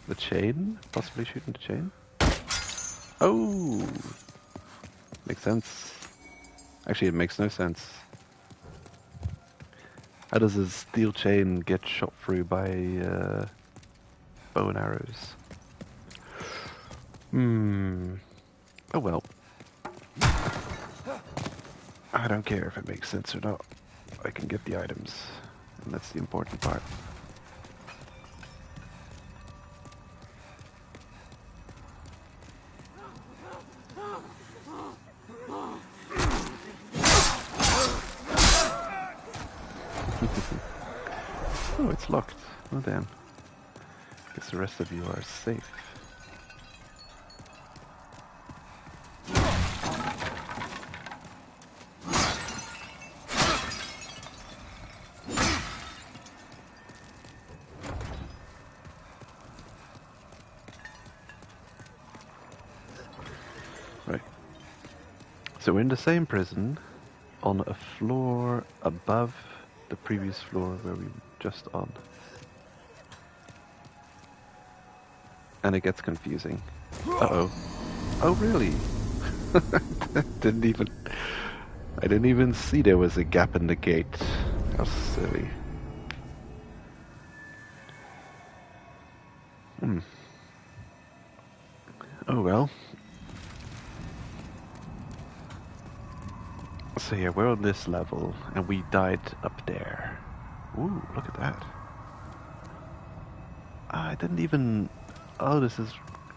[SPEAKER 1] The chain? Possibly shooting the chain? Oh! Makes sense. Actually, it makes no sense. How does a steel chain get shot through by bow and arrows? Oh well. I don't care if it makes sense or not. I can get the items, and that's the important part. Oh, it's locked. Oh damn. Guess the rest of you are safe. Right. So we're in the same prison, on a floor above the previous floor where we were just on. And it gets confusing. Uh-oh. Oh, really? I didn't even see there was a gap in the gate. How silly. Oh well. So yeah, we're on this level, and we died up there. Ooh, look at that. I didn't even... Oh, this is...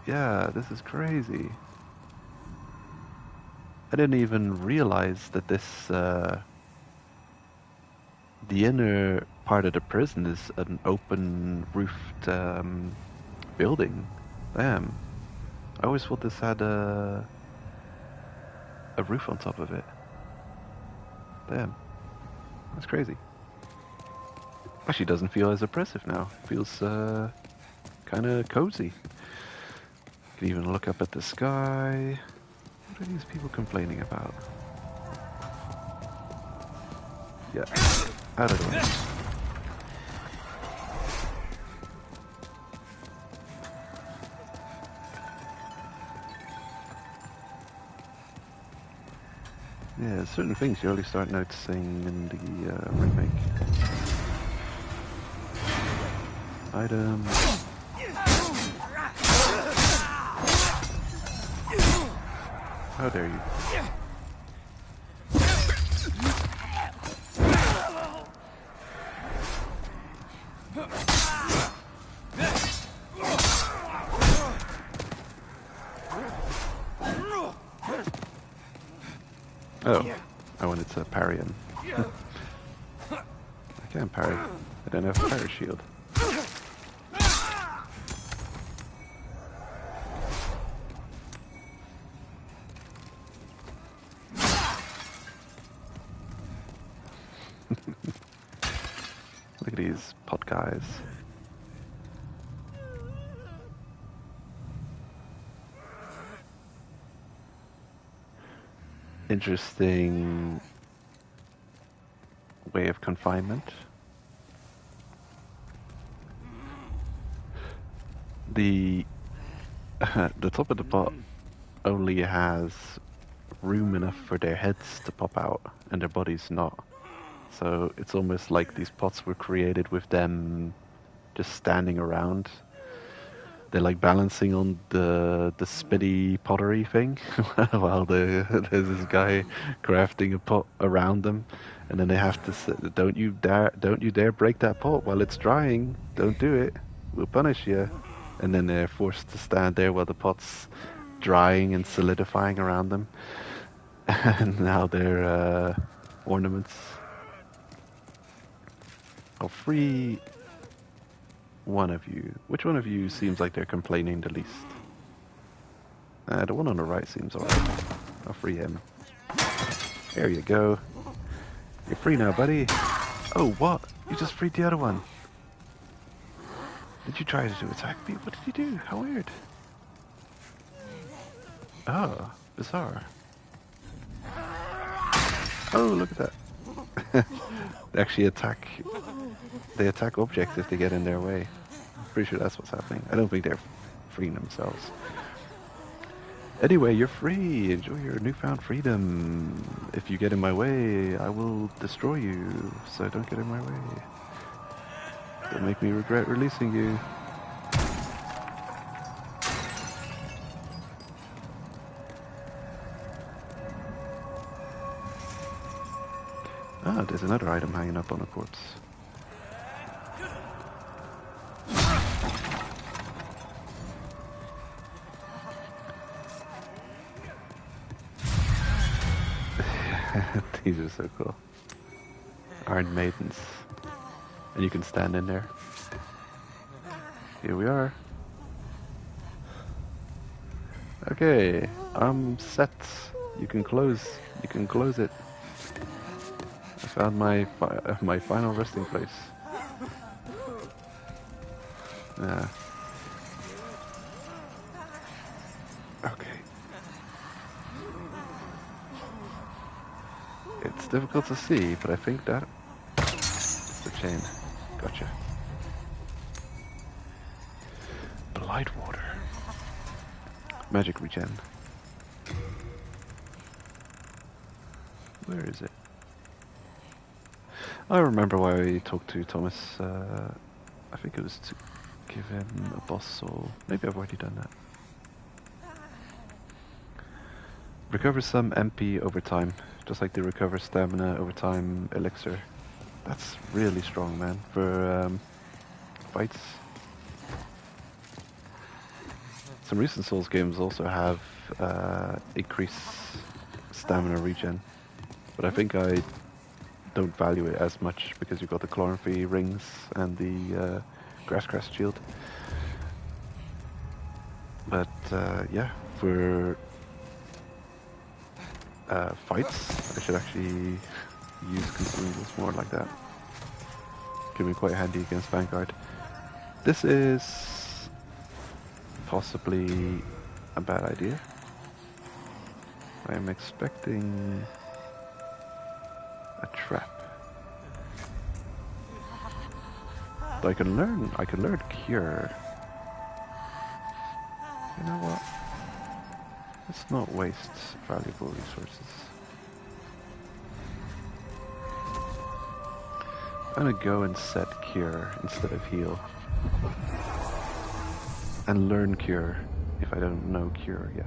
[SPEAKER 1] Yeah, this is crazy. I didn't even realize that this... the inner part of the prison is an open roofed building. Damn. I always thought this had a roof on top of it. Damn. That's crazy. Actually doesn't feel as oppressive now. It feels kind of cozy. You can even look up at the sky. What are these people complaining about? Yeah. Out of the way. Yeah, certain things you only start noticing in the remake. Item. How dare you? Oh, I wanted to parry him. I can't parry. I don't have a parry shield. Look at these pot guys. Interesting way of confinement. The the top of the pot only has room enough for their heads to pop out and their bodies not. So it's almost like these pots were created with them just standing around. They're like balancing on the spinny pottery thing while there's this guy crafting a pot around them, and then they have to say, don't you dare break that pot while it's drying. Don't do it. We'll punish you. And then they're forced to stand there while the pot's drying and solidifying around them. And now they're ornaments. I'll free one of you. Which one of you seems like they're complaining the least? The one on the right seems alright. I'll free him. There you go. You're free now, buddy. Oh, what? You just freed the other one. Did you try to attack me? What did you do? How weird. Oh, bizarre. Oh, look at that. They actually attack. They attack objects if they get in their way. I'm pretty sure that's what's happening. I don't think they're freeing themselves. Anyway, you're free. Enjoy your newfound freedom. If you get in my way, I will destroy you. So don't get in my way. Don't make me regret releasing you. Ah, there's another item hanging up on a corpse. These are so cool. Iron Maidens. And you can stand in there. Here we are. Okay, I'm set. You can close it. I found my final resting place. Yeah. Okay. It's difficult to see, but I think that's the chain. Gotcha. Blight water. Magic regen. Where is it? I remember why I talked to Thomas. I think it was to give him a boss soul. Maybe I've already done that. Recover some MP over time, just like the recover stamina over time elixir. That's really strong, man, for fights. Some recent Souls games also have increased stamina regen, but I think I don't value it as much because you've got the Chlorophy rings and the Grasscrest shield. But yeah, for fights, I should actually use consumables more like that. Can be quite handy against Vanguard. This is possibly a bad idea. I am expecting a trap. But I can learn cure. You know what? Let's not waste valuable resources. I'm gonna go and set cure instead of heal. And learn cure if I don't know cure yet.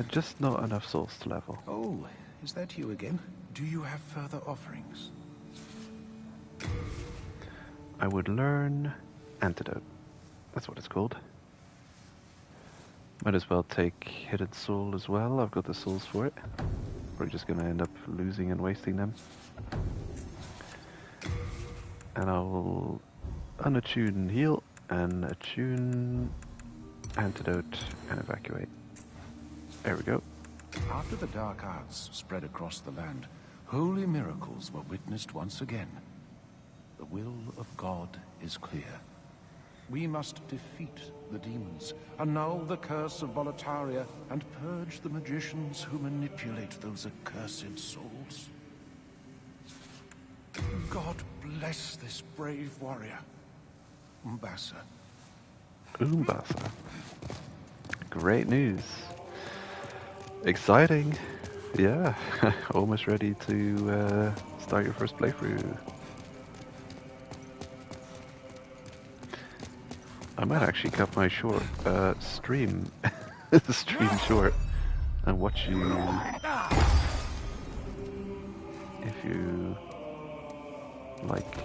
[SPEAKER 1] Just not enough souls to level.
[SPEAKER 7] Oh, is that you again? Do you have further offerings?
[SPEAKER 1] I would learn antidote. That's what it's called. Might as well take hidden soul as well. I've got the souls for it. We're just gonna end up losing and wasting them. And I'll unattune heal and attune antidote and evacuate. There we go.
[SPEAKER 7] After the dark arts spread across the land, holy miracles were witnessed once again. The will of God is clear. We must defeat the demons, annul the curse of Volataria, and purge the magicians who manipulate those accursed souls. God bless this brave warrior, Umbasa.
[SPEAKER 1] Umbasa. Great news. Exciting. Yeah, almost ready to start your first playthrough. I might actually cut my stream short and watch you if if you like.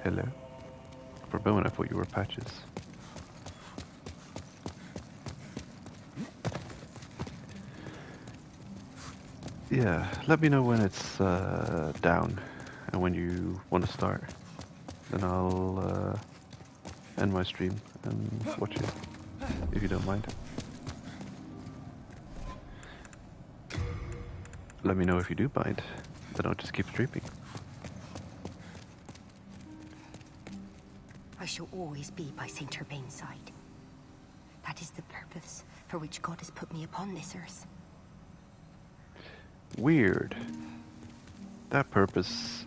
[SPEAKER 1] Hello? For a moment I thought you were Patches. Yeah, let me know when it's down and when you want to start. Then I'll end my stream and watch it, if you don't mind. Let me know if you do mind, then I'll just keep streaming.
[SPEAKER 5] I shall always be by Saint Urbain's side. That is the purpose for which God has put me upon this earth.
[SPEAKER 1] Weird. That purpose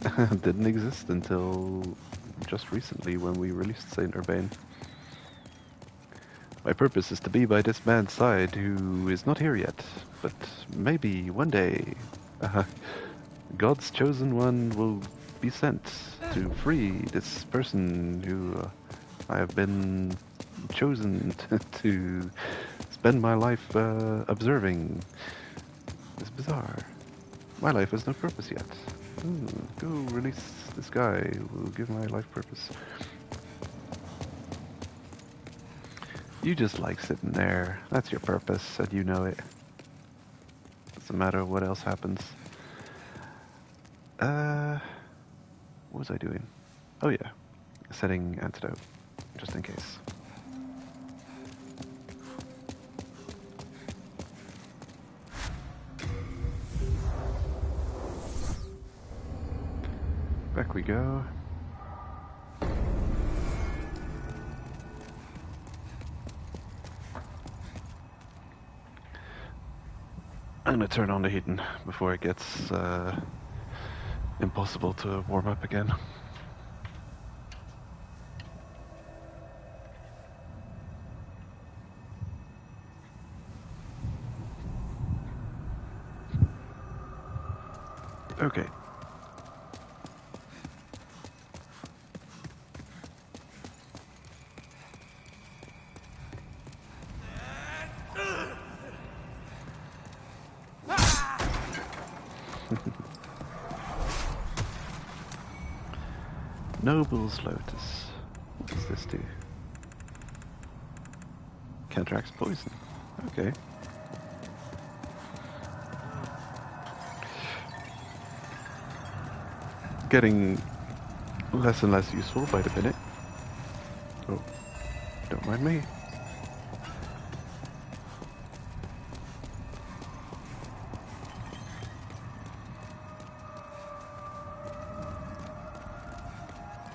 [SPEAKER 1] didn't exist until just recently when we released Saint Urbain. My purpose is to be by this man's side who is not here yet, but maybe one day God's chosen one will be sent to free this person who I have been chosen to spend my life observing. It's bizarre. My life has no purpose yet. Go release this guy who will give my life purpose. You just like sitting there. That's your purpose, and you know it. Doesn't matter what else happens. What was I doing? Oh yeah, setting antidote, just in case. Back we go. I'm gonna turn on the heating before it gets impossible to warm up again. Okay. Noble's Lotus. What does this do? Counteracts poison. Okay. Getting less and less useful by the minute. Oh, don't mind me.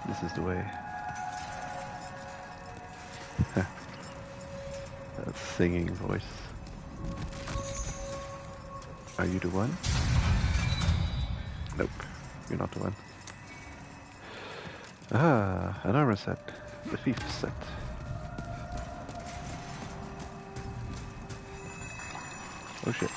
[SPEAKER 1] This is the way. That singing voice. Are you the one? Nope, you're not the one. Ah, an armor set. The fifth set. Oh shit.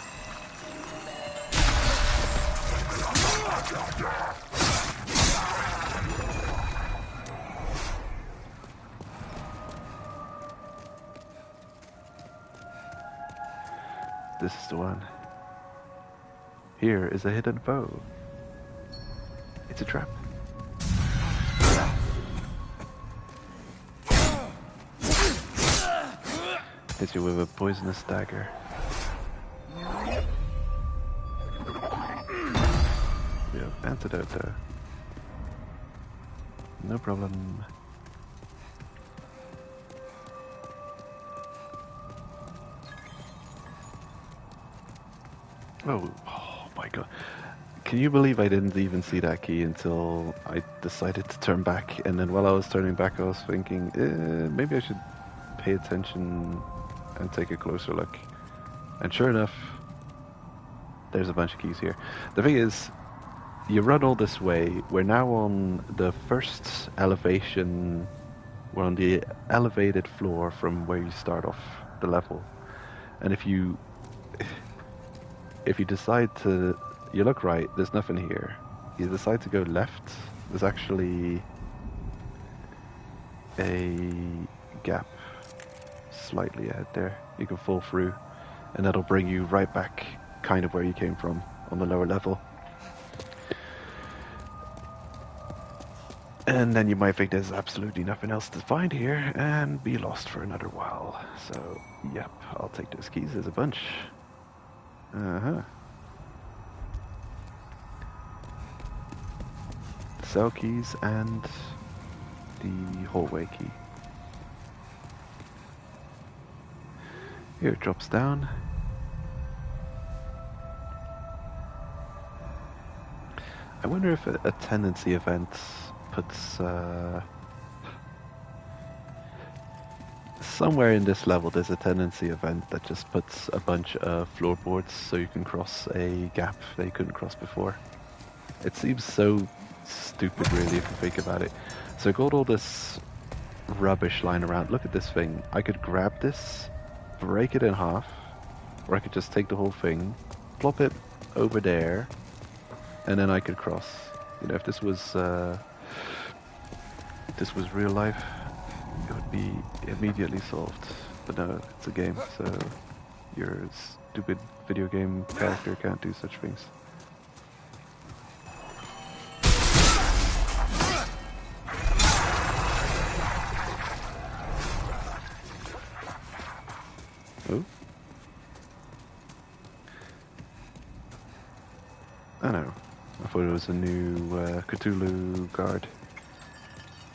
[SPEAKER 1] This is the one. Here is a hidden foe. It's a trap. Hits you with a poisonous dagger. We have antidote though. No problem. Oh my god. Can you believe I didn't even see that key until I decided to turn back, and then while I was turning back I was thinking, maybe I should pay attention and take a closer look. And sure enough, there's a bunch of keys here. The thing is, you run all this way, we're now on the first elevation, we're on the elevated floor from where you start off the level. And if you decide to, you look right, there's nothing here. You decide to go left, there's actually a gap slightly ahead there. You can fall through, and that'll bring you right back kind of where you came from on the lower level. And then you might think there's absolutely nothing else to find here and be lost for another while. So, yep, I'll take those keys. There's a bunch. Uh-huh. Cell keys and the hallway key. Here it drops down. I wonder if a tendency event puts somewhere in this level there's a tendency event that just puts a bunch of floorboards so you can cross a gap that you couldn't cross before. It seems so stupid really if you think about it. So I got all this rubbish lying around. Look at this thing. I could grab this, break it in half, or I could just take the whole thing, plop it over there, and then I could cross. You know, if this was real life, it would be immediately solved. But no, it's a game, so your stupid video game character can't do such things. Oh? I know. I thought it was a new Cthulhu guard.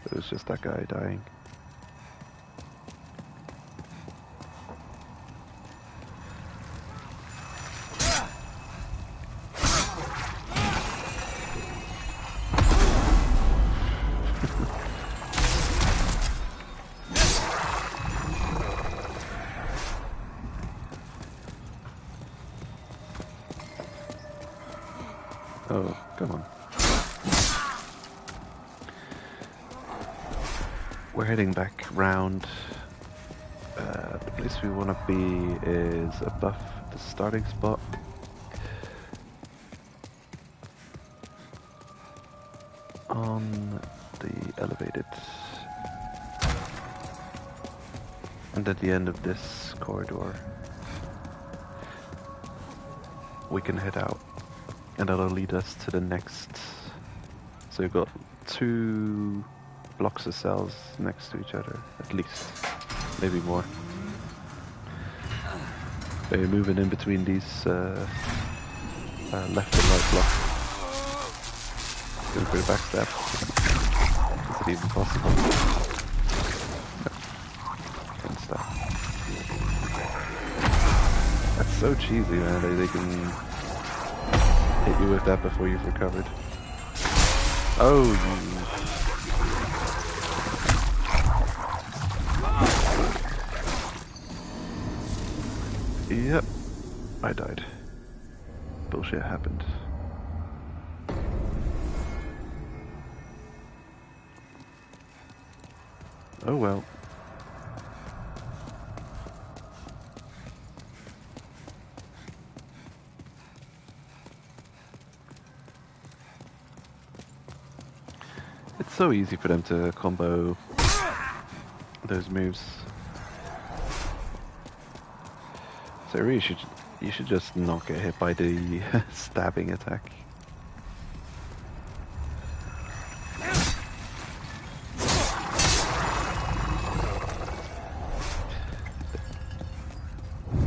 [SPEAKER 1] It was just that guy dying. Oh, come on. We're heading back round. The place we want to be is above the starting spot. On the elevated. And at the end of this corridor, we can head out. And that'll lead us to the next. So you've got 2 blocks of cells next to each other, at least. Maybe more. So you're moving in between these left and right blocks. Going for a backstab. Is it even possible? No. Can't stop. That's so cheesy, man. They can hit you with that before you've recovered. Oh, yep, I died. Bullshit happened. Oh well. It's so easy for them to combo those moves. So really you should just not get hit by the stabbing attack.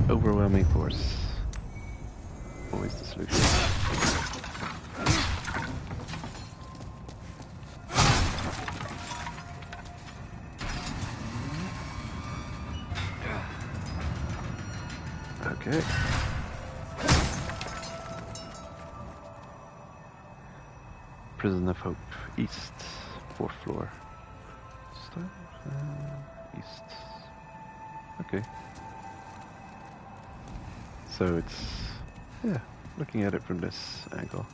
[SPEAKER 1] Overwhelming force. Always the solution. Okay. Prison of Hope, East, 4th floor. East. Okay. So it's, yeah, looking at it from this angle.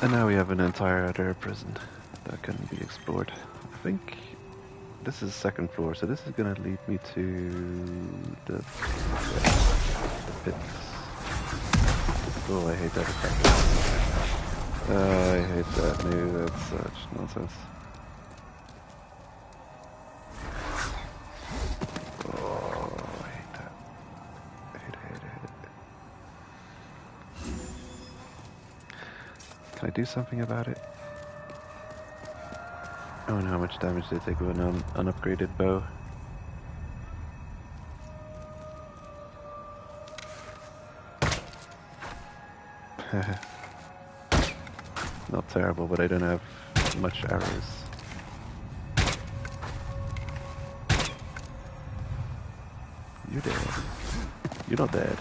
[SPEAKER 1] And now we have an entire other prison that can be explored. I think This is second floor, so this is gonna lead me to the pits. Oh, I hate that effect. I hate that. No, that's such nonsense. Oh, I hate that. I hate it. Can I do something about it? Oh, and how much damage did they take with an unupgraded bow? Not terrible, but I don't have much arrows. You're dead. You're not dead.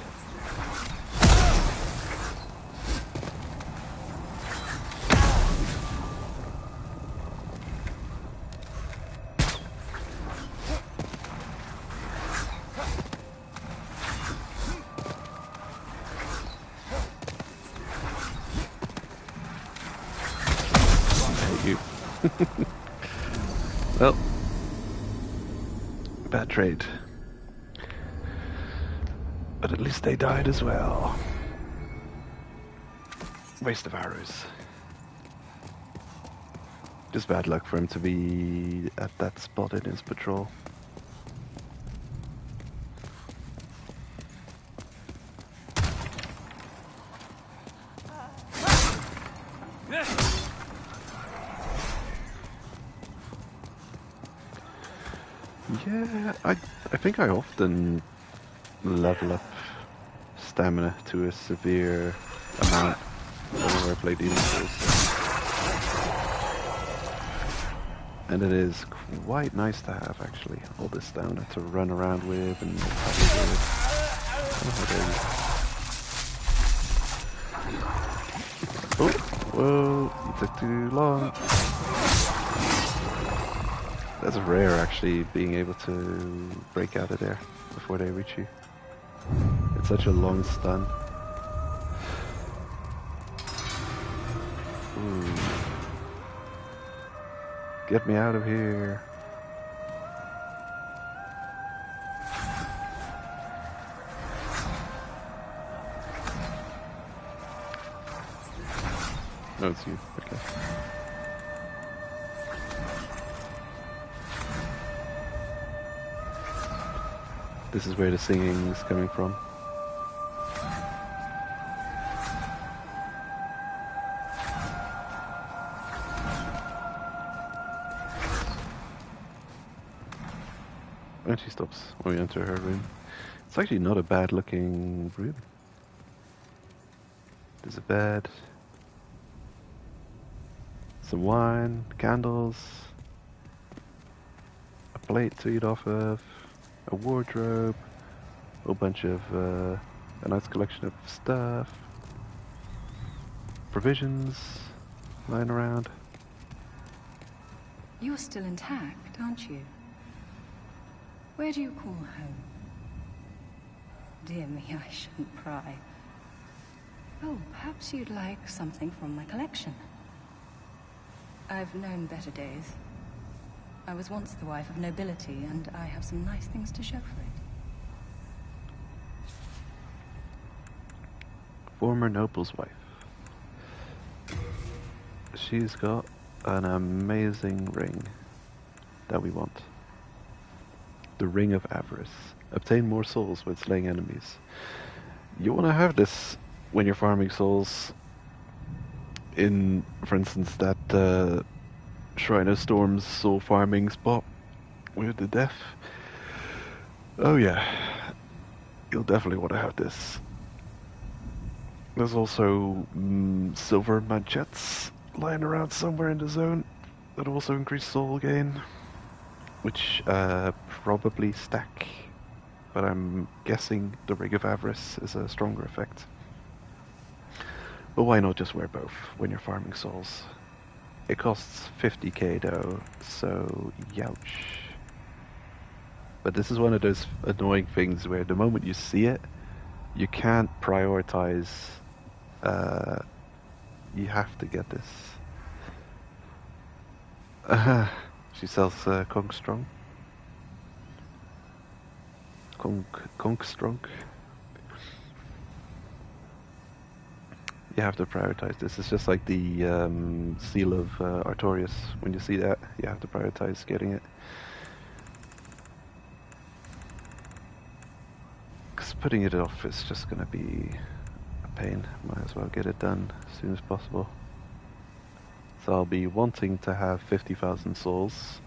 [SPEAKER 1] Well, bad trade. But at least they died as well. Waste of arrows. Just bad luck for him to be at that spot in his patrol. Yeah, I think I often level up stamina to a severe amount whenever I play Demon Souls. And it is quite nice to have, actually, all this stamina to run around with and party with. Oh, whoa, you took too long. That's rare, actually, being able to break out of there before they reach you. It's such a long stun. Ooh. Get me out of here. Oh, it's you. Okay. This is where the singing is coming from. And she stops when we enter her room. It's actually not a bad looking room. There's a bed, some wine, candles, a plate to eat off of, a wardrobe, a whole bunch of, a nice collection of stuff, provisions lying around.
[SPEAKER 9] You're still intact, aren't you? Where do you call home? Dear me, I shouldn't pry. Oh, perhaps you'd like something from my collection. I've known better days. I was once the wife of nobility, and I have some nice things to show for it.
[SPEAKER 1] Former noble's wife. She's got an amazing ring that we want. The Ring of Avarice. Obtain more souls with slaying enemies. You want to have this when you're farming souls in, for instance, that Shrine of Storms soul farming spot with the death. Oh yeah, you'll definitely want to have this. There's also silver manchettes lying around somewhere in the zone that also increase soul gain, which probably stack, but I'm guessing the Ring of Avarice is a stronger effect. But why not just wear both when you're farming souls? It costs 50k though, so youch. But this is one of those annoying things where the moment you see it, you can't prioritize. You have to get this. She sells Kong Strong. Kong Strong. You have to prioritize this. It's just like the seal of Artorias. When you see that, you have to prioritize getting it. Because putting it off is just going to be a pain. Might as well get it done as soon as possible. So I'll be wanting to have 50,000 souls,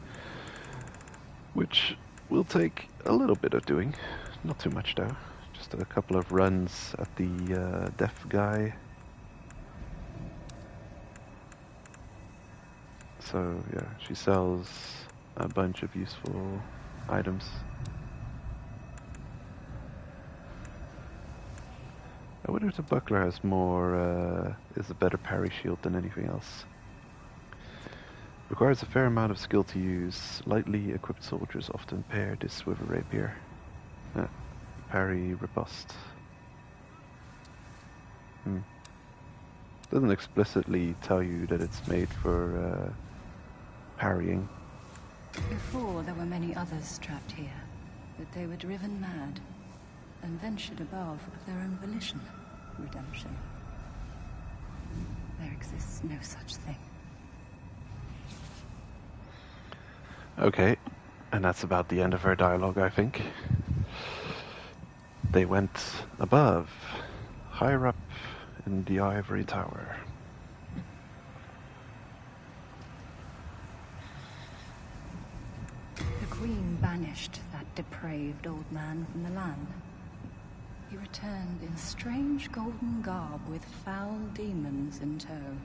[SPEAKER 1] which will take a little bit of doing. Not too much though. Just a couple of runs at the deaf guy. So yeah, she sells a bunch of useful items. I wonder if the buckler has more, is a better parry shield than anything else. Requires a fair amount of skill to use. Lightly equipped soldiers often pair this with a rapier. Parry riposte. Doesn't explicitly tell you that it's made for parrying.
[SPEAKER 9] Before, there were many others trapped here, but they were driven mad and ventured above of their own volition. Redemption. There exists no such thing.
[SPEAKER 1] Okay, and that's about the end of her dialogue, I think. They went above, higher up in the ivory tower.
[SPEAKER 9] The Queen banished that depraved old man from the land. He returned in strange golden garb with foul demons in tow.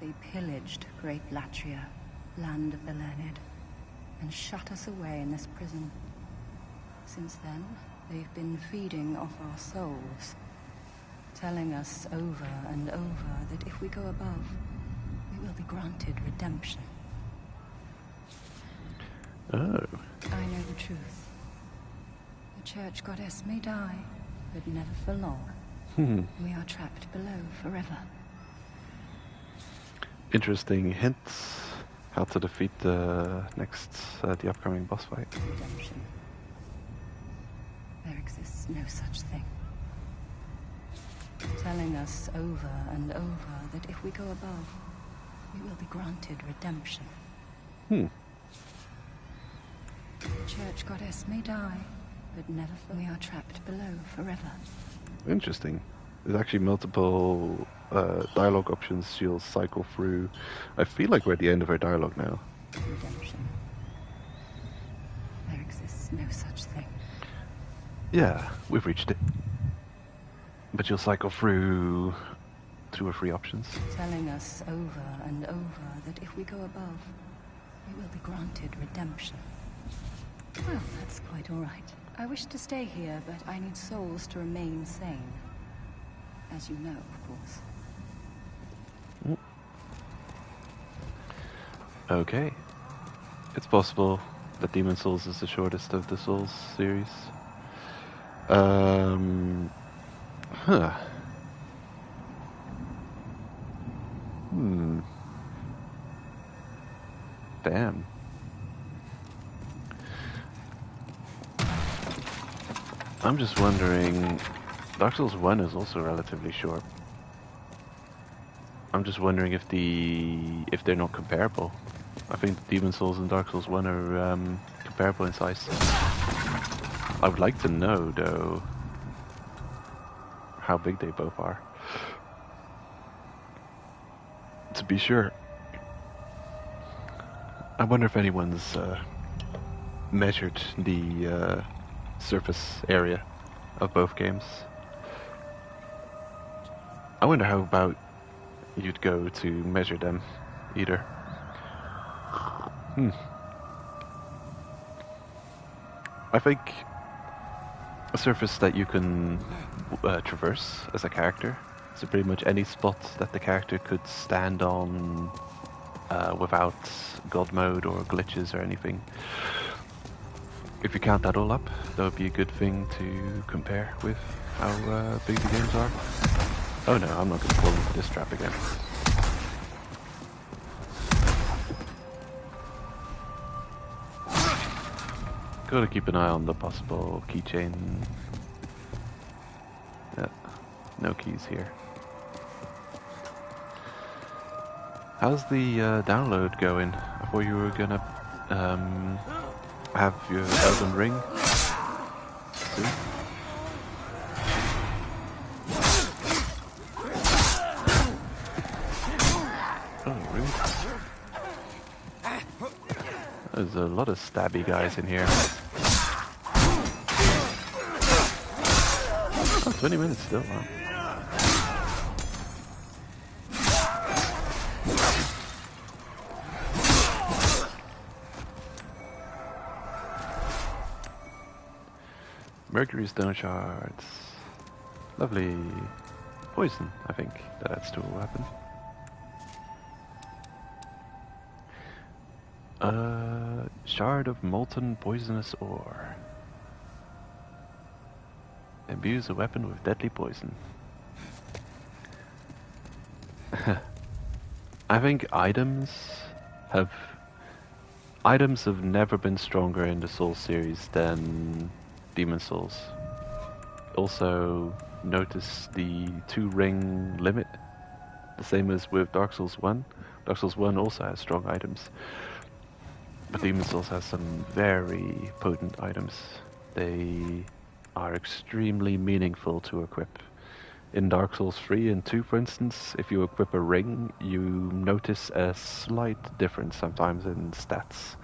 [SPEAKER 9] They pillaged Great Latria, land of the learned, and shut us away in this prison. Since then, they've been feeding off our souls, telling us over and over that if we go above, we will be granted redemption.
[SPEAKER 1] Oh.
[SPEAKER 9] I know the truth. The church goddess may die, but never for long. We are trapped below forever.
[SPEAKER 1] Interesting hints how to defeat the the upcoming boss fight.
[SPEAKER 9] Redemption. There exists no such thing. Telling us over and over that if we go above, we will be granted redemption. The church goddess may die, but never for we are trapped below forever.
[SPEAKER 1] Interesting. There's actually multiple dialogue options she'll cycle through. I feel like we're at the end of her dialogue now.
[SPEAKER 9] Redemption. There exists no such thing.
[SPEAKER 1] Yeah, we've reached it. But you'll cycle through 2 or 3 options.
[SPEAKER 9] Telling us over and over that if we go above, we will be granted redemption. Well, that's quite all right. I wish to stay here, but I need souls to remain sane. As you know, of course.
[SPEAKER 1] Okay. It's possible that Demon Souls is the shortest of the Souls series. Damn. I'm just wondering, Dark Souls 1 is also relatively short. I'm just wondering if they're not comparable. I think Demon Souls and Dark Souls 1 are comparable in size. I would like to know, though, how big they both are. To be sure. I wonder if anyone's measured the surface area of both games. I wonder how about you'd go to measure them, either. I think a surface that you can traverse as a character, so pretty much any spot that the character could stand on without god mode or glitches or anything. If you count that all up, that would be a good thing to compare with how big the games are. Oh no, I'm not going to fall into this trap again. Gotta keep an eye on the possible keychain. Yeah, no keys here. How's the download going? I thought you were gonna have your Elden Ring soon. Oh, rude. There's a lot of stabby guys in here. Oh, 20 minutes still, huh? Mercury stone shards. Lovely. Poison, I think, that adds to a weapon. Shard of molten poisonous ore. Imbues a weapon with deadly poison. I think items have never been stronger in the Souls series than Demon Souls. Also, notice the 2-ring limit, the same as with Dark Souls 1. Dark Souls 1 also has strong items, but Demon Souls has some very potent items. They are extremely meaningful to equip. In Dark Souls 3 and 2, for instance, if you equip a ring, you notice a slight difference sometimes in stats,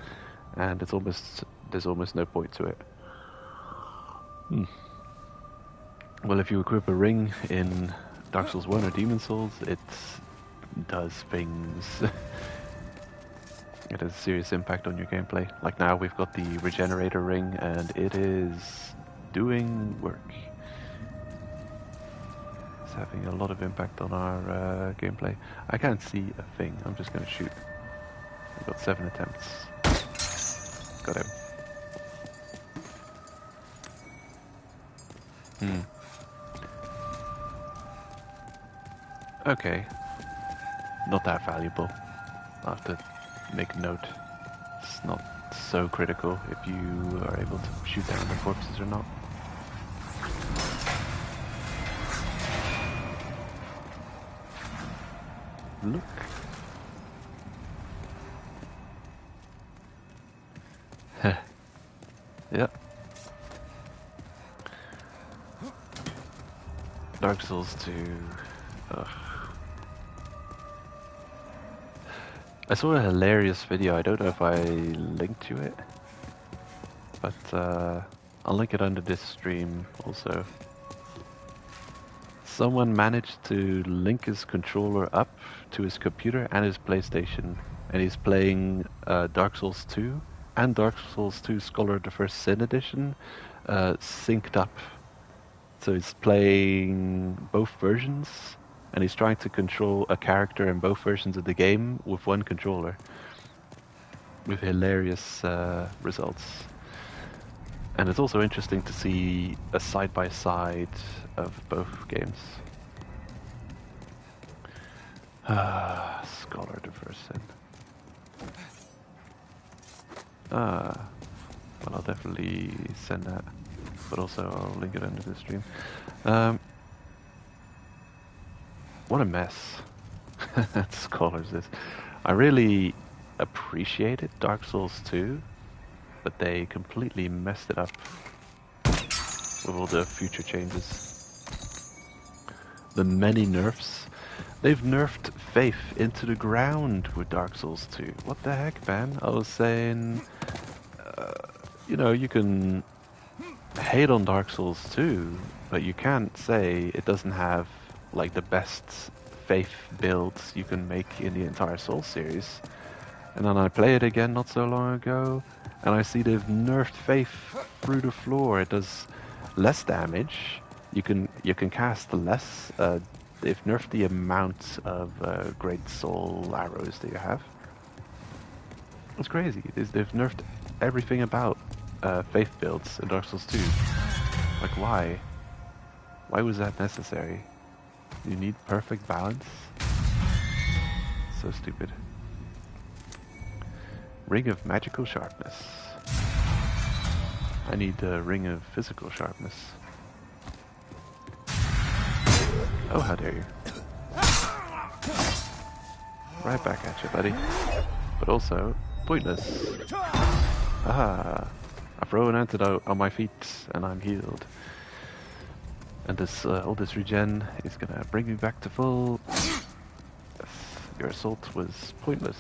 [SPEAKER 1] and there's almost no point to it. Well, if you equip a ring in Dark Souls 1 or Demon Souls, it does things. It has a serious impact on your gameplay. Like now we've got the Regenerator ring, and it is doing work. It's having a lot of impact on our gameplay. I can't see a thing. I'm just going to shoot. I've got 7 attempts. Got him. Okay. Not that valuable. I'll have to make a note. It's not so critical if you are able to shoot down the corpses or not. Look. Yep. Dark Souls 2. Ugh. I saw a hilarious video. I don't know if I linked to it, but I'll link it under this stream also. Someone managed to link his controller up to his computer and his PlayStation, and he's playing Dark Souls 2 and Dark Souls 2 Scholar of the First Sin Edition synced up. So he's playing both versions, and he's trying to control a character in both versions of the game with one controller, with hilarious results. And it's also interesting to see a side-by-side of both games. Scholar of the First Sin. Well, I'll definitely send that, but also I'll link it under the stream. What a mess Scholars is. I really appreciated Dark Souls 2, but they completely messed it up with all the future changes. The many nerfs. They've nerfed Faith into the ground with Dark Souls 2. What the heck, man? I was saying, you know, you can hate on Dark Souls 2, but you can't say it doesn't have like the best Faith builds you can make in the entire Souls series. And then I play it again not so long ago, and I see they've nerfed Faith through the floor. It does less damage. You can cast less. They've nerfed the amount of Great Soul arrows that you have. It's crazy. They've nerfed everything about Faith builds in Dark Souls 2. Like, why? Why was that necessary? You need perfect balance? So stupid. Ring of Magical Sharpness. I need the ring of physical sharpness. Oh, how dare you. Right back at you, buddy. But also, pointless. Aha! I throw an antidote on my feet, and I'm healed. And this all this regen is gonna bring me back to full. Yes, your assault was pointless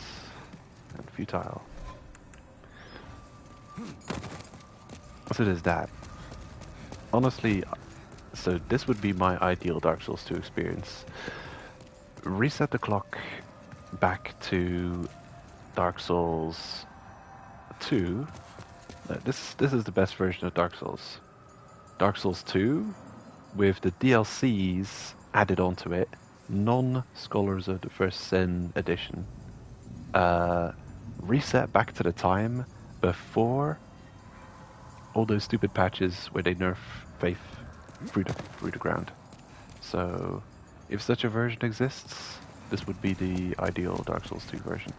[SPEAKER 1] and futile. So there's that. Honestly, so this would be my ideal Dark Souls 2 experience. Reset the clock back to Dark Souls 2. This is the best version of Dark Souls. Dark Souls 2 with the DLCs added onto it, non-Scholars of the First Sin edition. Reset back to the time before all those stupid patches where they nerf Faith through the ground. So, if such a version exists, this would be the ideal Dark Souls 2 version.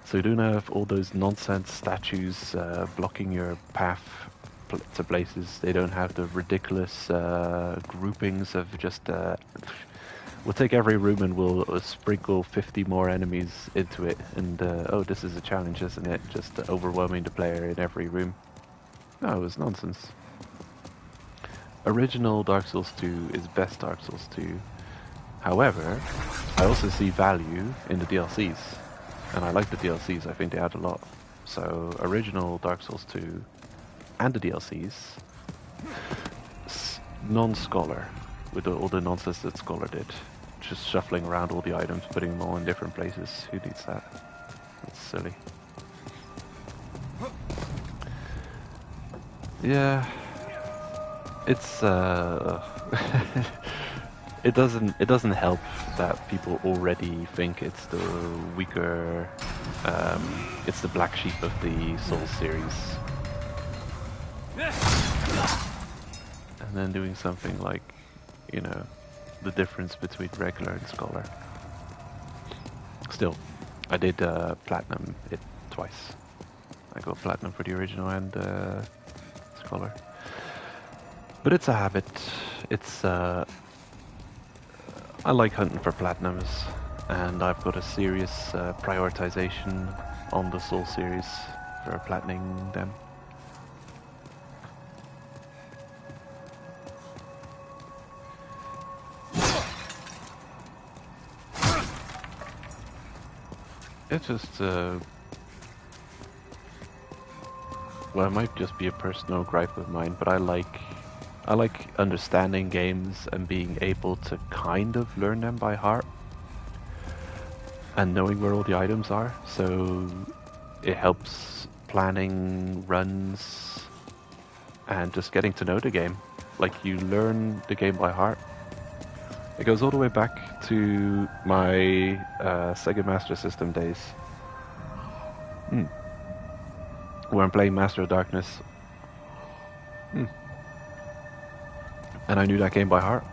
[SPEAKER 1] So you don't have all those nonsense statues blocking your path to places. They don't have the ridiculous groupings of just... we'll take every room and we'll sprinkle 50 more enemies into it. And, oh, this is a challenge, isn't it? Just overwhelming the player in every room. No, it was nonsense. Original Dark Souls 2 is best Dark Souls 2. However, I also see value in the DLCs. And I like the DLCs, I think they add a lot. So, original Dark Souls 2 and the DLCs, non-Scholar, with all the nonsense that Scholar did. Just shuffling around all the items, putting them all in different places. Who needs that? That's silly. Yeah, it's it doesn't help that people already think it's the weaker, it's the black sheep of the Souls series, and then doing something like, you know, the difference between regular and Scholar. Still, I did platinum it twice. I got platinum for the original and Scholar. But it's a habit. It's I like hunting for platinums, and I've got a serious prioritization on the Soul series for platining them. It's just well, it might just be a personal gripe of mine, but I like understanding games and being able to kind of learn them by heart and knowing where all the items are. So it helps planning runs and just getting to know the game. Like, you learn the game by heart. It goes all the way back to my Sega Master System days. Where I'm playing Master of Darkness. And I knew that game by heart.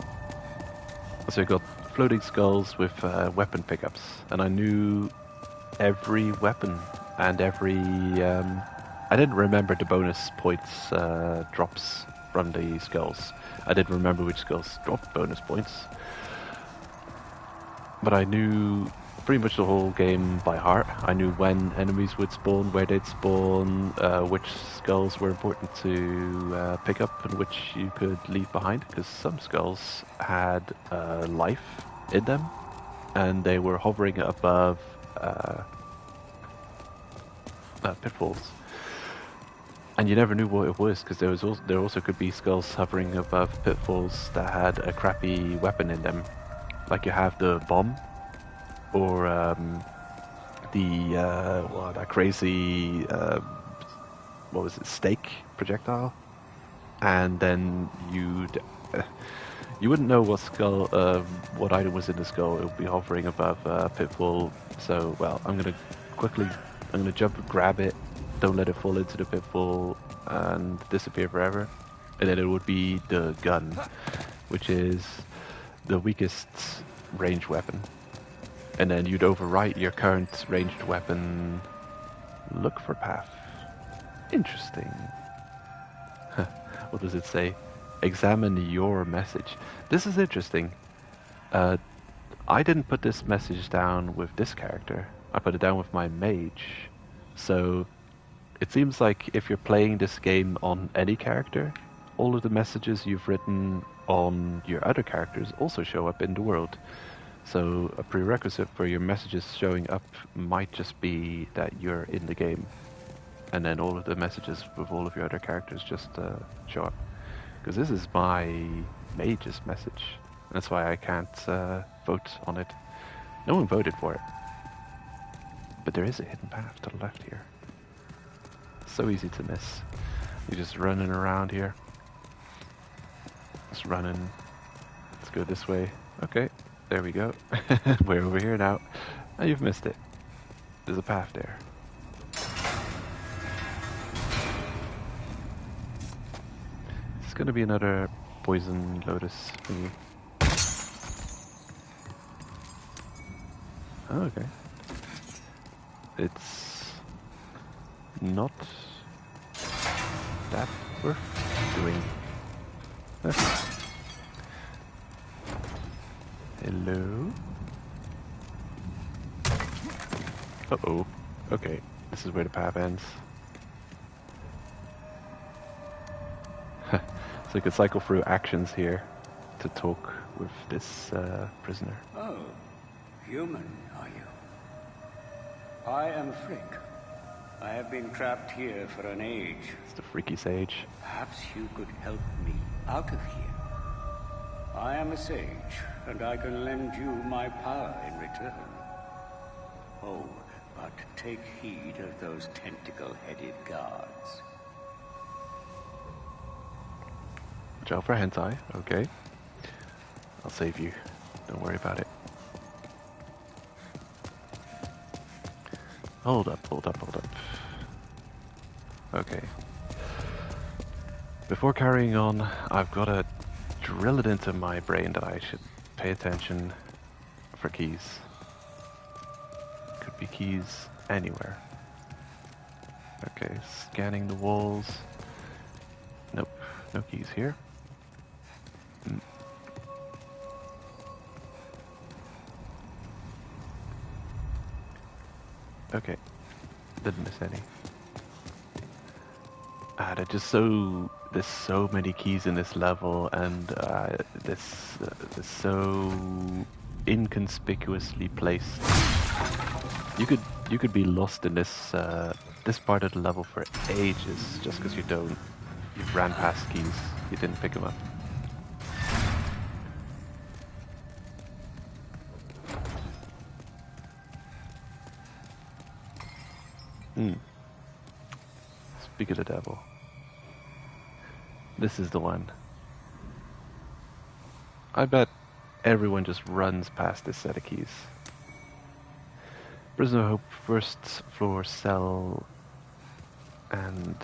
[SPEAKER 1] So you got floating skulls with weapon pickups. And I knew every weapon and every... I didn't remember the bonus points drops from the skulls. I didn't remember which skulls dropped bonus points. But I knew pretty much the whole game by heart. I knew when enemies would spawn, where they'd spawn, which skulls were important to pick up and which you could leave behind, because some skulls had life in them and they were hovering above pitfalls. And you never knew what it was, because there also could be skulls hovering above pitfalls that had a crappy weapon in them. Like you have the bomb, or that crazy, what was it, stake projectile, and then you wouldn't know what skull, what item was in the skull. It would be hovering above pitfall. So, well, I'm gonna jump and grab it. Don't let it fall into the pitfall and disappear forever. And then it would be the gun, which is the weakest ranged weapon. And then you'd overwrite your current ranged weapon. Look for path. Interesting. what does it say? Examine your message. This is interesting. I didn't put this message down with this character. I put it down with my mage. So it seems like if you're playing this game on any character, all of the messages you've written on your other characters also show up in the world. So a prerequisite for your messages showing up might just be that you're in the game. And then all of the messages with all of your other characters just show up. Because this is my mage's message. That's why I can't vote on it. No one voted for it. But there is a hidden path to the left here. So easy to miss. You're just running around here. Just running. Let's go this way. Okay, there we go. We're over here now. Oh, you've missed it. There's a path there. It's gonna be another poison lotus thingy. Oh, okay. It's not that worth doing. Hello? Uh-oh. Okay, this is where the path ends. So you can cycle through actions here to talk with this prisoner.
[SPEAKER 10] Oh, human, are you? I am Frick. I have been trapped here for an age.
[SPEAKER 1] It's the freaky sage.
[SPEAKER 10] Perhaps you could help me out of here. I am a sage, and I can lend you my power in return. Oh, but take heed of those tentacle-headed guards.
[SPEAKER 1] Watch out for hentai, okay. I'll save you. Don't worry about it. Hold up. Okay. Before carrying on, I've got to drill it into my brain that I should pay attention for keys. Could be keys anywhere. Okay, scanning the walls. Nope, no keys here. Okay, didn't miss any. There's so many keys in this level, and they're so inconspicuously placed. You could be lost in this this part of the level for ages just because you ran past keys, you didn't pick them up. Speak of the devil. This is the one. I bet everyone just runs past this set of keys. Prisoner of Hope, first floor cell, and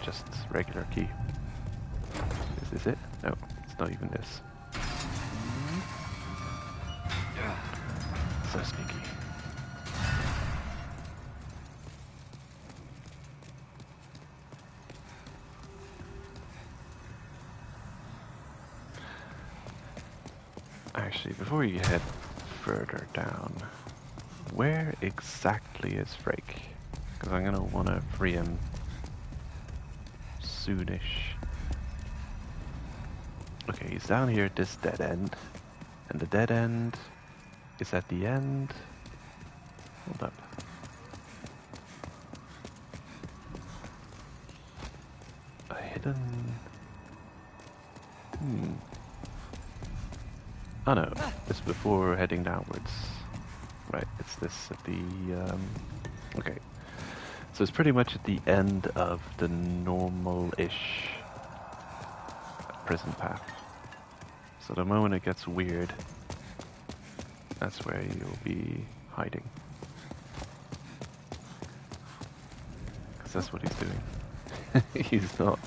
[SPEAKER 1] just regular key. Is this it? No, it's not even this. So sneaky. Actually, before you head further down, where exactly is Frake? Because I'm gonna want to free him soonish. Okay, he's down here at this dead end, and the dead end is at the end. Hold up. A hidden. Oh no, it's before heading downwards. Right, it's this at the, okay. So it's pretty much at the end of the normal-ish prison path. So the moment it gets weird, that's where you'll be hiding. Because that's what he's doing. He's not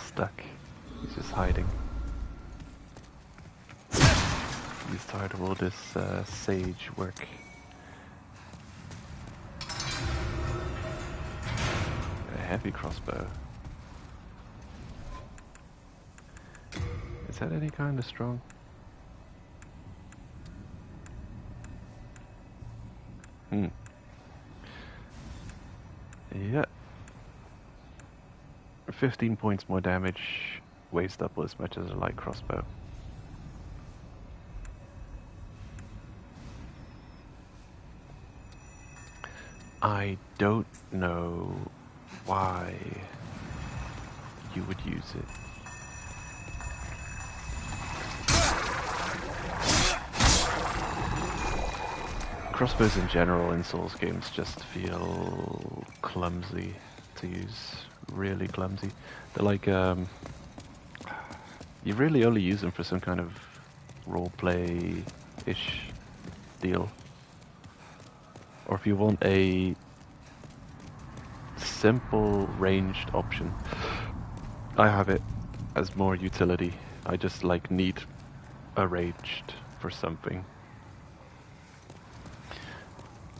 [SPEAKER 1] stuck, he's just hiding. He's tired of all this sage work. A heavy crossbow. Is that any kind of strong? Yeah. 15 points more damage, weighs double as much as a light crossbow. I don't know why you would use it. Crossbows in general in Souls games just feel clumsy to use, really clumsy. They're like, you really only use them for some kind of roleplay-ish deal. Or if you want a simple ranged option, I have it as more utility. I just like need a ranged for something.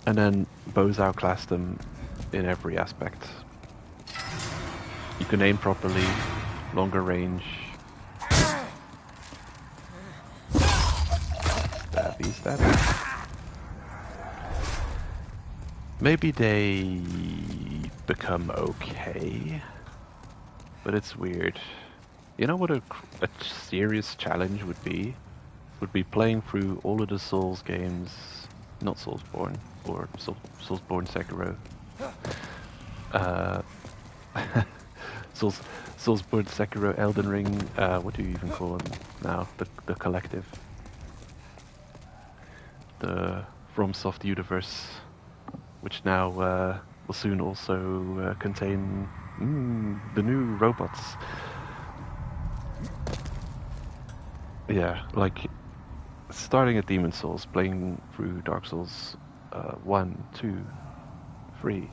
[SPEAKER 1] And then bows outclass them in every aspect. You can aim properly, longer range. Stabby, stabby. Maybe they become okay, but it's weird. You know what a serious challenge would be? Would be playing through all of the Souls games, not Soulsborne, or Soulsborne Sekiro. Soulsborne Sekiro, Elden Ring, what do you even call them now? The collective. The FromSoft universe, which now will soon also contain the new robots. Yeah, like starting at Demon Souls, playing through Dark Souls 1, 2, 3,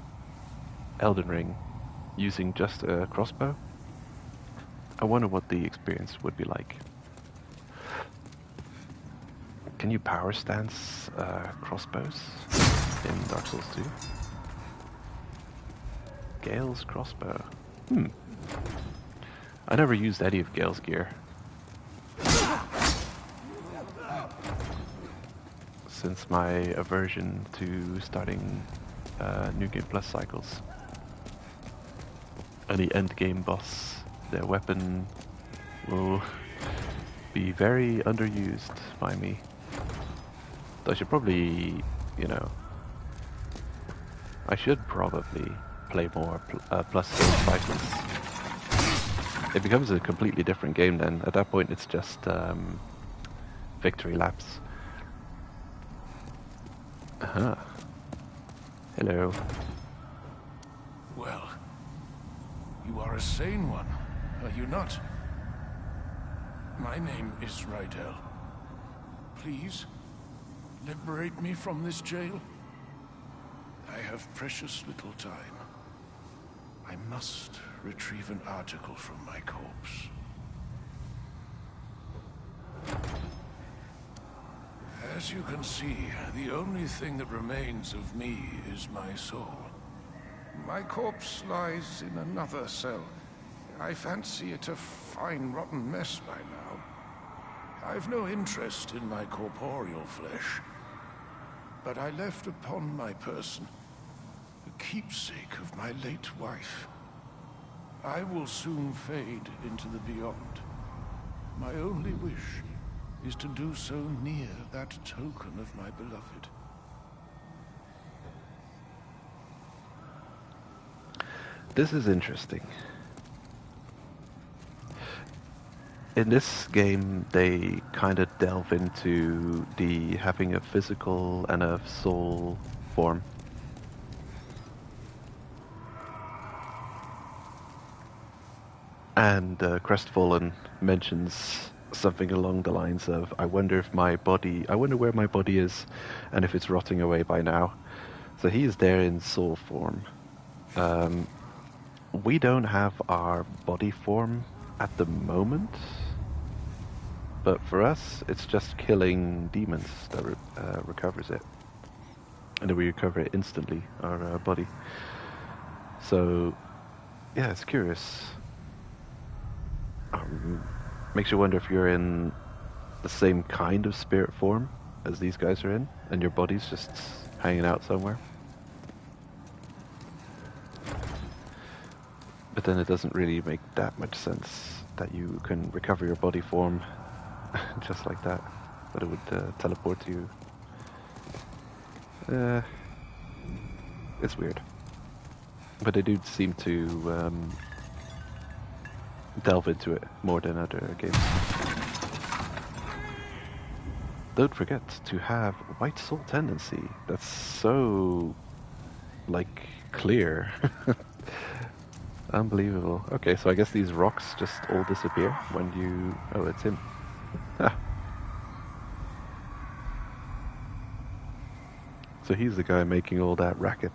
[SPEAKER 1] Elden Ring, using just a crossbow. I wonder what the experience would be like. Can you power stance crossbows in Dark Souls 2? Gale's crossbow. I never used any of Gale's gear. Since my aversion to starting New Game Plus cycles. Any end game boss, their weapon will be very underused by me. I should probably, I should probably play more plus cycles. It becomes a completely different game then. At that point it's just victory laps. Hello.
[SPEAKER 7] Well, you are a sane one, are you not? My name is Rydell. Please, liberate me from this jail. I have precious little time. I must retrieve an article from my corpse. As you can see, the only thing that remains of me is my soul. My corpse lies in another cell. I fancy it a fine, rotten mess by now. I've no interest in my corporeal flesh, but I left upon my person a keepsake of my late wife. I will soon fade into the beyond. My only wish is to do so near that token of my beloved.
[SPEAKER 1] This is interesting. In this game, they kind of delve into the having a physical and a soul form. And Crestfallen mentions something along the lines of, I wonder where my body is, and if it's rotting away by now. So he is there in soul form. We don't have our body form at the moment, but for us, it's just killing demons that recovers it. And then we recover it instantly, our body. So, yeah, it's curious. Makes you wonder if you're in the same kind of spirit form as these guys are in, and your body's just hanging out somewhere. But then it doesn't really make that much sense that you can recover your body form just like that, but it would teleport to you. It's weird. But they do seem to delve into it more than other games. Don't forget to have White Soul Tendency. That's so, like, clear. Unbelievable. Okay, so I guess these rocks just all disappear when you... Oh, it's him. Ah. So he's the guy making all that racket.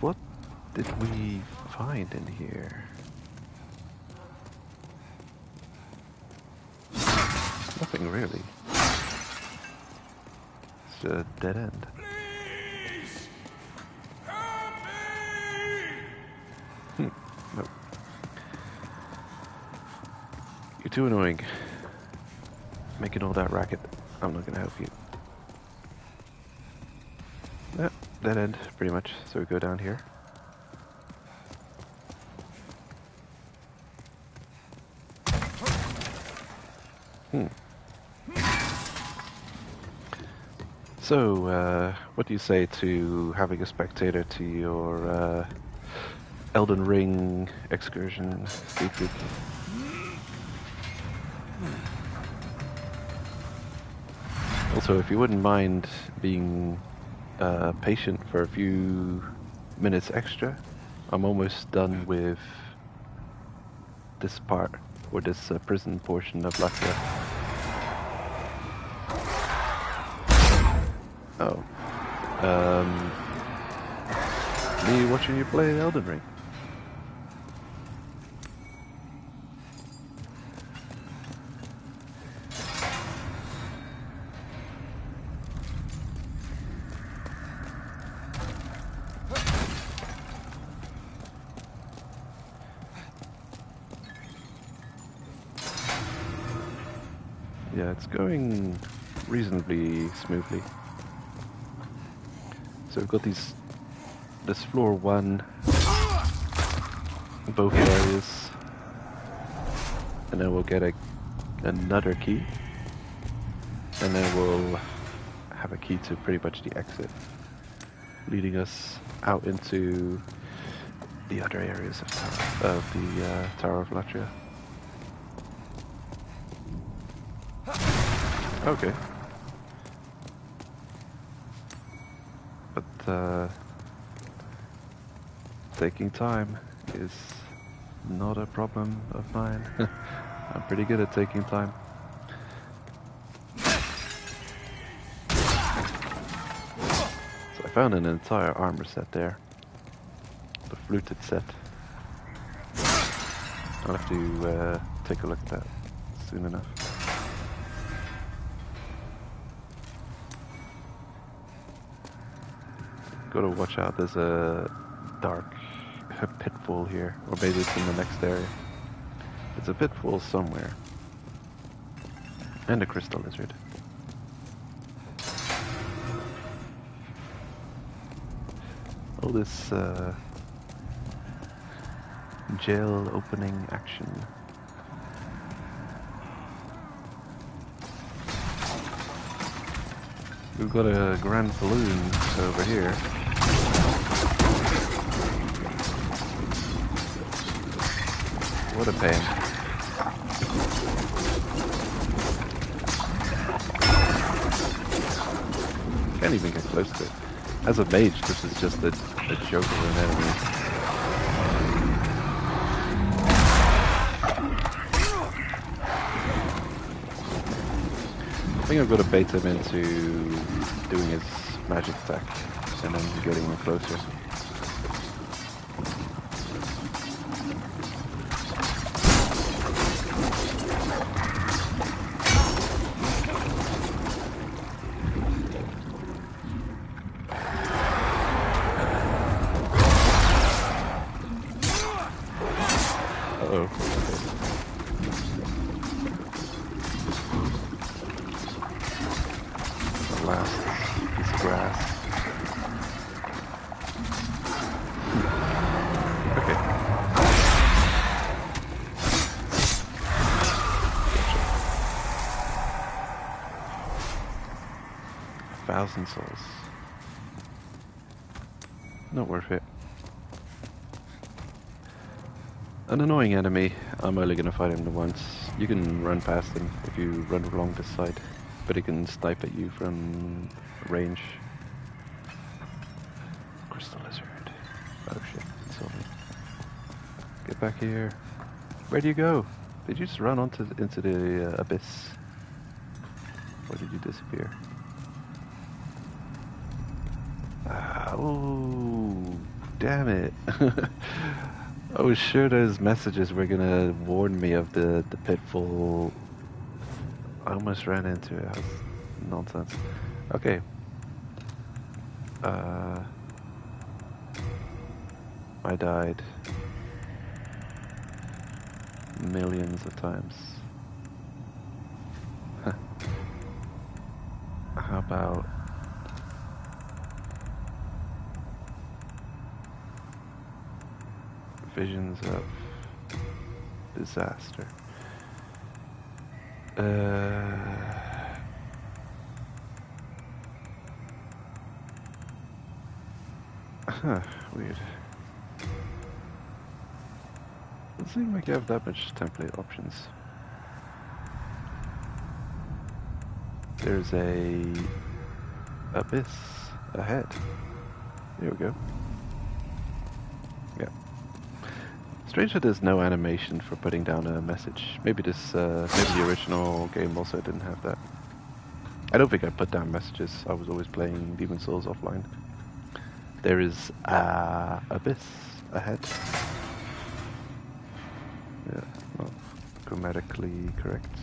[SPEAKER 1] What did we find in here? Nothing really. It's a dead end.
[SPEAKER 11] Please! Help me!
[SPEAKER 1] No. You're too annoying. Making all that racket. I'm not gonna help you. Yeah, dead end, pretty much. So we go down here. So, what do you say to having a spectator to your Elden Ring excursion, Dietrich? Also, if you wouldn't mind being patient for a few minutes extra, I'm almost done with this part, or this prison portion of Latvia. Oh. Me watching you play Elden Ring. Yeah, it's going reasonably smoothly. So we've got this floor 1, both areas, and then we'll get another key, and then we'll have a key to pretty much the exit, leading us out into the other areas of the Tower of Latria. Okay. But taking time is not a problem of mine. I'm pretty good at taking time. So I found an entire armor set there. The fluted set. I'll have to take a look at that soon enough. Gotta watch out, there's a dark pitfall here, or maybe it's in the next area. It's a pitfall somewhere. And a crystal lizard. All this jail opening action. We've got a grand balloon over here. What a pain. Can't even get close to it. As a mage, this is just a joke of an enemy. I think I've got to bait him into doing his magic attack and then getting him closer. Uh-oh. Okay. The last piece of grass. Okay. 1,000 souls. Not worth it. An annoying enemy. I'm only gonna fight him once. You can run past him if you run along this side, but he can snipe at you from range. Crystal lizard. Oh shit, it's on me. Get back here. Where do you go? Did you just run into the abyss? Or did you disappear? Oh, damn it. I was sure those messages were gonna warn me of the pitfall. I almost ran into it. That was nonsense. Okay. I died millions of times. How about visions of disaster? Weird. Doesn't seem like you have that much template options. There's a abyss ahead. There we go. Yeah. Strange that there's no animation for putting down a message. Maybe this, maybe the original game also didn't have that. I don't think I put down messages. I was always playing Demon's Souls offline. There is abyss ahead. Yeah, well, grammatically correct.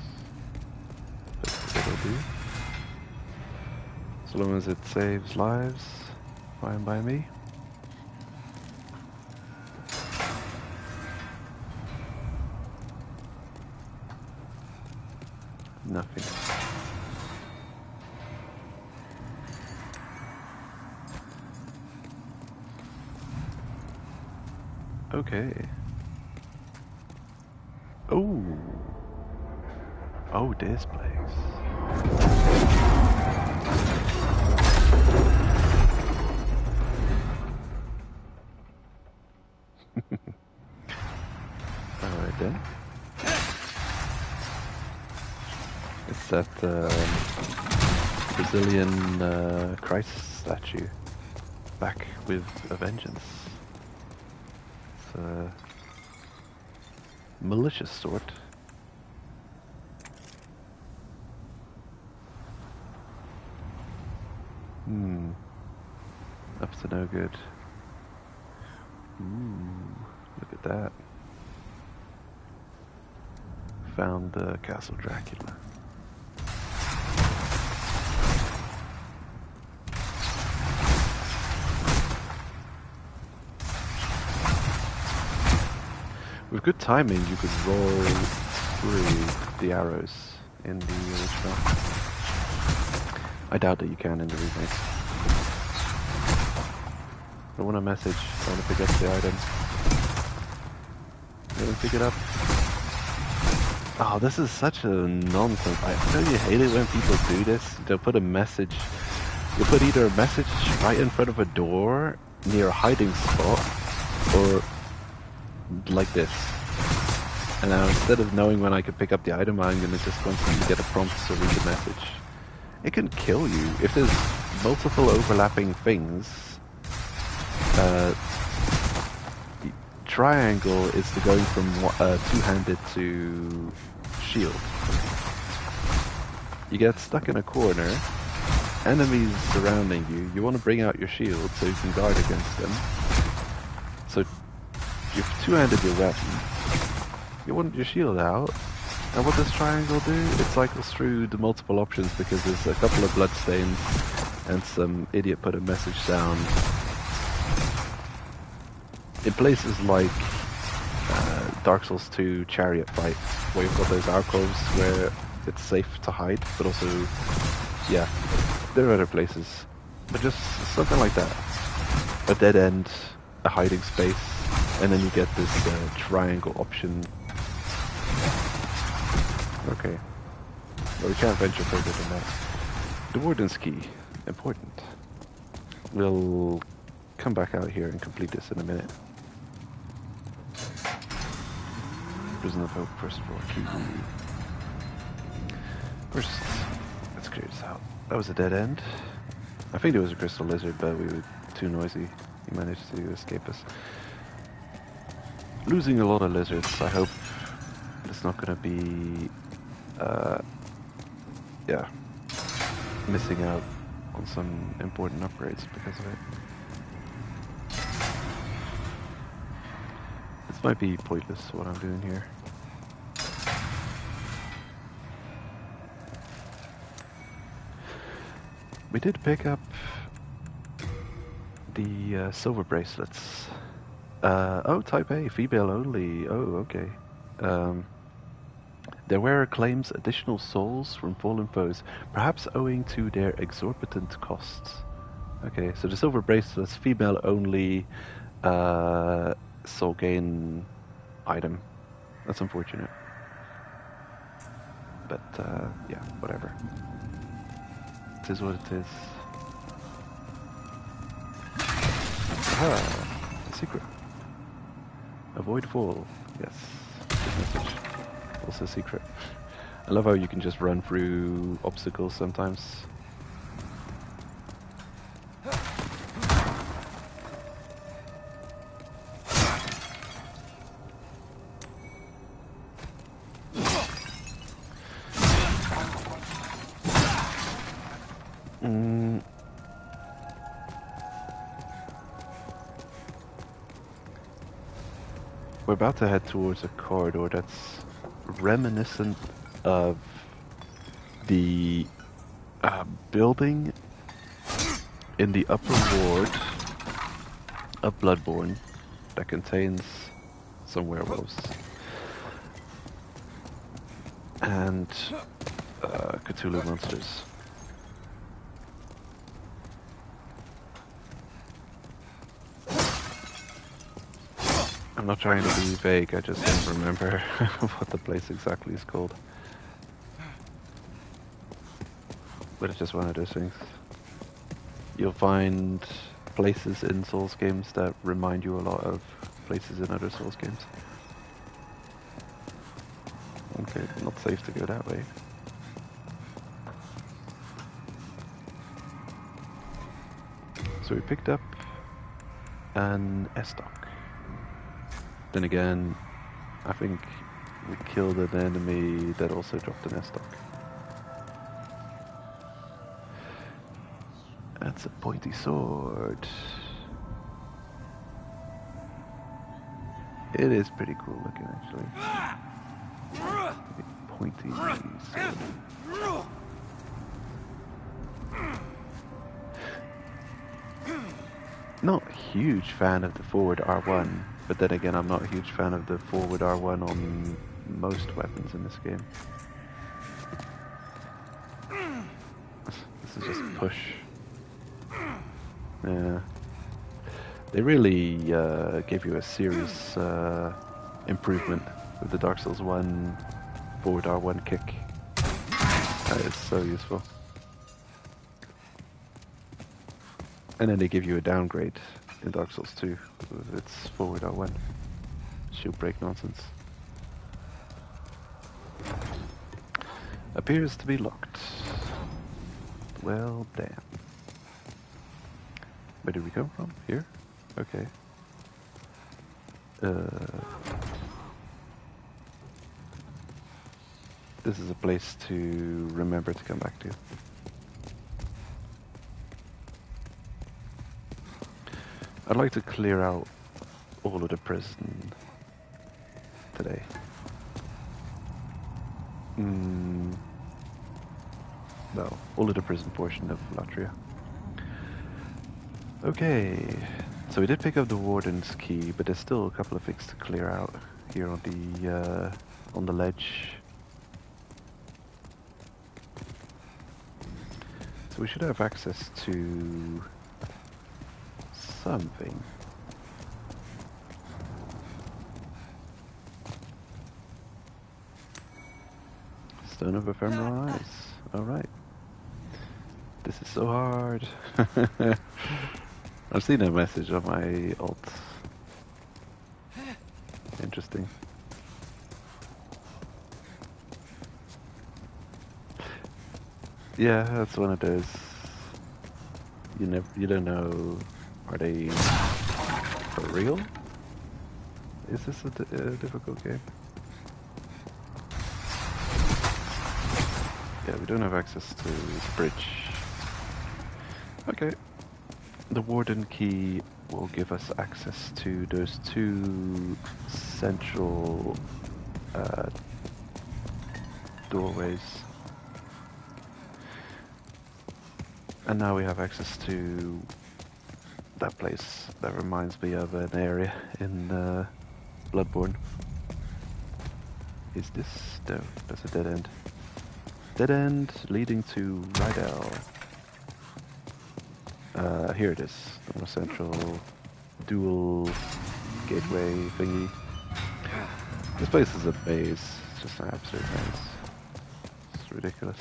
[SPEAKER 1] But it'll do. So long as it saves lives, fine by me. Nothing. Okay. Oh. Oh, this place. Alright then. It's that Brazilian Christ statue back with a vengeance. It's a malicious sort. Up to no good. Ooh, look at that. Found the Castle Dracula. With good timing, you could roll through the arrows in the original. I doubt that you can in the remake. I want a message. I want to pick up the item. You want to pick it up? Oh, this is such a nonsense. I totally hate it when people do this. They'll put a message. You'll put either a message right in front of a door near a hiding spot, or like this. And now instead of knowing when I can pick up the item, I'm going to just constantly get a prompt to read the message. It can kill you. If there's multiple overlapping things, triangle is the going from two-handed to shield. You get stuck in a corner, enemies surrounding you, you want to bring out your shield so you can guard against them. So you've two-handed your weapon, you want your shield out, and what does triangle do? It cycles through the multiple options because there's a couple of bloodstains and some idiot put a message down. In places like Dark Souls 2 chariot fight, where you've got those alcoves where it's safe to hide, but also, yeah, there are other places. But just something like that. A dead end, a hiding space, and then you get this triangle option. Okay. Well, we can't venture further than that. The Warden's Key. Important. We'll come back out here and complete this in a minute. Prison of Hope, first floor key. First, let's clear this out. That was a dead end. I think there was a crystal lizard, but we were too noisy. He managed to escape us. Losing a lot of lizards. I hope it's not going to be, yeah, missing out on some important upgrades because of it. This might be pointless, what I'm doing here. We did pick up the silver bracelets. Oh, Type A, female only. Oh, okay. Their wearer claims additional souls from fallen foes, perhaps owing to their exorbitant costs. Okay, so the silver bracelets, female only, soul gain item. That's unfortunate. But, yeah, whatever. It is what it is. Ah, a secret. Avoid fall. Yes. Good message. Also a secret. I love how you can just run through obstacles sometimes. We're about to head towards a corridor that's reminiscent of the building in the upper ward of Bloodborne that contains some werewolves and Cthulhu monsters. I'm not trying to be vague, I just don't remember what the place exactly is called. But it's just one of those things. You'll find places in Souls games that remind you a lot of places in other Souls games. Okay, not safe to go that way. So we picked up an Estoc. Then again, I think we killed an enemy that also dropped an Estoc. That's a pointy sword. It is pretty cool looking, actually. Pointy sword. Not a huge fan of the forward R1, but then again I'm not a huge fan of the forward R1 on most weapons in this game. This is just push. Yeah. They really gave you a serious improvement with the Dark Souls 1 forward R1 kick. That is so useful. And then they give you a downgrade in Dark Souls 2 with its forward R1. Shield break nonsense. Appears to be locked. Well, damn. Where did we come from? Here? Okay. This is a place to remember to come back to. I'd like to clear out all of the prison today. Well, all of the prison portion of Latria. Okay, so we did pick up the Warden's Key, but there's still a couple of things to clear out here on the ledge. So we should have access to something. Stone of Ephemeral Eyes. Alright. This is so hard. I've seen a message on my alt. Interesting. Yeah, that's one of those. You don't know. Are they for real? Is this a difficult game? Yeah, we don't have access to the bridge. Okay. The Warden key will give us access to those two central doorways. And now we have access to that place that reminds me of an area in Bloodborne. Is this? No, that's a dead end. Dead end leading to Rydell. Here it is, the more central dual gateway thingy. This place is a maze. It's just an absolute maze. It's ridiculous.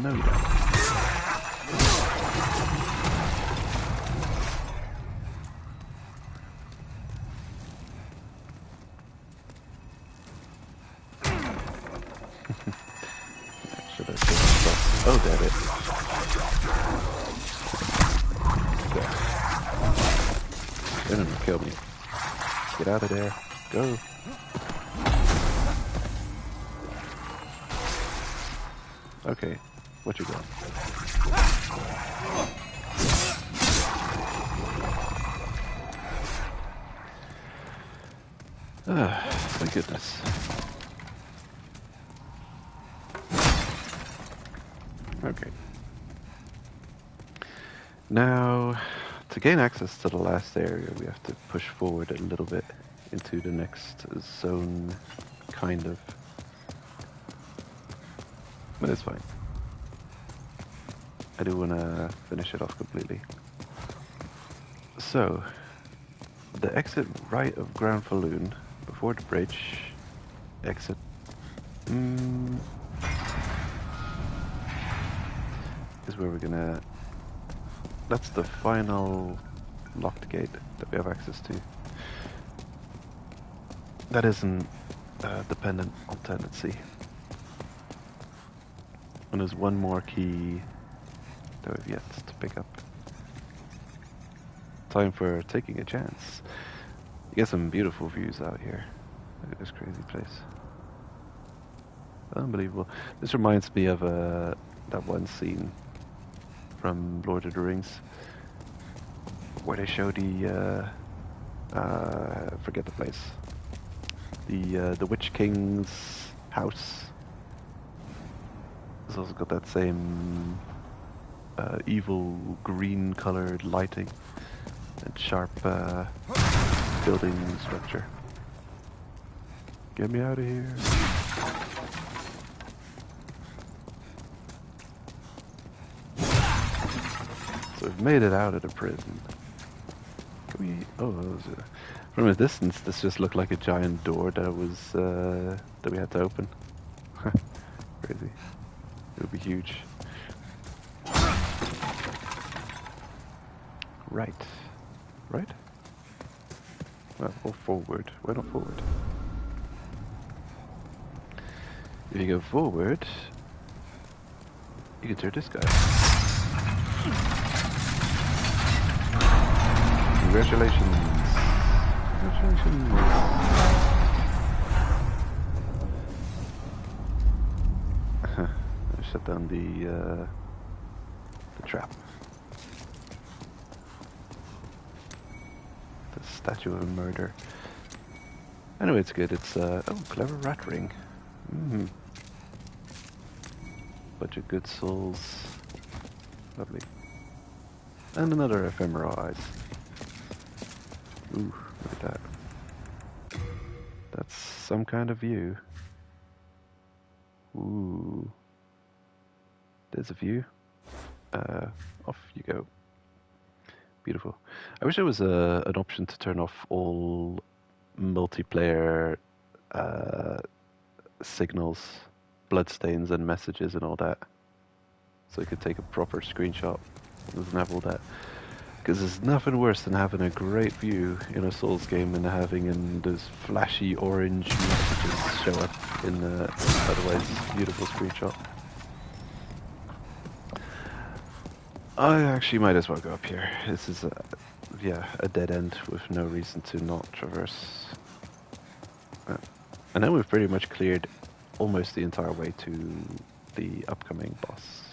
[SPEAKER 1] No, you don't. Should I take this off? Oh, damn it. There. Enemy killed me. Get out of there. Go. Okay, what you got? Thank goodness. Okay. Now, to gain access to the last area, we have to push forward a little bit into the next zone, kind of. But it's fine. I do want to finish it off completely. So, the exit right of Ground Falloon, before the bridge, exit... is where we're gonna... That's the final locked gate that we have access to. That isn't dependent on tendency. And there's one more key that we've yet to pick up. Time for taking a chance. You get some beautiful views out here. Look at this crazy place. Unbelievable. This reminds me of that one scene from Lord of the Rings where they show the forget the place. The Witch King's house. It's also got that same evil green colored lighting and sharp building structure. Get me out of here. So we've made it out of the prison. Can we... Oh, from a distance this just looked like a giant door that was that we had to open. Crazy. It would be huge. Right. Right? Well, or forward. Why not forward? If you go forward, you can turn this guy. Congratulations. Congratulations. Shut down the trap. The statue of murder. Anyway, it's good. It's oh, clever rat ring. Mm. Bunch of good souls. Lovely. And another ephemeral eyes. Ooh, look at that. That's some kind of view. Ooh. There's a view. Off you go. Beautiful. I wish there was an option to turn off all multiplayer signals, bloodstains and messages and all that. So you could take a proper screenshot. It doesn't have all that. Because there's nothing worse than having a great view in a Souls game and having those flashy orange messages show up in the otherwise beautiful screenshot. I actually might as well go up here. This is a dead end with no reason to not traverse. And then we've pretty much cleared almost the entire way to the upcoming boss.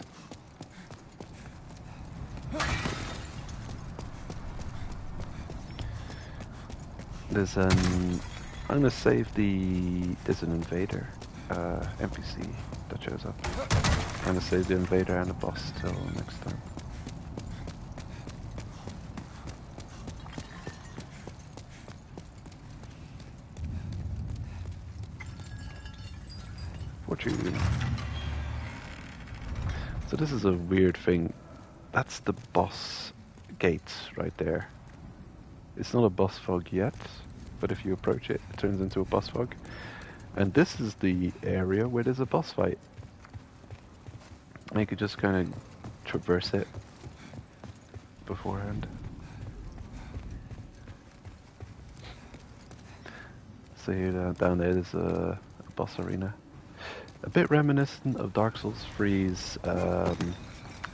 [SPEAKER 1] There's I'm gonna save there's an invader, NPC that shows up. I'm gonna save the invader and the boss till next time. Fortune. So this is a weird thing. That's the boss gate right there. It's not a boss fog yet, but if you approach it, it turns into a boss fog. And this is the area where there's a boss fight. And you could just kind of traverse it beforehand. So here down there, there's a boss arena. A bit reminiscent of Dark Souls 3's,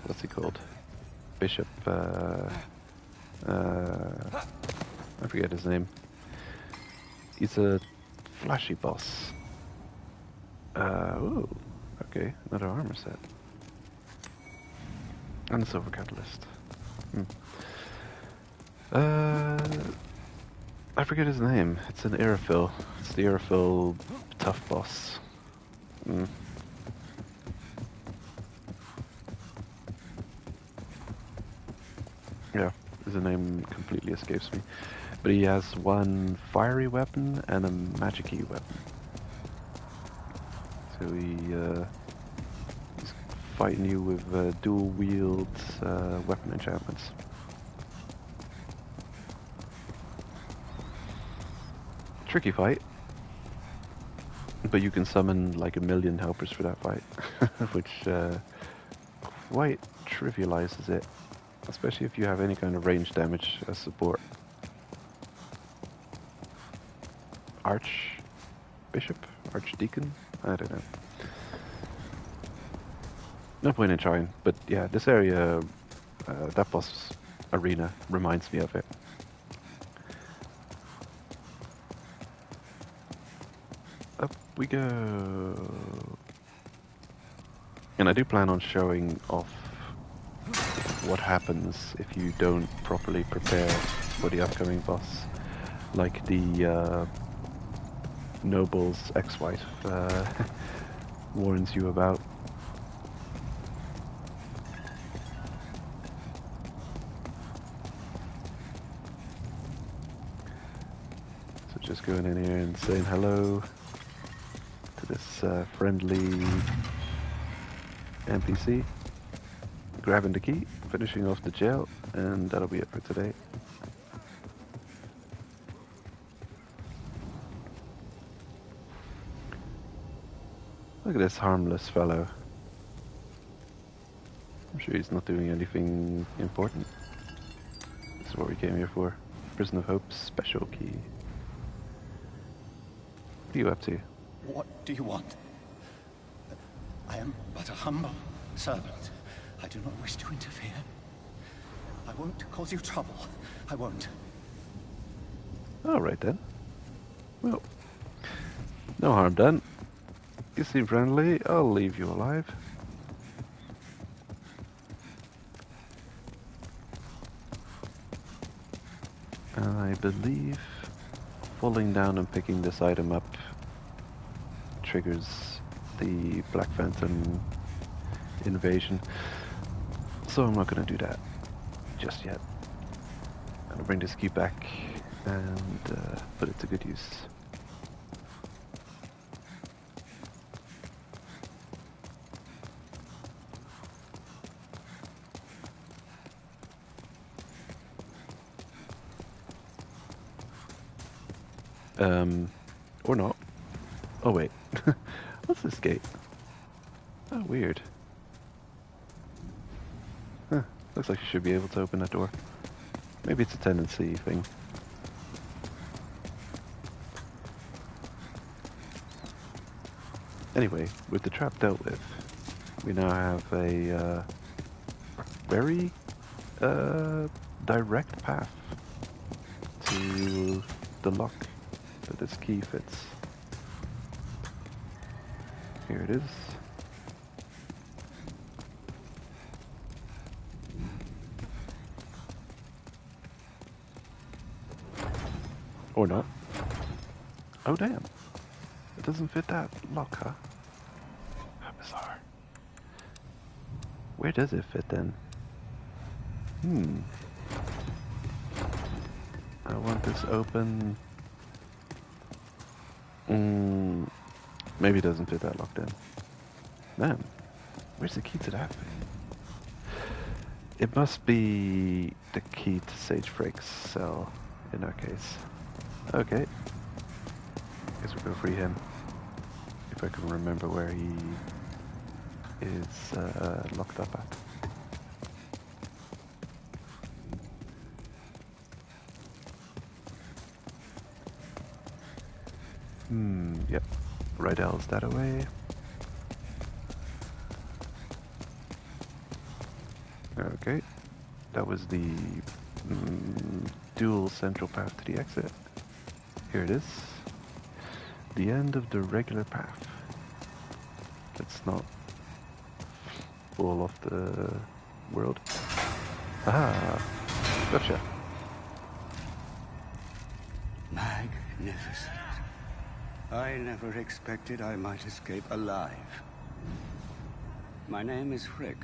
[SPEAKER 1] what's he called? Bishop, I forget his name. He's a flashy boss. Ooh, okay, another armor set. And a silver catalyst. I forget his name. It's an Aerophil. It's the Aerophil tough boss. Yeah, his name completely escapes me. But he has one fiery weapon and a magic-y weapon. So he's fighting you with dual-wield weapon enchantments. Tricky fight. But you can summon like 1,000,000 helpers for that fight. Which quite trivializes it. Especially if you have any kind of range damage as support. Archbishop? Archdeacon? I don't know. No point in trying, but yeah, this area, that boss arena reminds me of it. Up we go. And I do plan on showing off what happens if you don't properly prepare for the upcoming boss. Like the noble's ex-wife warns you about. So just going in here and saying hello to this friendly NPC, grabbing the key, finishing off the jail, and that'll be it for today. Look at this harmless fellow. I'm sure he's not doing anything important. This is what we came here for. Prison of Hope's special key. What are you up to?
[SPEAKER 2] What do you want? I am but a humble servant. I do not wish to interfere. I won't cause you trouble. I won't.
[SPEAKER 1] Alright then. Well, no harm done. You seem friendly, I'll leave you alive. I believe falling down and picking this item up triggers the Black Phantom invasion. So I'm not going to do that just yet. I'm going to bring this key back and put it to good use. Or not. Oh wait, what's this gate? Oh, weird. Huh, looks like you should be able to open that door. Maybe it's a tendency thing. Anyway, with the trap dealt with, we now have a very direct path to the lock that this key fits. Here it is. Or not. Oh damn. It doesn't fit that lock, huh? How bizarre. Where does it fit then? I want this open. Maybe it doesn't fit that lock then. Man, where's the key to that thing? It must be the key to Sage Frake's cell in that case. Okay. Guess we'll go free him. If I can remember where he is locked up at. Yep. Rydell's that away. Okay. That was the dual central path to the exit. Here it is. The end of the regular path. Let's not fall off the world. Aha! Gotcha.
[SPEAKER 10] Magnificent. I never expected I might escape alive. My name is Frick.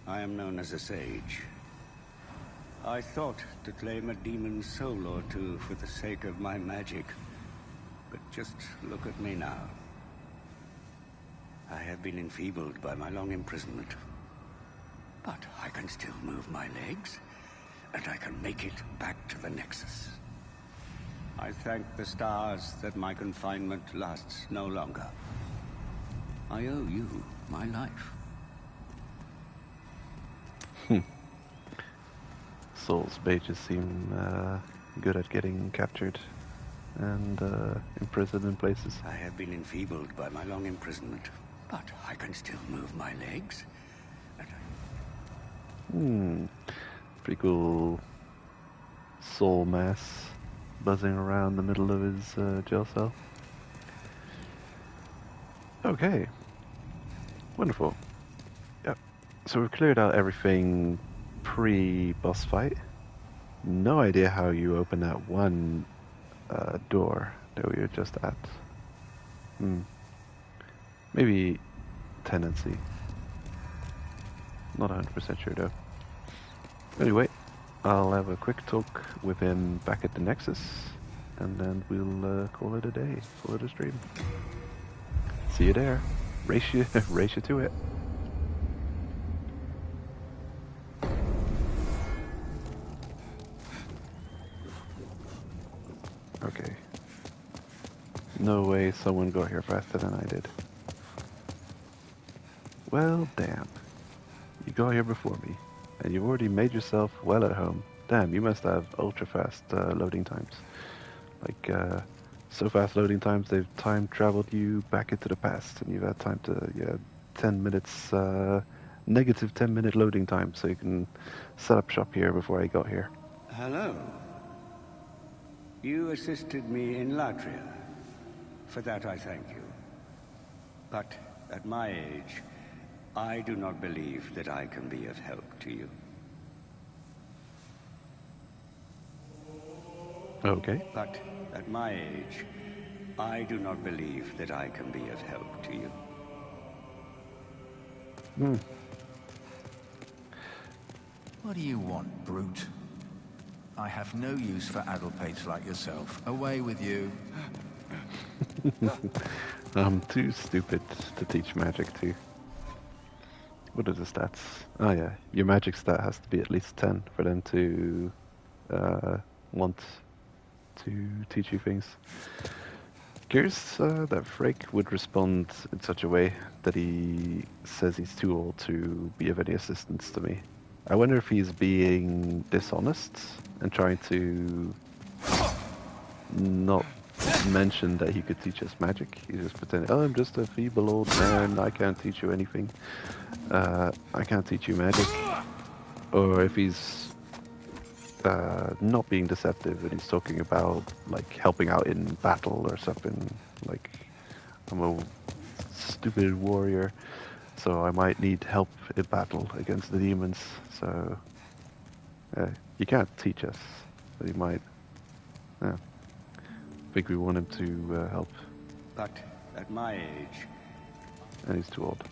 [SPEAKER 10] I am known as a sage. I thought to claim a demon's soul or two for the sake of my magic. But just look at me now. I have been enfeebled by my long imprisonment. But I can still move my legs, and I can make it back to the Nexus. I thank the stars that my confinement lasts no longer. I owe you my life.
[SPEAKER 1] Souls mages seem good at getting captured and imprisoned in places.
[SPEAKER 10] I have been enfeebled by my long imprisonment, but I can still move my legs.
[SPEAKER 1] Pretty cool soul mass buzzing around the middle of his jail cell. Okay. Wonderful. Yep. So we've cleared out everything pre-boss fight. No idea how you open that one door that we were just at. Maybe tendency. Not 100% sure though. Anyway, I'll have a quick talk with him back at the Nexus, and then we'll call it a day, call it a stream. See you there. Race you to it. Okay. No way someone got here faster than I did. Well, damn. You got here before me, and you've already made yourself well at home. Damn, you must have ultra-fast loading times. Like, so fast loading times, they've time-traveled you back into the past, and you've had time to, 10 minutes, negative 10-minute loading time, so you can set up shop here before I got here.
[SPEAKER 10] Hello. You assisted me in Latria. For that I thank you. But at my age, I do not believe that I can be of help to you.
[SPEAKER 1] Okay.
[SPEAKER 10] But at my age, I do not believe that I can be of help to you.
[SPEAKER 1] Hmm.
[SPEAKER 6] What do you want, brute? I have no use for addlepates like yourself. Away with you.
[SPEAKER 1] I'm too stupid to teach magic too. What are the stats? Oh yeah, your magic stat has to be at least 10 for them to want to teach you things. Curious that Frake would respond in such a way that he says he's too old to be of any assistance to me. I wonder if he's being dishonest and trying to not mention that he could teach us magic. He's just pretending, oh, I'm just a feeble old man, I can't teach you anything. I can't teach you magic. Or if he's not being deceptive and he's talking about like helping out in battle or something, like I'm a stupid warrior, so I might need help in battle against the demons, so you can't teach us, but he might. I think we want him to help.
[SPEAKER 10] But at my age...
[SPEAKER 1] And he's too old.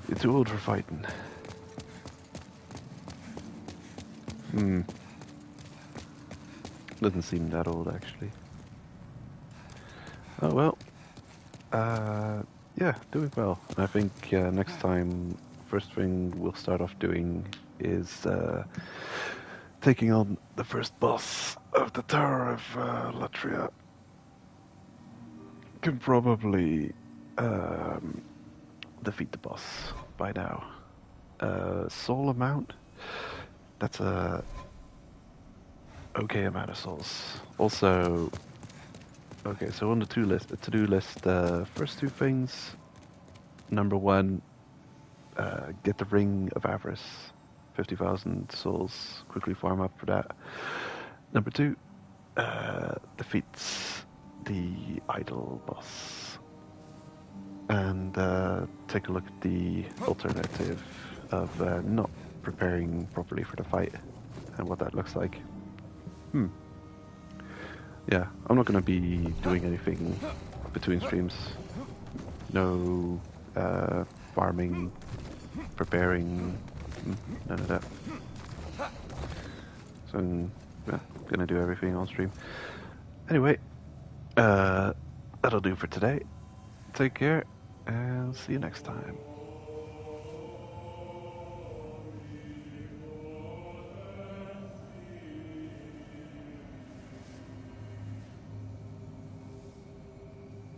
[SPEAKER 1] You're too old for fighting. Doesn't seem that old, actually. Oh, well. Yeah, doing well. I think next time, first thing we'll start off doing is taking on the first boss of the Tower of Latria. Can probably defeat the boss by now. Soul amount? That's a okay amount of souls. Also, okay, so on the to-do list, first two things. Number one, get the Ring of Avarice. 50,000 souls. Quickly farm up for that. Number two, defeats the idol boss. And take a look at the alternative of not preparing properly for the fight and what that looks like. Yeah, I'm not going to be doing anything between streams. No farming, preparing, none of that. So I'm going to do everything on stream. Anyway, that'll do for today. Take care, and see you next time.